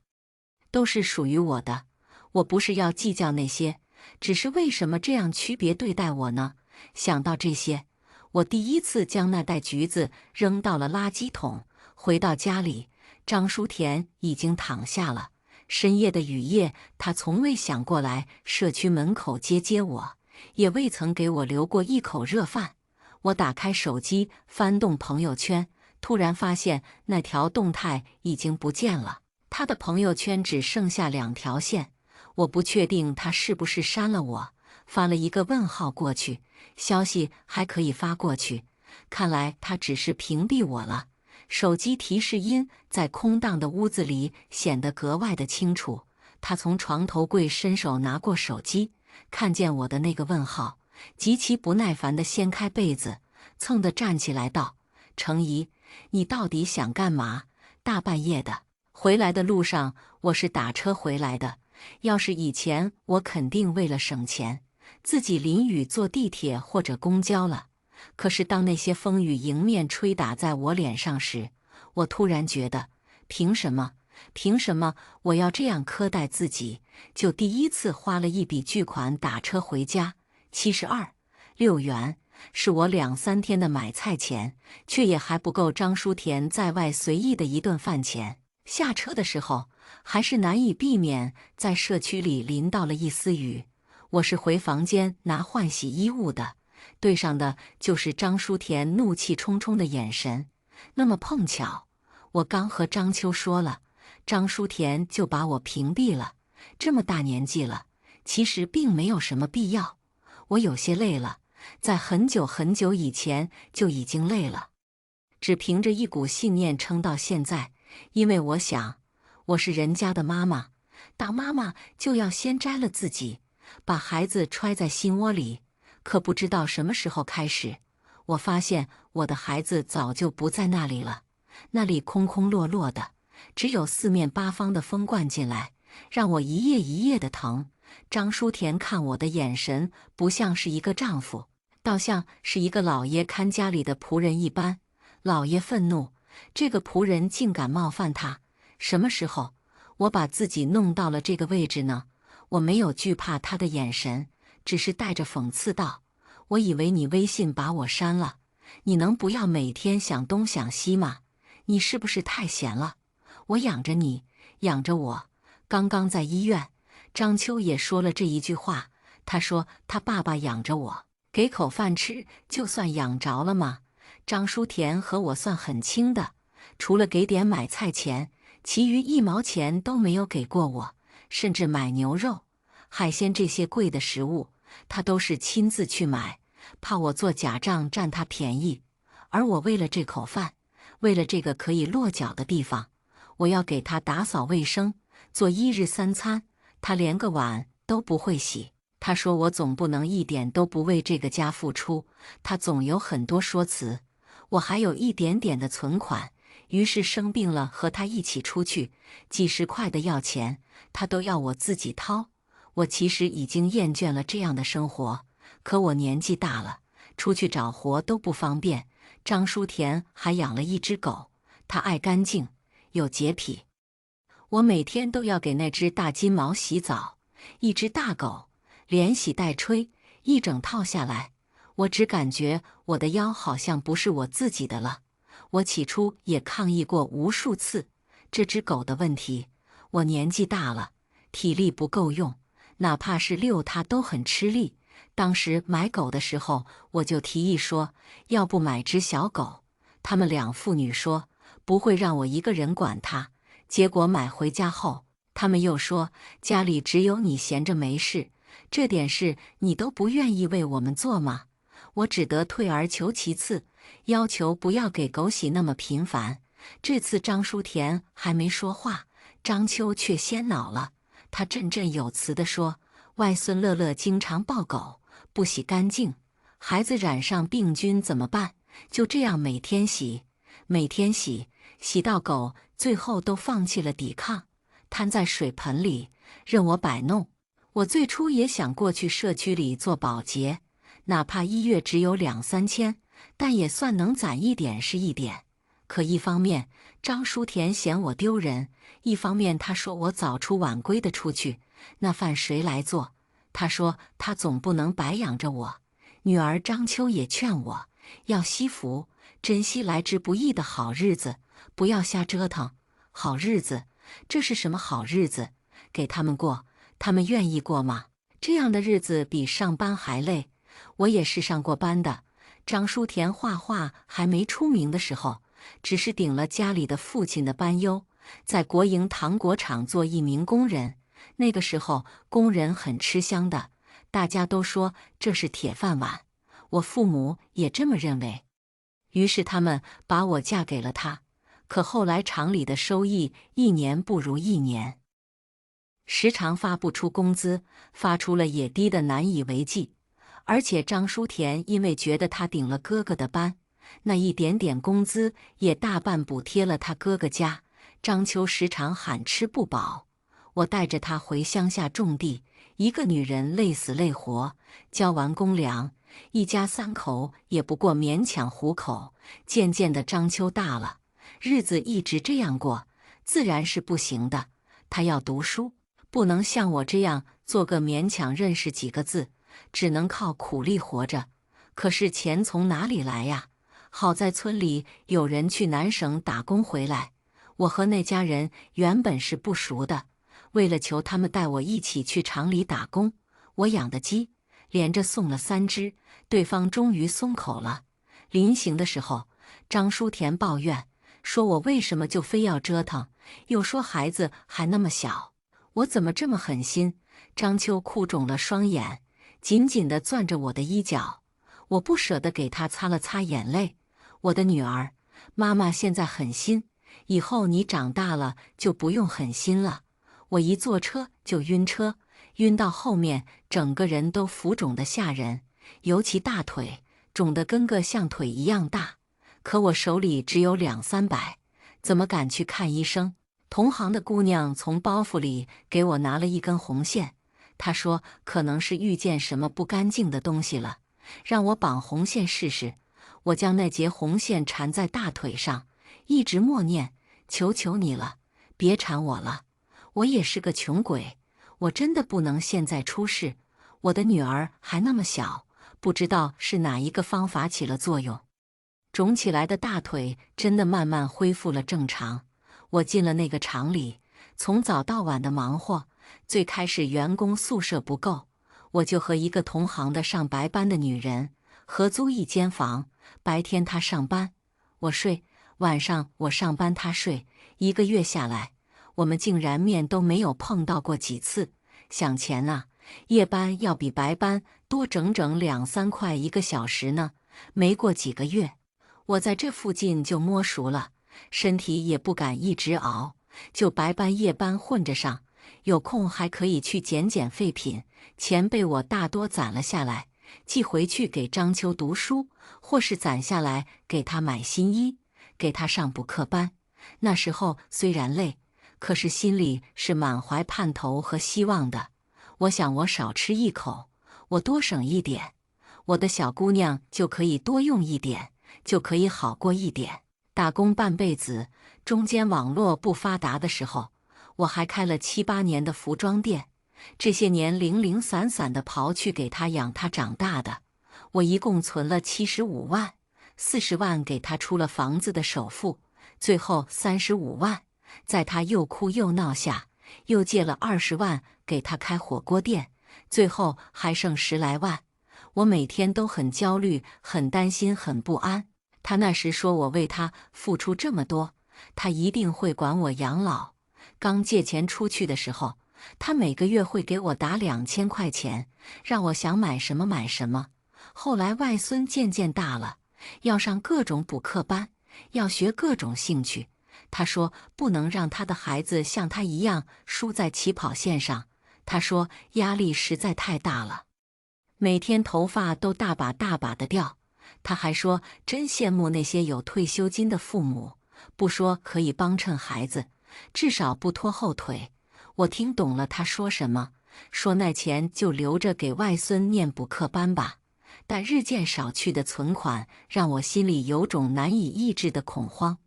都是属于我的。我不是要计较那些，只是为什么这样区别对待我呢？想到这些，我第一次将那袋橘子扔到了垃圾桶。回到家里，张淑田已经躺下了。深夜的雨夜，他从未想过来社区门口接我，也未曾给我留过一口热饭。我打开手机，翻动朋友圈，突然发现那条动态已经不见了。他的朋友圈只剩下2条线，我不确定他是不是删了我，发了一个问号过去，消息还可以发过去，看来他只是屏蔽我了。手机提示音在空荡的屋子里显得格外的清楚。他从床头柜伸手拿过手机，看见我的那个问号，极其不耐烦地掀开被子，蹭地站起来道：“程怡，你到底想干嘛？大半夜的。”回来的路上我是打车回来的，要是以前我肯定为了省钱，自己淋雨坐地铁或者公交了。可是当那些风雨迎面吹打在我脸上时，我突然觉得，凭什么？凭什么我要这样苛待自己？就第一次花了一笔巨款打车回家，72.6元，是我2-3天的买菜钱，却也还不够张淑田在外随意的一顿饭钱。下车的时候，还是难以避免在社区里淋到了一丝雨。我是回房间拿换洗衣物的。对上的就是张淑田怒气冲冲的眼神。那么碰巧，我刚和张秋说了，张淑田就把我屏蔽了。这么大年纪了，其实并没有什么必要。我有些累了，在很久很久以前就已经累了，只凭着一股信念撑到现在。因为我想，我是人家的妈妈，当妈妈就要先摘了自己，把孩子揣在心窝里。可不知道什么时候开始，我发现我的孩子早就不在那里了，那里空空落落的，只有四面八方的风灌进来，让我一夜一夜的疼。张书田看我的眼神不像是一个丈夫，倒像是一个老爷看家里的仆人一般。老爷愤怒，这个仆人竟敢冒犯他。什么时候我把自己弄到了这个位置呢？我没有惧怕他的眼神，只是带着讽刺道：我以为你微信把我删了，你能不要每天想东想西吗？你是不是太闲了？我养着你，养着我。刚刚在医院，张秋也说了这一句话。他说他爸爸养着我，给口饭吃，就算养着了吗？张书田和我算很亲的，除了给点买菜钱，其余1毛钱都没有给过我。甚至买牛肉、海鲜这些贵的食物，他都是亲自去买，怕我做假账占他便宜。而我为了这口饭，为了这个可以落脚的地方，我要给他打扫卫生，做1日3餐，他连个碗都不会洗。他说我总不能一点都不为这个家付出，他总有很多说辞。我还有一点点的存款，于是生病了和他一起出去，几十块的要钱，他都要我自己掏。我其实已经厌倦了这样的生活，可我年纪大了，出去找活都不方便。张书田还养了一只狗，它爱干净，有洁癖。我每天都要给那只大金毛洗澡，一只大狗，连洗带吹，一整套下来，我只感觉我的腰好像不是我自己的了。我起初也抗议过无数次这只狗的问题，我年纪大了，体力不够用，哪怕是遛它都很吃力。当时买狗的时候，我就提议说，要不买只小狗。他们两父女说不会让我一个人管它。结果买回家后，他们又说家里只有你闲着没事，这点事你都不愿意为我们做吗？我只得退而求其次，要求不要给狗洗那么频繁。这次张书田还没说话，张秋却先恼了。他振振有词地说，外孙乐乐经常抱狗，不洗干净，孩子染上病菌怎么办？就这样每天洗，每天洗，洗到狗最后都放弃了抵抗，瘫在水盆里任我摆弄。我最初也想过去社区里做保洁，哪怕1月只有2、3千，但也算能攒一点是一点。可一方面张书田嫌我丢人，一方面他说我早出晚归的出去，那饭谁来做？他说他总不能白养着我。女儿张秋也劝我要惜福，珍惜来之不易的好日子，不要瞎折腾。好日子？这是什么好日子？给他们过，他们愿意过吗？这样的日子比上班还累。我也是上过班的。张书田画画还没出名的时候，只是顶了家里的父亲的班优，在国营糖果厂做一名工人。那个时候工人很吃香的，大家都说这是铁饭碗，我父母也这么认为。于是他们把我嫁给了他。可后来厂里的收益一年不如一年，时常发不出工资，发出了也低得难以为继。而且张书田因为觉得他顶了哥哥的班，那一点点工资也大半补贴了他哥哥家。张秋时常喊吃不饱，我带着他回乡下种地，一个女人累死累活，交完公粮，一家3口也不过勉强糊口。渐渐的张秋大了，日子一直这样过，自然是不行的。他要读书，不能像我这样做个勉强认识几个字，只能靠苦力活着。可是钱从哪里来呀？好在村里有人去南省打工回来，我和那家人原本是不熟的，为了求他们带我一起去厂里打工，我养的鸡连着送了3只，对方终于松口了。临行的时候，张书田抱怨说我为什么就非要折腾，又说孩子还那么小，我怎么这么狠心？张秋哭肿了双眼，紧紧地攥着我的衣角，我不舍得给她擦了擦眼泪。我的女儿，妈妈现在狠心，以后你长大了就不用狠心了。我一坐车就晕车，晕到后面整个人都浮肿得吓人，尤其大腿肿得跟个象腿一样大。可我手里只有200-300，怎么敢去看医生？同行的姑娘从包袱里给我拿了一根红线，她说可能是遇见什么不干净的东西了，让我绑红线试试。我将那节红线缠在大腿上，一直默念：求求你了，别缠我了。我也是个穷鬼，我真的不能现在出事。我的女儿还那么小，不知道是哪一个方法起了作用。肿起来的大腿真的慢慢恢复了正常。我进了那个厂里，从早到晚的忙活。最开始员工宿舍不够，我就和一个同行的上白班的女人合租一间房，白天她上班，我睡，晚上我上班她睡。1个月下来，我们竟然面都没有碰到过几次。想钱啊，夜班要比白班多整整2-3块1个小时呢。没过几个月，我在这附近就摸熟了，身体也不敢一直熬，就白班夜班混着上，有空还可以去捡捡废品，钱被我大多攒了下来，寄回去给章丘读书，或是攒下来给他买新衣，给他上补课班。那时候虽然累，可是心里是满怀盼头和希望的。我想我少吃一口，我多省一点，我的小姑娘就可以多用一点，就可以好过一点。打工半辈子，中间网络不发达的时候，我还开了7-8年的服装店。这些年零零散散的刨去给他养他长大的，我一共存了75万，40万给他出了房子的首付，最后35万，在他又哭又闹下，又借了20万给他开火锅店，最后还剩10来万。我每天都很焦虑，很担心，很不安。他那时说我为他付出这么多，他一定会管我养老。刚借钱出去的时候，他每个月会给我打2000块钱，让我想买什么买什么。后来外孙渐渐大了，要上各种补课班，要学各种兴趣。他说不能让他的孩子像他一样输在起跑线上，他说压力实在太大了，每天头发都大把大把的掉。他还说真羡慕那些有退休金的父母，不说可以帮衬孩子，至少不拖后腿。我听懂了他说什么，说那钱就留着给外孙念补课班吧。但日渐少去的存款让我心里有种难以抑制的恐慌，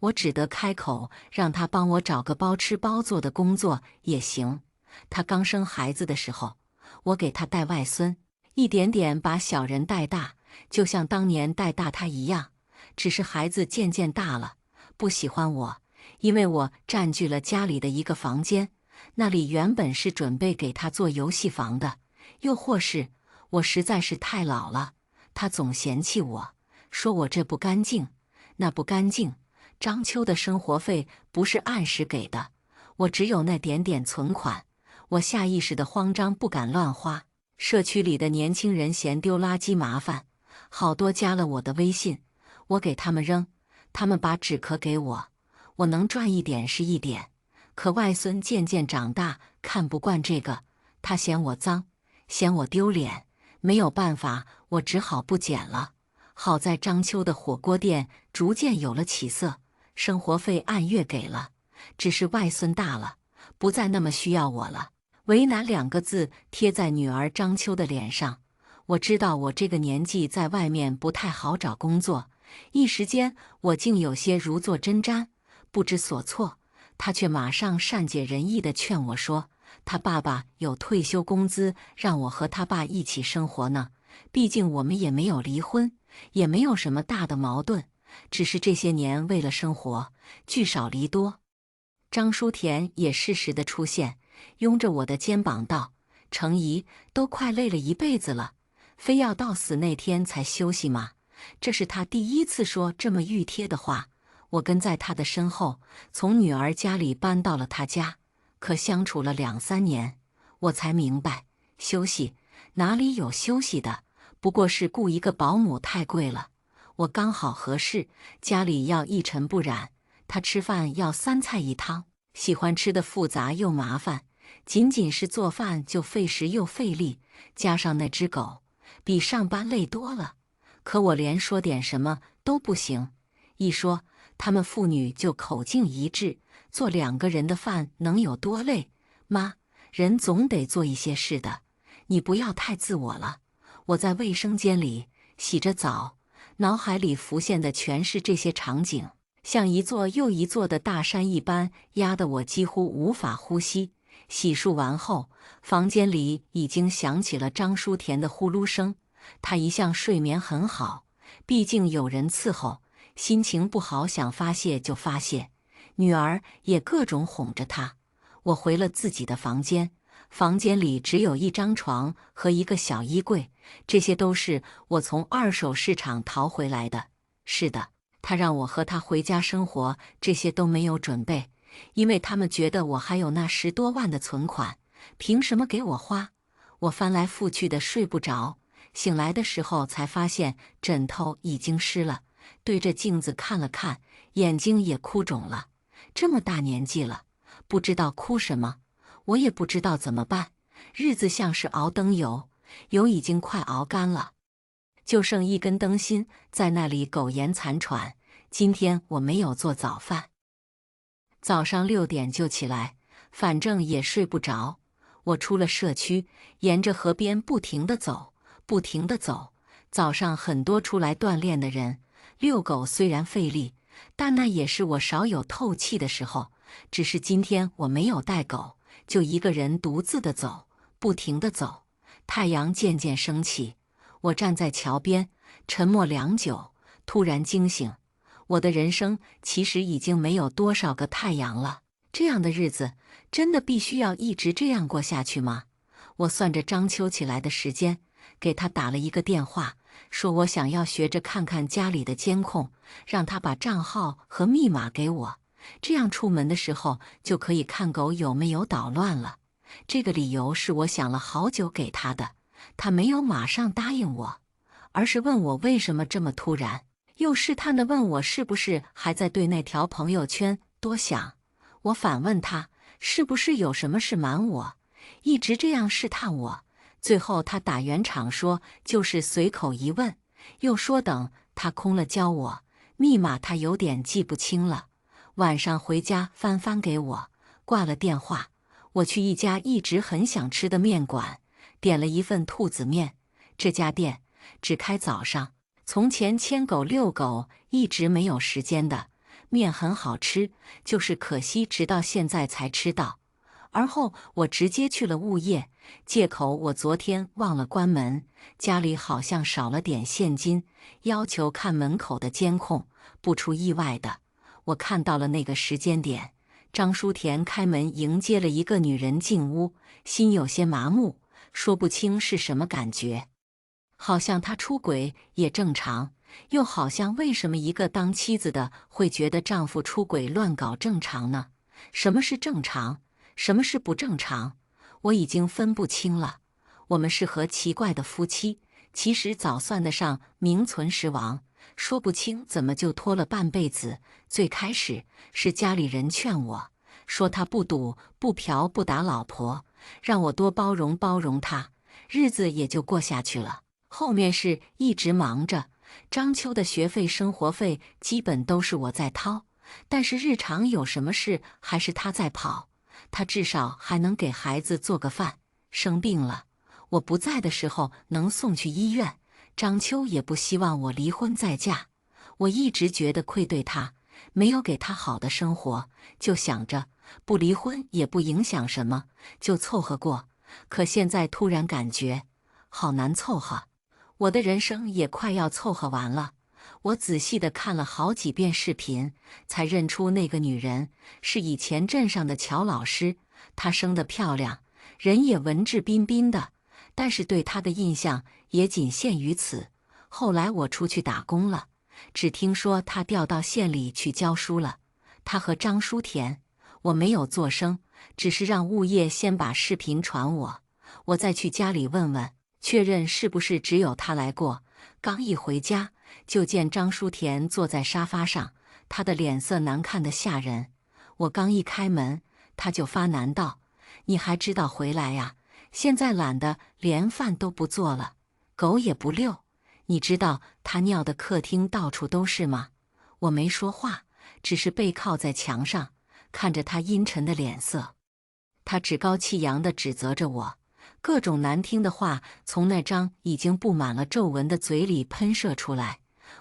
我只得开口让他帮我找个包吃包做的工作也行。他刚生孩子的时候，我给他带外孙，一点点把小人带大，就像当年带大他一样。只是孩子渐渐大了，不喜欢我，因为我占据了家里的一个房间，那里原本是准备给他做游戏房的。又或是我实在是太老了，他总嫌弃我，说我这不干净，那不干净。章丘的生活费不是按时给的，我只有那点点存款，我下意识的慌张，不敢乱花。社区里的年轻人嫌丢垃圾麻烦，好多加了我的微信，我给他们扔，他们把纸壳给我，我能赚一点是一点。可外孙渐渐长大，看不惯这个，他嫌我脏，嫌我丢脸，没有办法，我只好不捡了。好在章丘的火锅店逐渐有了起色，生活费按月给了，只是外孙大了，不再那么需要我了。为难2个字贴在女儿章丘的脸上。我知道我这个年纪在外面不太好找工作，一时间我竟有些如坐针毡，不知所措。他却马上善解人意地劝我说，他爸爸有退休工资，让我和他爸一起生活呢。毕竟我们也没有离婚，也没有什么大的矛盾，只是这些年为了生活，聚少离多。张书田也适时地出现，拥着我的肩膀道：程姨，都快累了一辈子了，非要到死那天才休息吗？这是他第一次说这么熨贴的话。我跟在他的身后，从女儿家里搬到了他家，可相处了2-3年，我才明白，休息哪里有休息的，不过是雇一个保姆太贵了。我刚好合适，家里要一尘不染，他吃饭要3菜1汤，喜欢吃的复杂又麻烦，仅仅是做饭就费时又费力，加上那只狗，比上班累多了。可我连说点什么都不行，一说他们父女就口径一致，做2个人的饭能有多累？妈，人总得做一些事的，你不要太自我了。我在卫生间里洗着澡，脑海里浮现的全是这些场景，像一座又一座的大山一般，压得我几乎无法呼吸。洗漱完后，房间里已经响起了张淑田的呼噜声。他一向睡眠很好，毕竟有人伺候，心情不好想发泄就发泄。女儿也各种哄着他。我回了自己的房间，房间里只有一张床和一个小衣柜，这些都是我从二手市场淘回来的。是的，他让我和他回家生活，这些都没有准备，因为他们觉得我还有那10多万的存款，凭什么给我花？我翻来覆去的睡不着，醒来的时候才发现枕头已经湿了，对着镜子看了看，眼睛也哭肿了。这么大年纪了，不知道哭什么，我也不知道怎么办。日子像是熬灯油，油已经快熬干了，就剩一根灯芯在那里苟延残喘。今天我没有做早饭，早上6点就起来，反正也睡不着。我出了社区，沿着河边不停地走，不停地走。早上很多出来锻炼的人，遛狗虽然费力，但那也是我少有透气的时候。只是今天我没有带狗，就一个人独自的走，不停地走。太阳渐渐升起，我站在桥边，沉默良久，突然惊醒。我的人生其实已经没有多少个太阳了。这样的日子，真的必须要一直这样过下去吗？我算着张秋起来的时间，给他打了一个电话，说我想要学着看看家里的监控，让他把账号和密码给我，这样出门的时候就可以看狗有没有捣乱了。这个理由是我想了好久给他的，他没有马上答应我，而是问我为什么这么突然，又试探地问我是不是还在对那条朋友圈多想。我反问他是不是有什么事瞒我，一直这样试探我。最后他打圆场说就是随口一问，又说等他空了教我，密码他有点记不清了，晚上回家翻翻给我。挂了电话，我去一家一直很想吃的面馆，点了一份兔子面。这家店只开早上，从前牵狗遛狗一直没有时间的。面很好吃，就是可惜直到现在才吃到。而后我直接去了物业，借口我昨天忘了关门，家里好像少了点现金，要求看门口的监控。不出意外的，我看到了那个时间点，张淑田开门迎接了一个女人进屋，心有些麻木，说不清是什么感觉。好像他出轨也正常，又好像为什么一个当妻子的会觉得丈夫出轨乱搞正常呢？什么是正常？什么是不正常？我已经分不清了。我们是和奇怪的夫妻，其实早算得上名存实亡，说不清怎么就拖了半辈子。最开始是家里人劝我，说他不赌不嫖不打老婆，让我多包容包容他，日子也就过下去了。后面是一直忙着，张秋的学费生活费基本都是我在掏，但是日常有什么事还是他在跑，他至少还能给孩子做个饭。生病了，我不在的时候能送去医院。张秋也不希望我离婚再嫁，我一直觉得愧对他，没有给他好的生活，就想着不离婚也不影响什么，就凑合过。可现在突然感觉好难凑合。我的人生也快要凑合完了。我仔细地看了好几遍视频，才认出那个女人是以前镇上的乔老师。她生得漂亮，人也文质彬彬的，但是对她的印象也仅限于此。后来我出去打工了，只听说她调到县里去教书了。她和张淑田，我没有作声，只是让物业先把视频传我，我再去家里问问，确认是不是只有他来过。刚一回家，就见张淑田坐在沙发上，她的脸色难看得吓人。我刚一开门，他就发难道：“你还知道回来呀？现在懒得连饭都不做了，狗也不遛。你知道他尿的客厅到处都是吗？”我没说话，只是背靠在墙上，看着他阴沉的脸色。他趾高气扬地指责着我，各种难听的话从那张已经布满了皱纹的嘴里喷射出来。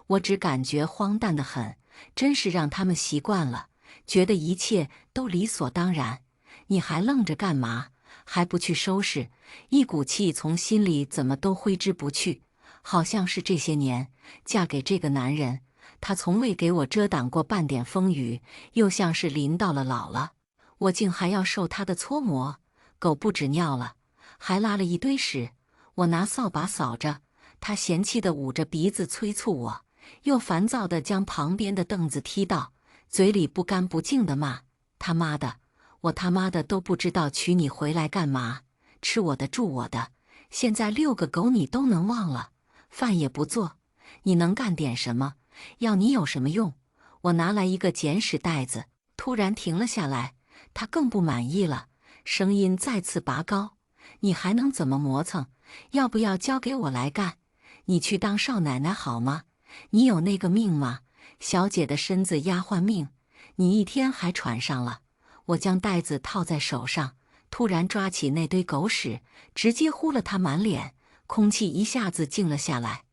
我只感觉荒诞得很，真是让他们习惯了，觉得一切都理所当然。你还愣着干嘛？还不去收拾？一股气从心里怎么都挥之不去，好像是这些年嫁给这个男人，他从未给我遮挡过半点风雨，又像是临到了老了，我竟还要受他的搓磨。狗不止尿了，还拉了一堆屎。我拿扫把扫着，他嫌弃地捂着鼻子催促我，又烦躁地将旁边的凳子踢倒，嘴里不干不净地骂：“他妈的，我他妈的都不知道娶你回来干嘛，吃我的住我的，现在遛个狗你都能忘了，饭也不做，你能干点什么？要你有什么用？”我拿来一个捡屎袋子，突然停了下来，他更不满意了，声音再次拔高：“你还能怎么磨蹭？要不要交给我来干？你去当少奶奶好吗？你有那个命吗？小姐的身子丫鬟命，你一天还喘上了。”我将袋子套在手上，突然抓起那堆狗屎，直接呼了他满脸，空气一下子静了下来。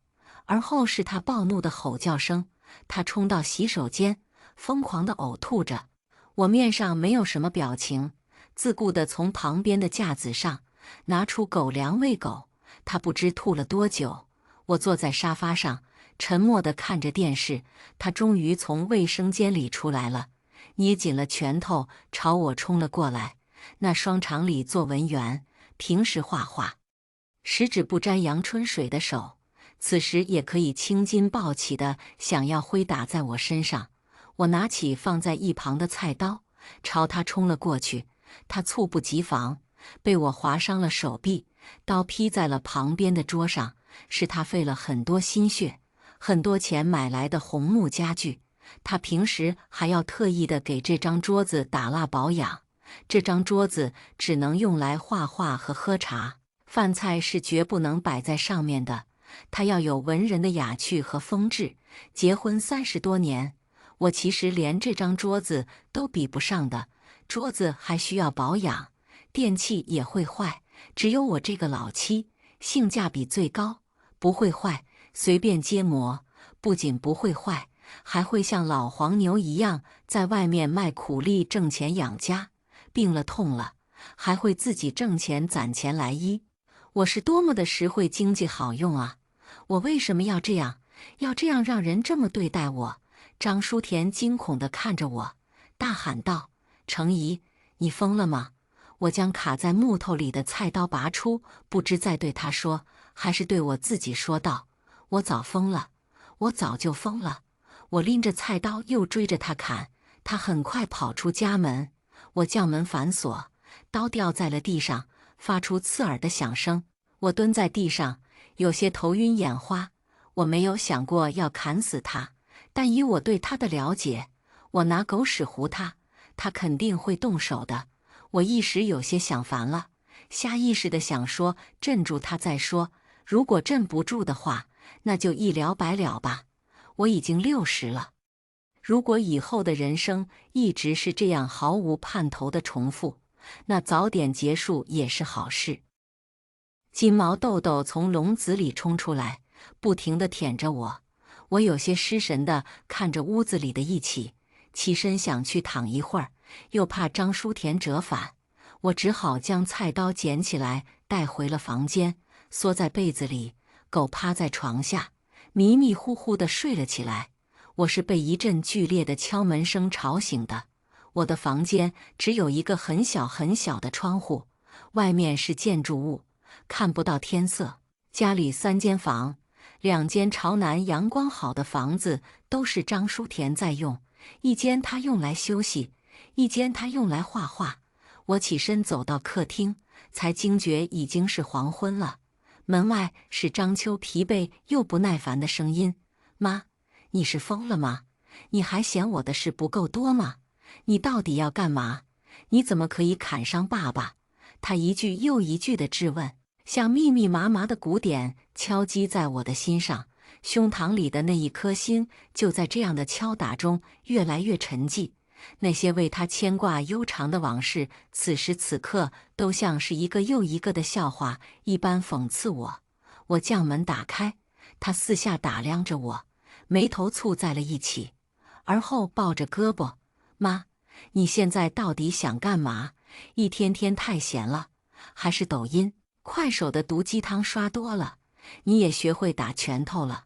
而后是他暴怒的吼叫声，他冲到洗手间，疯狂地呕吐着。我面上没有什么表情，自顾地从旁边的架子上拿出狗粮喂狗。他不知吐了多久。我坐在沙发上，沉默地看着电视。他终于从卫生间里出来了，捏紧了拳头朝我冲了过来。那双厂里做文员，平时画画，十指不沾阳春水的手，此时也可以青筋暴起的想要挥打在我身上。我拿起放在一旁的菜刀，朝他冲了过去。他猝不及防，被我划伤了手臂，刀劈在了旁边的桌上。是他费了很多心血，很多钱买来的红木家具。他平时还要特意的给这张桌子打蜡保养。这张桌子只能用来画画和喝茶，饭菜是绝不能摆在上面的。它要有文人的雅趣和风致。结婚30多年，我其实连这张桌子都比不上的。桌子还需要保养，电器也会坏，只有我这个老妻性价比最高，不会坏，随便揭磨。不仅不会坏，还会像老黄牛一样在外面卖苦力挣钱养家，病了痛了还会自己挣钱攒钱来医。我是多么的实惠经济好用啊！我为什么要这样让人这么对待我？张书田惊恐地看着我，大喊道：“程怡，你疯了吗？”我将卡在木头里的菜刀拔出，不知在对他说，还是对我自己说道：“我早疯了，我早就疯了。”我拎着菜刀又追着他砍，他很快跑出家门。我将门反锁，刀掉在了地上，发出刺耳的响声。我蹲在地上，有些头晕眼花。我没有想过要砍死他，但以我对他的了解，我拿狗屎糊他，他肯定会动手的。我一时有些想烦了，下意识地想说镇住他再说，如果镇不住的话，那就一了百了吧。我已经60了，如果以后的人生一直是这样毫无盼头的重复，那早点结束也是好事。金毛豆豆从笼子里冲出来，不停地舔着我。我有些失神地看着屋子里的一起，起身想去躺一会儿，又怕张书田折返，我只好将菜刀捡起来带回了房间，缩在被子里。狗趴在床下，迷迷糊糊地睡了起来。我是被一阵剧烈的敲门声吵醒的。我的房间只有一个很小很小的窗户，外面是建筑物，看不到天色。家里3间房，2间朝南阳光好的房子都是张书田在用，一间他用来休息，一间他用来画画。我起身走到客厅，才惊觉已经是黄昏了。门外是张秋疲惫又不耐烦的声音：“妈，你是疯了吗？你还嫌我的事不够多吗？你到底要干嘛？你怎么可以砍伤爸爸？他一句又一句的质问，像密密麻麻的鼓点敲击在我的心上，胸膛里的那一颗心就在这样的敲打中越来越沉寂。那些为他牵挂悠长的往事，此时此刻都像是一个又一个的笑话一般讽刺我。我将门打开，他四下打量着我，眉头蹙在了一起，而后抱着胳膊：“妈，你现在到底想干嘛？一天天太闲了，还是抖音、快手的毒鸡汤刷多了？你也学会打拳头了？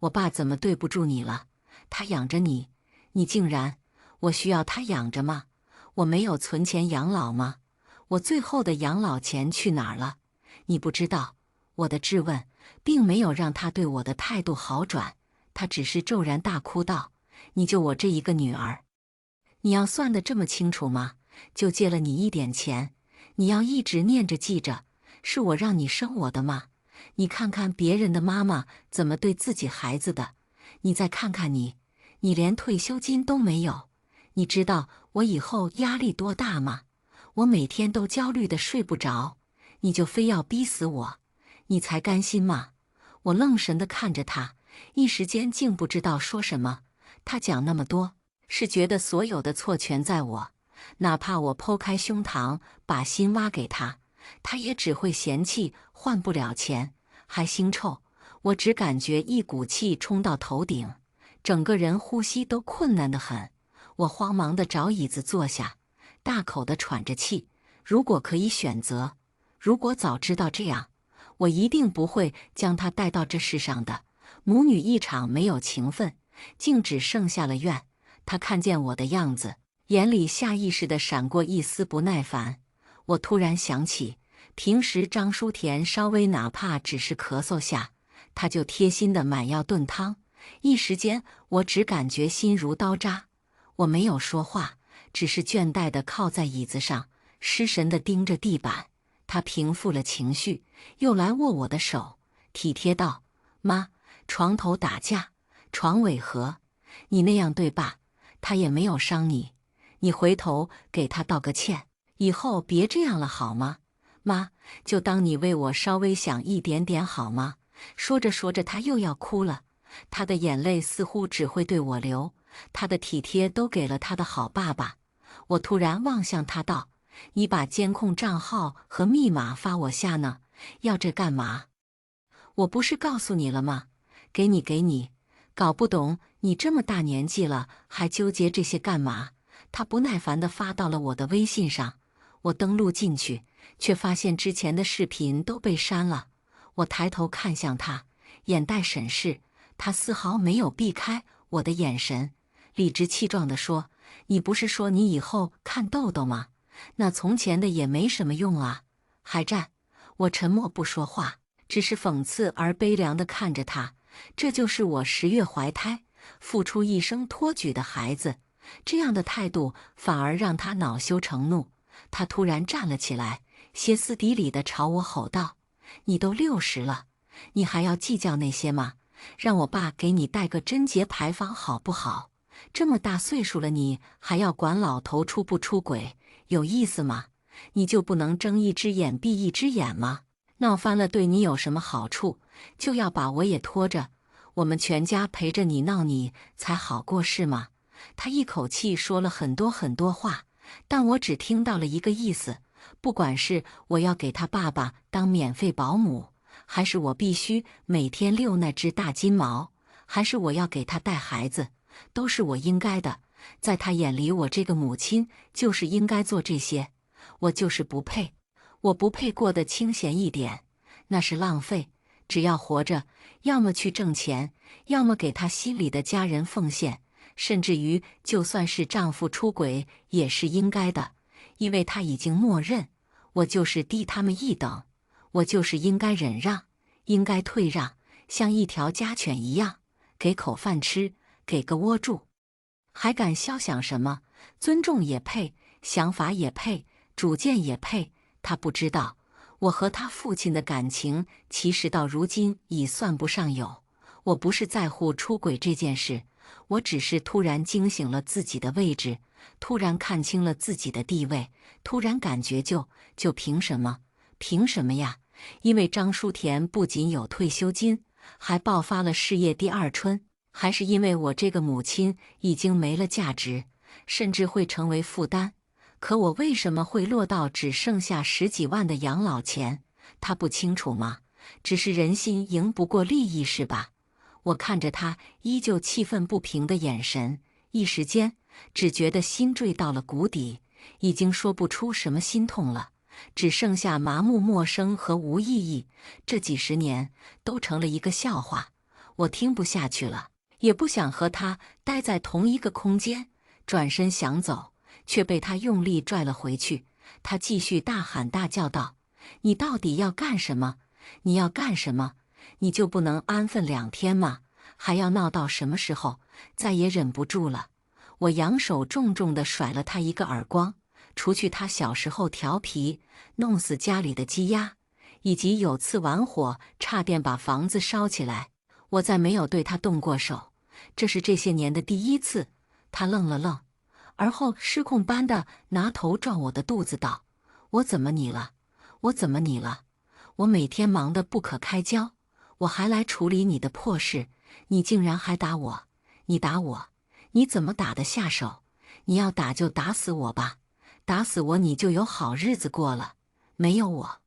我爸怎么对不住你了？他养着你，你竟然……我需要他养着吗？我没有存钱养老吗？我最后的养老钱去哪儿了？你不知道。”我的质问并没有让他对我的态度好转，他只是骤然大哭道：“你就我这一个女儿，你要算得这么清楚吗？就借了你一点钱，你要一直念着记着，是我让你生我的吗？你看看别人的妈妈怎么对自己孩子的，你再看看你，你连退休金都没有。你知道我以后压力多大吗？我每天都焦虑的睡不着，你就非要逼死我，你才甘心吗？”我愣神地看着他，一时间竟不知道说什么。他讲那么多，是觉得所有的错全在我，哪怕我剖开胸膛把心挖给他，他也只会嫌弃换不了钱，还腥臭。我只感觉一股气冲到头顶，整个人呼吸都困难得很。我慌忙地找椅子坐下，大口地喘着气。如果可以选择，如果早知道这样，我一定不会将他带到这世上的。母女一场没有情分，竟只剩下了怨。他看见我的样子，眼里下意识地闪过一丝不耐烦。我突然想起，平时张书田稍微哪怕只是咳嗽下，他就贴心地买药炖汤。一时间，我只感觉心如刀扎。我没有说话，只是倦怠地靠在椅子上，失神地盯着地板。他平复了情绪，又来握我的手，体贴道：“妈，床头打架，床尾和。你那样对爸，他也没有伤你。你回头给他道个歉，以后别这样了好吗？妈，就当你为我稍微想一点点好吗？”说着说着，他又要哭了。他的眼泪似乎只会对我流，他的体贴都给了他的好爸爸。我突然望向他道：“你把监控账号和密码发我下呢？要这干嘛？我不是告诉你了吗？给你，搞不懂你这么大年纪了还纠结这些干嘛？”他不耐烦地发到了我的微信上。我登录进去，却发现之前的视频都被删了。我抬头看向他，眼带审视，他丝毫没有避开我的眼神，理直气壮地说：“你不是说你以后看痘痘吗？那从前的也没什么用啊，还站。”我沉默不说话，只是讽刺而悲凉地看着他。这就是我10月怀胎，付出一生托举的孩子，这样的态度反而让他恼羞成怒。他突然站了起来，歇斯底里地朝我吼道：“你都60了，你还要计较那些吗？让我爸给你带个贞节牌坊好不好？这么大岁数了，你还要管老头出不出轨，有意思吗？你就不能睁一只眼闭一只眼吗？闹翻了对你有什么好处？就要把我也拖着，我们全家陪着你闹，你才好过是吗？”他一口气说了很多很多话，但我只听到了一个意思：不管是我要给他爸爸当免费保姆，还是我必须每天遛那只大金毛，还是我要给他带孩子，都是我应该的。在他眼里，我这个母亲就是应该做这些，我就是不配。我不配过得清闲一点，那是浪费。只要活着，要么去挣钱，要么给他心里的家人奉献，甚至于就算是丈夫出轨也是应该的，因为他已经默认我就是低他们一等，我就是应该忍让，应该退让，像一条家犬一样，给口饭吃，给个窝住，还敢肖想什么？尊重也配，想法也配，主见也配。他不知道，我和他父亲的感情其实到如今已算不上有。我不是在乎出轨这件事，我只是突然惊醒了自己的位置。突然看清了自己的地位，突然感觉就凭什么？凭什么呀？因为张书田不仅有退休金，还爆发了事业第二春，还是因为我这个母亲已经没了价值，甚至会成为负担？可我为什么会落到只剩下10几万的养老钱？他不清楚吗？只是人心赢不过利益是吧？我看着他依旧气愤不平的眼神，一时间只觉得心坠到了谷底，已经说不出什么心痛了，只剩下麻木、陌生和无意义。这几十年都成了一个笑话，我听不下去了，也不想和他待在同一个空间，转身想走，却被他用力拽了回去。他继续大喊大叫道：“你到底要干什么？你要干什么？你就不能安分2天吗？还要闹到什么时候？”再也忍不住了，我扬手重重地甩了他一个耳光。除去他小时候调皮，弄死家里的鸡鸭，以及有次玩火差点把房子烧起来，我再没有对他动过手。这是这些年的第一次。他愣了愣，而后失控般的拿头撞我的肚子道：“我怎么你了？我怎么你了？我每天忙得不可开交，我还来处理你的破事，你竟然还打我！你打我，你怎么打得下手？你要打就打死我吧，打死我你就有好日子过了。没有我，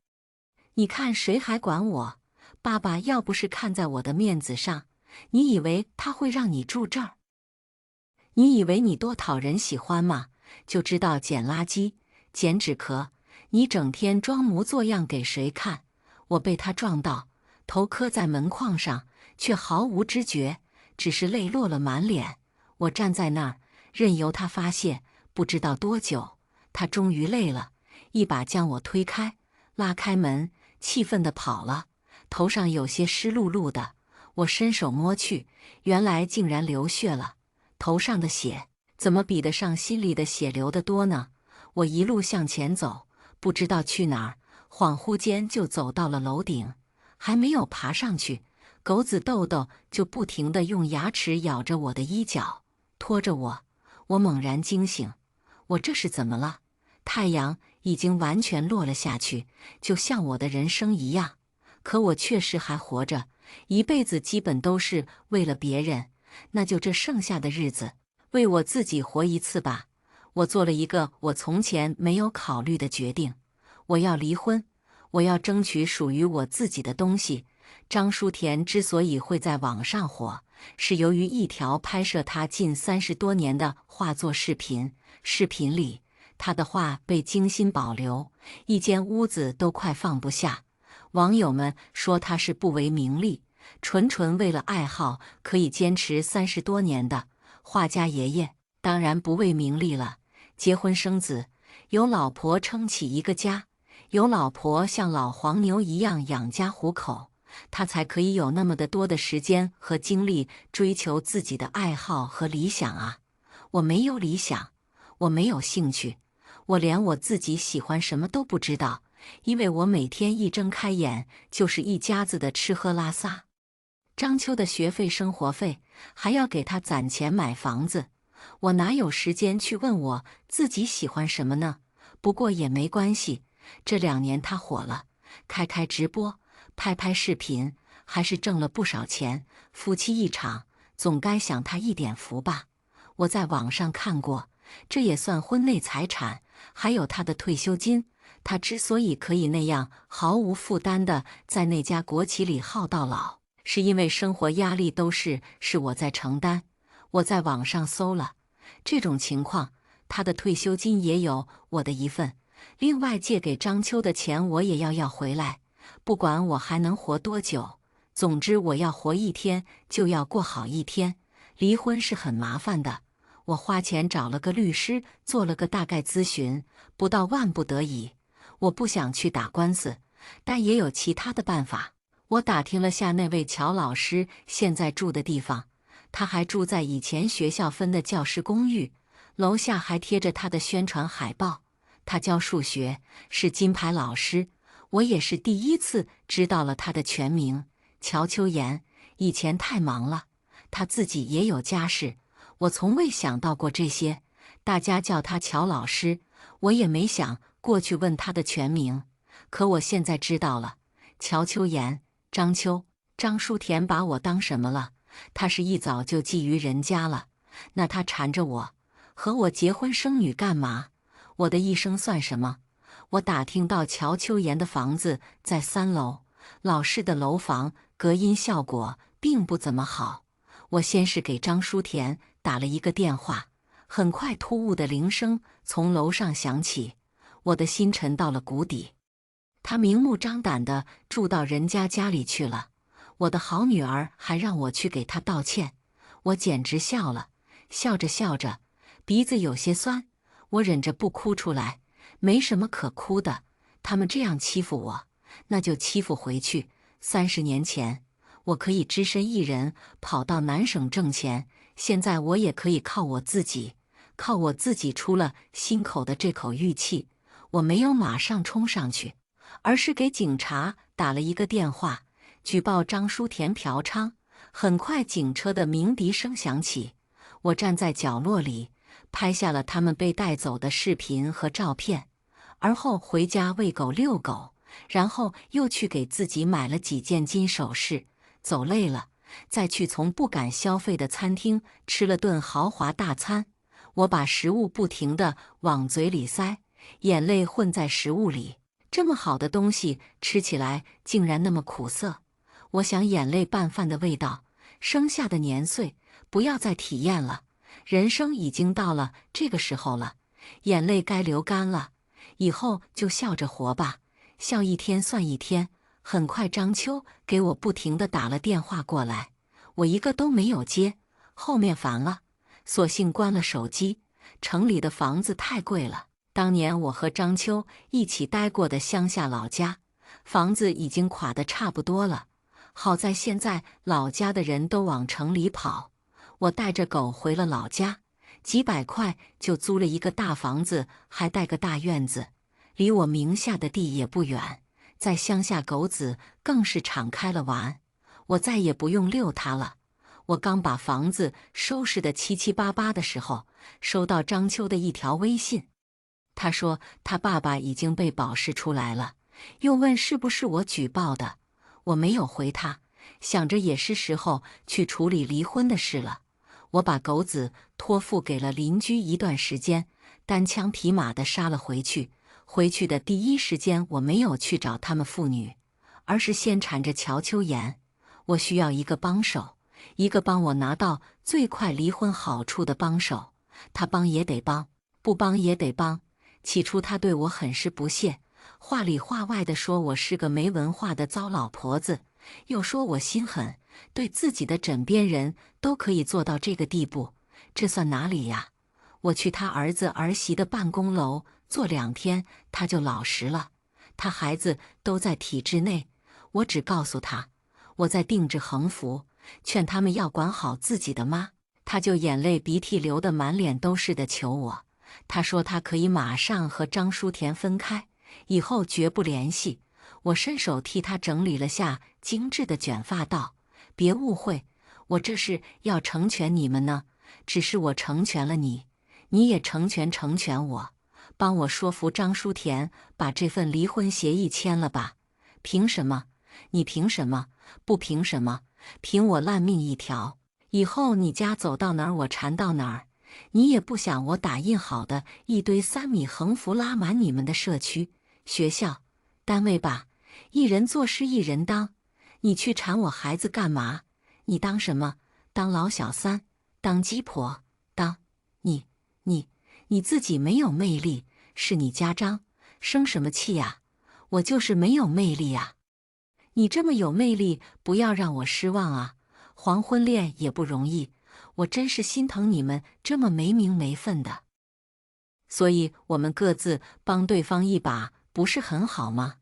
你看谁还管我？爸爸要不是看在我的面子上，你以为他会让你住这儿？你以为你多讨人喜欢吗？就知道捡垃圾、捡纸壳，你整天装模作样给谁看？”我被他撞到，头磕在门框上，却毫无知觉，只是泪落了满脸。我站在那儿，任由他发泄。不知道多久，他终于累了，一把将我推开，拉开门，气愤地跑了，头上有些湿漉漉的。我伸手摸去，原来竟然流血了。头上的血怎么比得上心里的血流得多呢？我一路向前走，不知道去哪儿，恍惚间就走到了楼顶，还没有爬上去，狗子豆豆就不停地用牙齿咬着我的衣角，拖着我。我猛然惊醒，我这是怎么了？太阳已经完全落了下去，就像我的人生一样。可我确实还活着，一辈子基本都是为了别人，那就这剩下的日子，为我自己活一次吧。我做了一个我从前没有考虑的决定，我要离婚，我要争取属于我自己的东西。张书田之所以会在网上火，是由于一条拍摄他近30多年的画作视频，视频里他的画被精心保留，一间屋子都快放不下。网友们说他是不为名利，纯为了爱好可以坚持30多年的画家爷爷，当然不为名利了。结婚生子，有老婆撑起一个家，有老婆像老黄牛一样养家糊口，他才可以有那么多的时间和精力追求自己的爱好和理想啊！我没有理想，我没有兴趣，我连我自己喜欢什么都不知道，因为我每天一睁开眼就是一家子的吃喝拉撒。张秋的学费、生活费，还要给他攒钱买房子，我哪有时间去问我自己喜欢什么呢？不过也没关系，这2年他火了，开直播，拍视频，还是挣了不少钱，夫妻一场，总该享他一点福吧。我在网上看过，这也算婚内财产，还有他的退休金。他之所以可以那样毫无负担地在那家国企里耗到老，是因为生活压力都是我在承担。我在网上搜了，这种情况，他的退休金也有我的一份，另外借给张秋的钱我也要回来，不管我还能活多久，总之我要活一天就要过好一天。离婚是很麻烦的，我花钱找了个律师，做了个大概咨询，不到万不得已，我不想去打官司，但也有其他的办法。我打听了下那位乔老师现在住的地方，他还住在以前学校分的教师公寓，楼下还贴着他的宣传海报。他教数学，是金牌老师。我也是第一次知道了他的全名，乔秋妍。以前太忙了，他自己也有家室，我从未想到过这些。大家叫他乔老师，我也没想过去问他的全名。可我现在知道了，乔秋妍、张秋、张书田把我当什么了？他是一早就觊觎人家了。那他缠着我，和我结婚生女干嘛？我的一生算什么？我打听到乔秋妍的房子在3楼，老式的楼房，隔音效果并不怎么好。我先是给张书田打了一个电话，很快突兀的铃声从楼上响起，我的心沉到了谷底。他明目张胆地住到人家家里去了，我的好女儿还让我去给他道歉，我简直笑了。笑着笑着，鼻子有些酸，我忍着不哭出来。没什么可哭的，他们这样欺负我，那就欺负回去。30年前，我可以只身一人跑到南省挣钱，现在我也可以靠我自己，靠我自己出了心口的这口玉气。我没有马上冲上去，而是给警察打了一个电话，举报张书田嫖娼。很快，警车的鸣笛声响起，我站在角落里，拍下了他们被带走的视频和照片，而后回家喂狗遛狗，然后又去给自己买了几件金首饰。走累了，再去从不敢消费的餐厅吃了顿豪华大餐。我把食物不停地往嘴里塞，眼泪混在食物里。这么好的东西吃起来竟然那么苦涩。我想眼泪拌饭的味道，生下的年岁不要再体验了。人生已经到了这个时候了，眼泪该流干了，以后就笑着活吧，笑一天算一天。很快张秋给我不停地打了电话过来，我一个都没有接，后面烦了，索性关了手机。城里的房子太贵了，当年我和张秋一起待过的乡下老家，房子已经垮得差不多了。好在现在老家的人都往城里跑，我带着狗回了老家，几百块就租了一个大房子，还带个大院子，离我名下的地也不远。在乡下，狗子更是敞开了玩，我再也不用遛它了。我刚把房子收拾得七七八八的时候，收到张秋的一条微信，他说他爸爸已经被保释出来了，又问是不是我举报的。我没有回他，想着也是时候去处理离婚的事了。我把狗子托付给了邻居一段时间，单枪匹马地杀了回去。回去的第一时间，我没有去找他们父女，而是先缠着乔秋妍。我需要一个帮手，一个帮我拿到最快离婚好处的帮手。他帮也得帮，不帮也得帮。起初他对我很是不屑，话里话外地说我是个没文化的糟老婆子，又说我心狠，对自己的枕边人都可以做到这个地步，这算哪里呀？我去他儿子儿媳的办公楼坐2天，他就老实了。他孩子都在体制内，我只告诉他我在定制横幅，劝他们要管好自己的妈，他就眼泪鼻涕流得满脸都是的求我。他说他可以马上和张书田分开，以后绝不联系。我伸手替他整理了下精致的卷发，道：别误会，我这是要成全你们呢，只是我成全了你，你也成全我，帮我说服张书田把这份离婚协议签了吧。凭什么？你凭什么？不凭什么，凭我烂命一条。以后你家走到哪儿我缠到哪儿。你也不想我打印好的一堆3米横幅拉满你们的社区、学校、单位吧？一人做事一人当。你去缠我孩子干嘛？你当什么？当老小三？当鸡婆？当……你自己没有魅力，是你家张，生什么气呀？我就是没有魅力呀。你这么有魅力，不要让我失望啊！黄昏恋也不容易，我真是心疼你们这么没名没分的。所以我们各自帮对方一把，不是很好吗？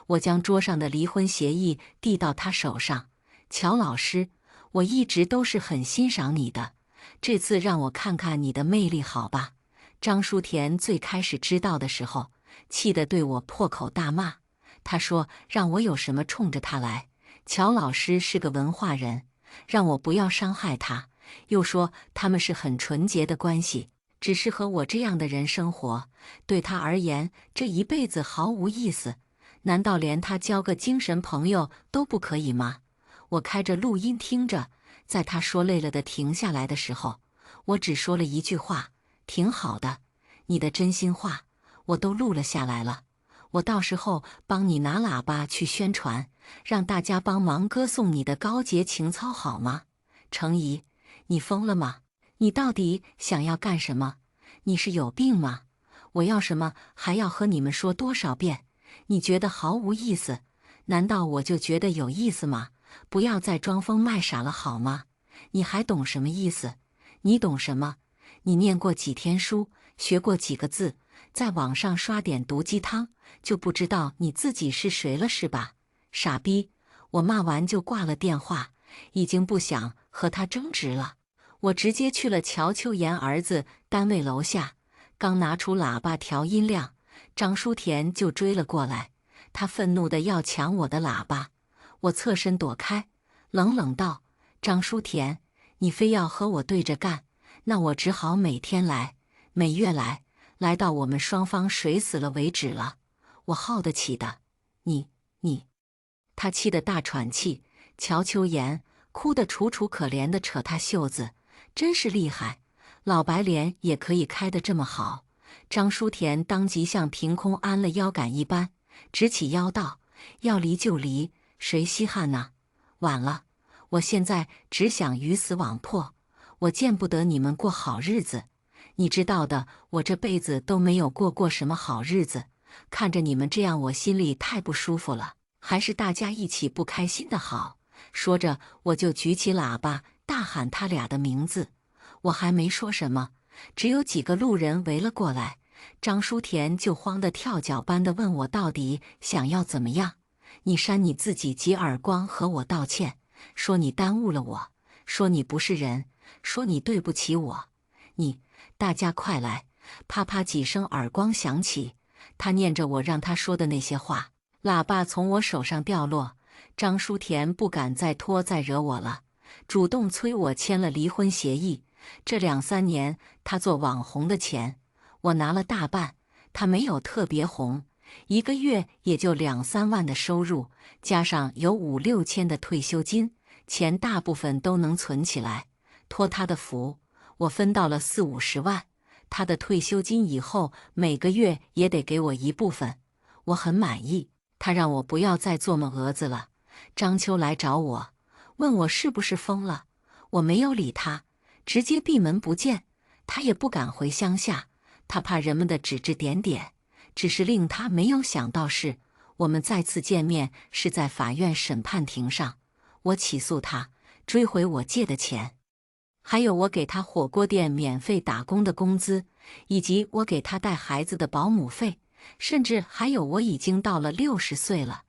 我将桌上的离婚协议递到他手上。乔老师，我一直都是很欣赏你的，这次让我看看你的魅力好吧？张书田最开始知道的时候，气得对我破口大骂。他说让我有什么冲着他来，乔老师是个文化人，让我不要伤害他，又说他们是很纯洁的关系，只是和我这样的人生活，对他而言，这一辈子毫无意思。难道连他交个精神朋友都不可以吗？我开着录音听着，在他说累了的停下来的时候，我只说了一句话：挺好的，你的真心话，我都录了下来了。我到时候帮你拿喇叭去宣传，让大家帮忙歌颂你的高洁情操，好吗？程怡，你疯了吗？你到底想要干什么？你是有病吗？我要什么还要和你们说多少遍？你觉得毫无意思，难道我就觉得有意思吗？不要再装疯卖傻了好吗？你还懂什么意思？你懂什么？你念过几天书，学过几个字，在网上刷点毒鸡汤，就不知道你自己是谁了是吧？傻逼！我骂完就挂了电话，已经不想和他争执了。我直接去了乔秋妍儿子单位楼下，刚拿出喇叭调音量，张书田就追了过来，他愤怒地要抢我的喇叭。我侧身躲开，冷冷道：张书田，你非要和我对着干，那我只好每天来，每月来，来到我们双方谁死了为止了。我耗得起的。你。他气得大喘气，乔秋妍哭得楚楚可怜地扯他袖子，真是厉害，老白脸也可以开得这么好。张书田当即像凭空安了腰杆一般，直起腰道：要离就离，谁稀罕呢？晚了，我现在只想鱼死网破，我见不得你们过好日子。你知道的，我这辈子都没有过什么好日子，看着你们这样，我心里太不舒服了。还是大家一起不开心的好。说着，我就举起喇叭，大喊他俩的名字。我还没说什么，只有几个路人围了过来。张书田就慌得跳脚般的问我到底想要怎么样？你扇你自己几耳光，和我道歉，说你耽误了我，说你不是人，说你对不起我。大家快来！啪啪几声耳光响起，他念着我让他说的那些话。喇叭从我手上掉落，张书田不敢再拖再惹我了，主动催我签了离婚协议。这2、3年他做网红的钱，我拿了大半，他没有特别红，一个月也就2、3万的收入，加上有5、6千的退休金，钱大部分都能存起来。托他的福，我分到了4、50万，他的退休金以后每个月也得给我一部分，我很满意。他让我不要再做梦蛾子了。张秋来找我，问我是不是疯了，我没有理他，直接闭门不见。他也不敢回乡下，他怕人们的指指点点。只是令他没有想到是，我们再次见面是在法院审判庭上，我起诉他，追回我借的钱，还有我给他火锅店免费打工的工资，以及我给他带孩子的保姆费。甚至还有我已经到了60岁了，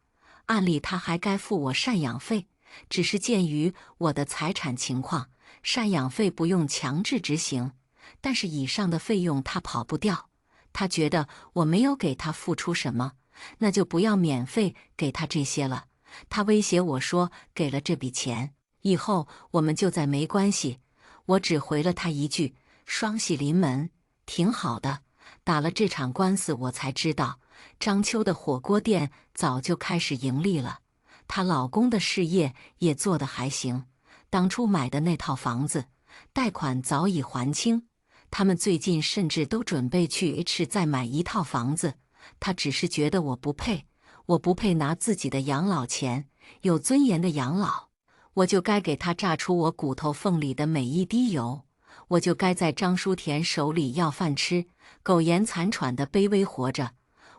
按理他还该付我赡养费，只是鉴于我的财产情况，赡养费不用强制执行，但是以上的费用他跑不掉。他觉得我没有给他付出什么，那就不要免费给他这些了。他威胁我说，给了这笔钱以后我们就再没关系。我只回了他一句，双喜临门，挺好的。打了这场官司，我才知道张秋的火锅店早就开始盈利了，她老公的事业也做得还行。当初买的那套房子，贷款早已还清，他们最近甚至都准备去 H 再买一套房子。他只是觉得我不配，我不配拿自己的养老钱，有尊严的养老，我就该给他榨出我骨头缝里的每一滴油。我就该在张书田手里要饭吃，苟延残喘的卑微活着。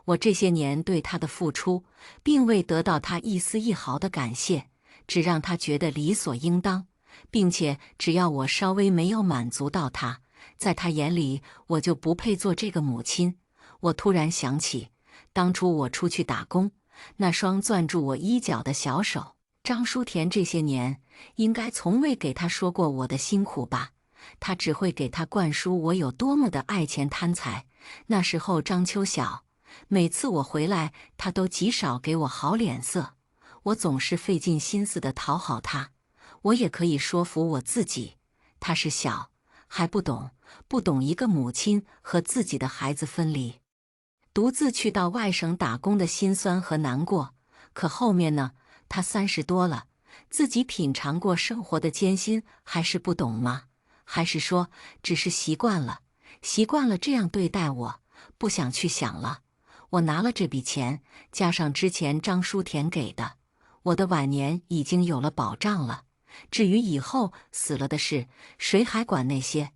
我这些年对他的付出，并未得到他一丝一毫的感谢，只让他觉得理所应当，并且只要我稍微没有满足到他，在他眼里我就不配做这个母亲。我突然想起，当初我出去打工，那双攥住我衣角的小手，张书田这些年应该从未给他说过我的辛苦吧。他只会给他灌输我有多么的爱钱贪财。那时候张秋小，每次我回来，他都极少给我好脸色。我总是费尽心思的讨好他，我也可以说服我自己，他是小还不懂一个母亲和自己的孩子分离，独自去到外省打工的辛酸和难过。可后面呢？他30多了，自己品尝过生活的艰辛，还是不懂吗？还是说只是习惯了，习惯了这样对待我，不想去想了？我拿了这笔钱，加上之前张书田给的，我的晚年已经有了保障了。至于以后死了的事，谁还管那些？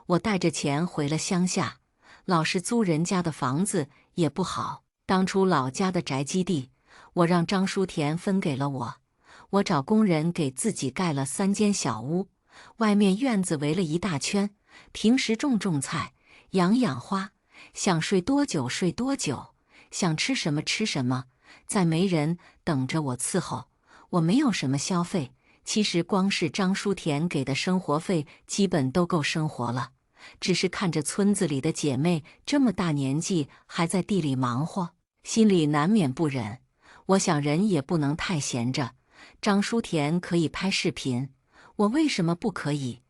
我带着钱回了乡下，老是租人家的房子也不好。当初老家的宅基地，我让张书田分给了我。我找工人给自己盖了3间小屋，外面院子围了一大圈，平时种菜，养花，想睡多久睡多久，想吃什么吃什么，再没人等着我伺候。我没有什么消费，其实光是张书田给的生活费基本都够生活了。只是看着村子里的姐妹这么大年纪还在地里忙活，心里难免不忍。我想人也不能太闲着，张书田可以拍视频，我为什么不可以？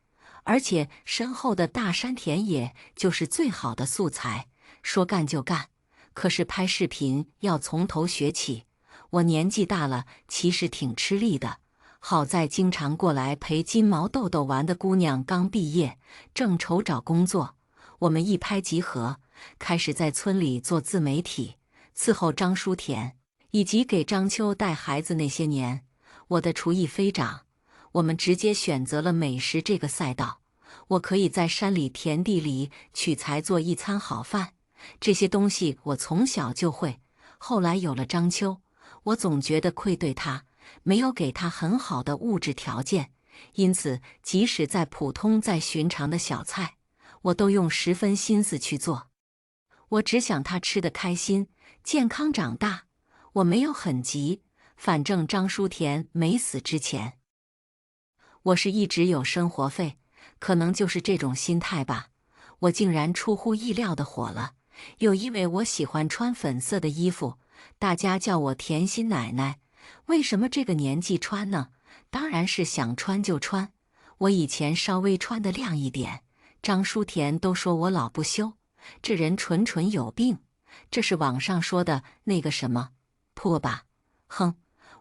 而且身后的大山田野就是最好的素材，说干就干。可是拍视频要从头学起，我年纪大了，其实挺吃力的。好在经常过来陪金毛豆豆玩的姑娘刚毕业，正愁找工作，我们一拍即合，开始在村里做自媒体，伺候张书田，以及给张秋带孩子。那些年，我的厨艺飞涨，我们直接选择了美食这个赛道。我可以在山里田地里取材做一餐好饭，这些东西我从小就会。后来有了张秋，我总觉得愧对他，没有给他很好的物质条件，因此即使再普通再寻常的小菜，我都用10分心思去做。我只想他吃得开心，健康长大。我没有很急，反正张书田没死之前，我是一直有生活费，可能就是这种心态吧。我竟然出乎意料的火了，又因为我喜欢穿粉色的衣服，大家叫我甜心奶奶。为什么这个年纪穿呢？当然是想穿就穿。我以前稍微穿得亮一点，张书田都说我老不休，这人纯有病。这是网上说的那个什么破吧？哼，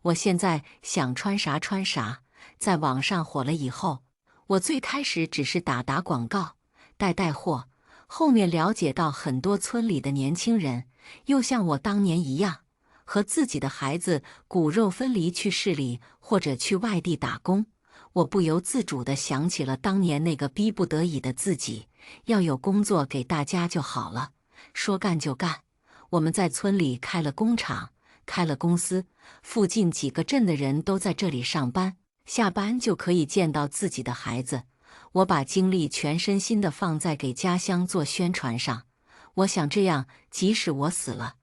我现在想穿啥穿啥。在网上火了以后，我最开始只是打广告，带货，后面了解到很多村里的年轻人，又像我当年一样，和自己的孩子骨肉分离去市里或者去外地打工。我不由自主地想起了当年那个逼不得已的自己，要有工作给大家就好了，说干就干。我们在村里开了工厂，开了公司，附近几个镇的人都在这里上班，下班就可以见到自己的孩子。我把精力全身心地放在给家乡做宣传上，我想这样即使我死了，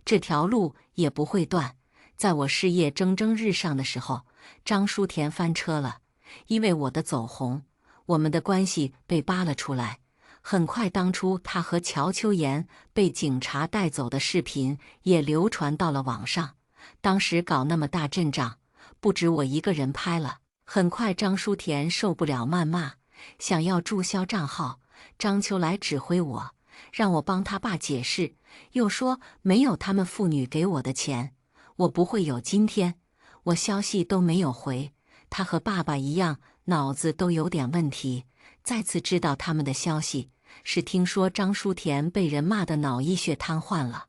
这条路也不会断。在我事业蒸蒸日上的时候，张书田翻车了，因为我的走红，我们的关系被扒了出来。很快，当初他和乔秋妍被警察带走的视频也流传到了网上。当时搞那么大阵仗，不止我一个人拍了。很快，张书田受不了谩骂，想要注销账号。张秋来指挥我，让我帮他爸解释，又说没有他们父女给我的钱，我不会有今天。我消息都没有回，他和爸爸一样，脑子都有点问题。再次知道他们的消息，是听说张书田被人骂得脑溢血瘫痪了，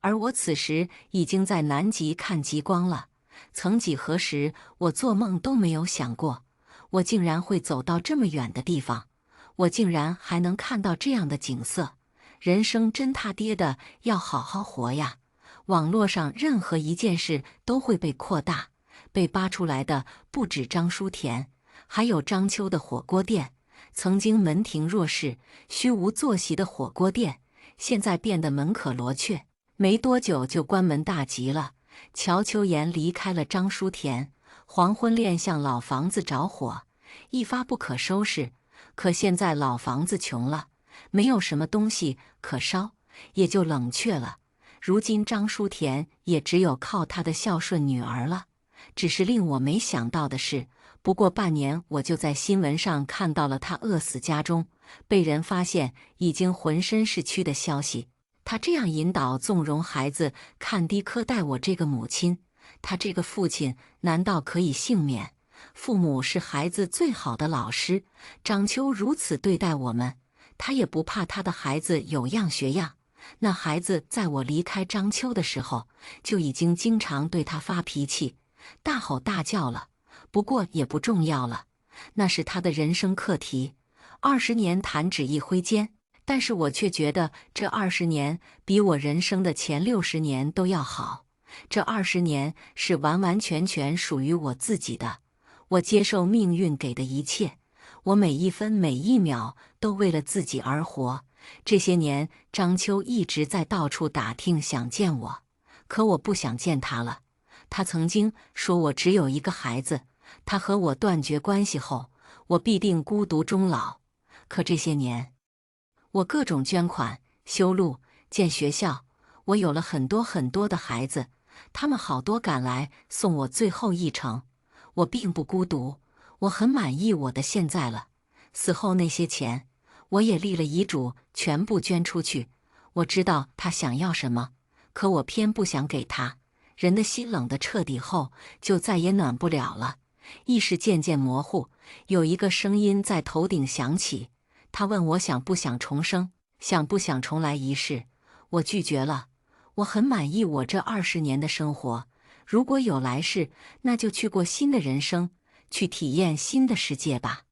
而我此时已经在南极看极光了。曾几何时，我做梦都没有想过，我竟然会走到这么远的地方，我竟然还能看到这样的景色。人生真他爹的要好好活呀！网络上任何一件事都会被扩大，被扒出来的不止张书田，还有张秋的火锅店。曾经门庭若市、虚无坐席的火锅店，现在变得门可罗雀，没多久就关门大吉了。乔秋妍离开了张书田，黄昏恋像老房子着火，一发不可收拾。可现在老房子穷了，没有什么东西可烧，也就冷却了。如今张书田也只有靠他的孝顺女儿了。只是令我没想到的是，不过半年，我就在新闻上看到了他饿死家中，被人发现已经浑身是蛆的消息。他这样引导、纵容孩子看低苛待我这个母亲，他这个父亲难道可以幸免？父母是孩子最好的老师，张秋如此对待我们，他也不怕他的孩子有样学样。那孩子在我离开章丘的时候，就已经经常对他发脾气，大吼大叫了。不过也不重要了，那是他的人生课题。20年弹指一挥间，但是我却觉得这20年比我人生的前60年都要好。这20年是完完全全属于我自己的，我接受命运给的一切，我每一分每一秒都为了自己而活。这些年，章丘一直在到处打听，想见我，可我不想见他了。他曾经说我只有一个孩子，他和我断绝关系后，我必定孤独终老。可这些年，我各种捐款、修路、建学校，我有了很多很多的孩子，他们好多赶来送我最后一程。我并不孤独，我很满意我的现在了。死后那些钱，我也立了遗嘱，全部捐出去。我知道他想要什么，可我偏不想给他。人的心冷得彻底后，就再也暖不了了。意识渐渐模糊，有一个声音在头顶响起，他问我想不想重生，想不想重来一世。我拒绝了，我很满意我这20年的生活，如果有来世，那就去过新的人生，去体验新的世界吧。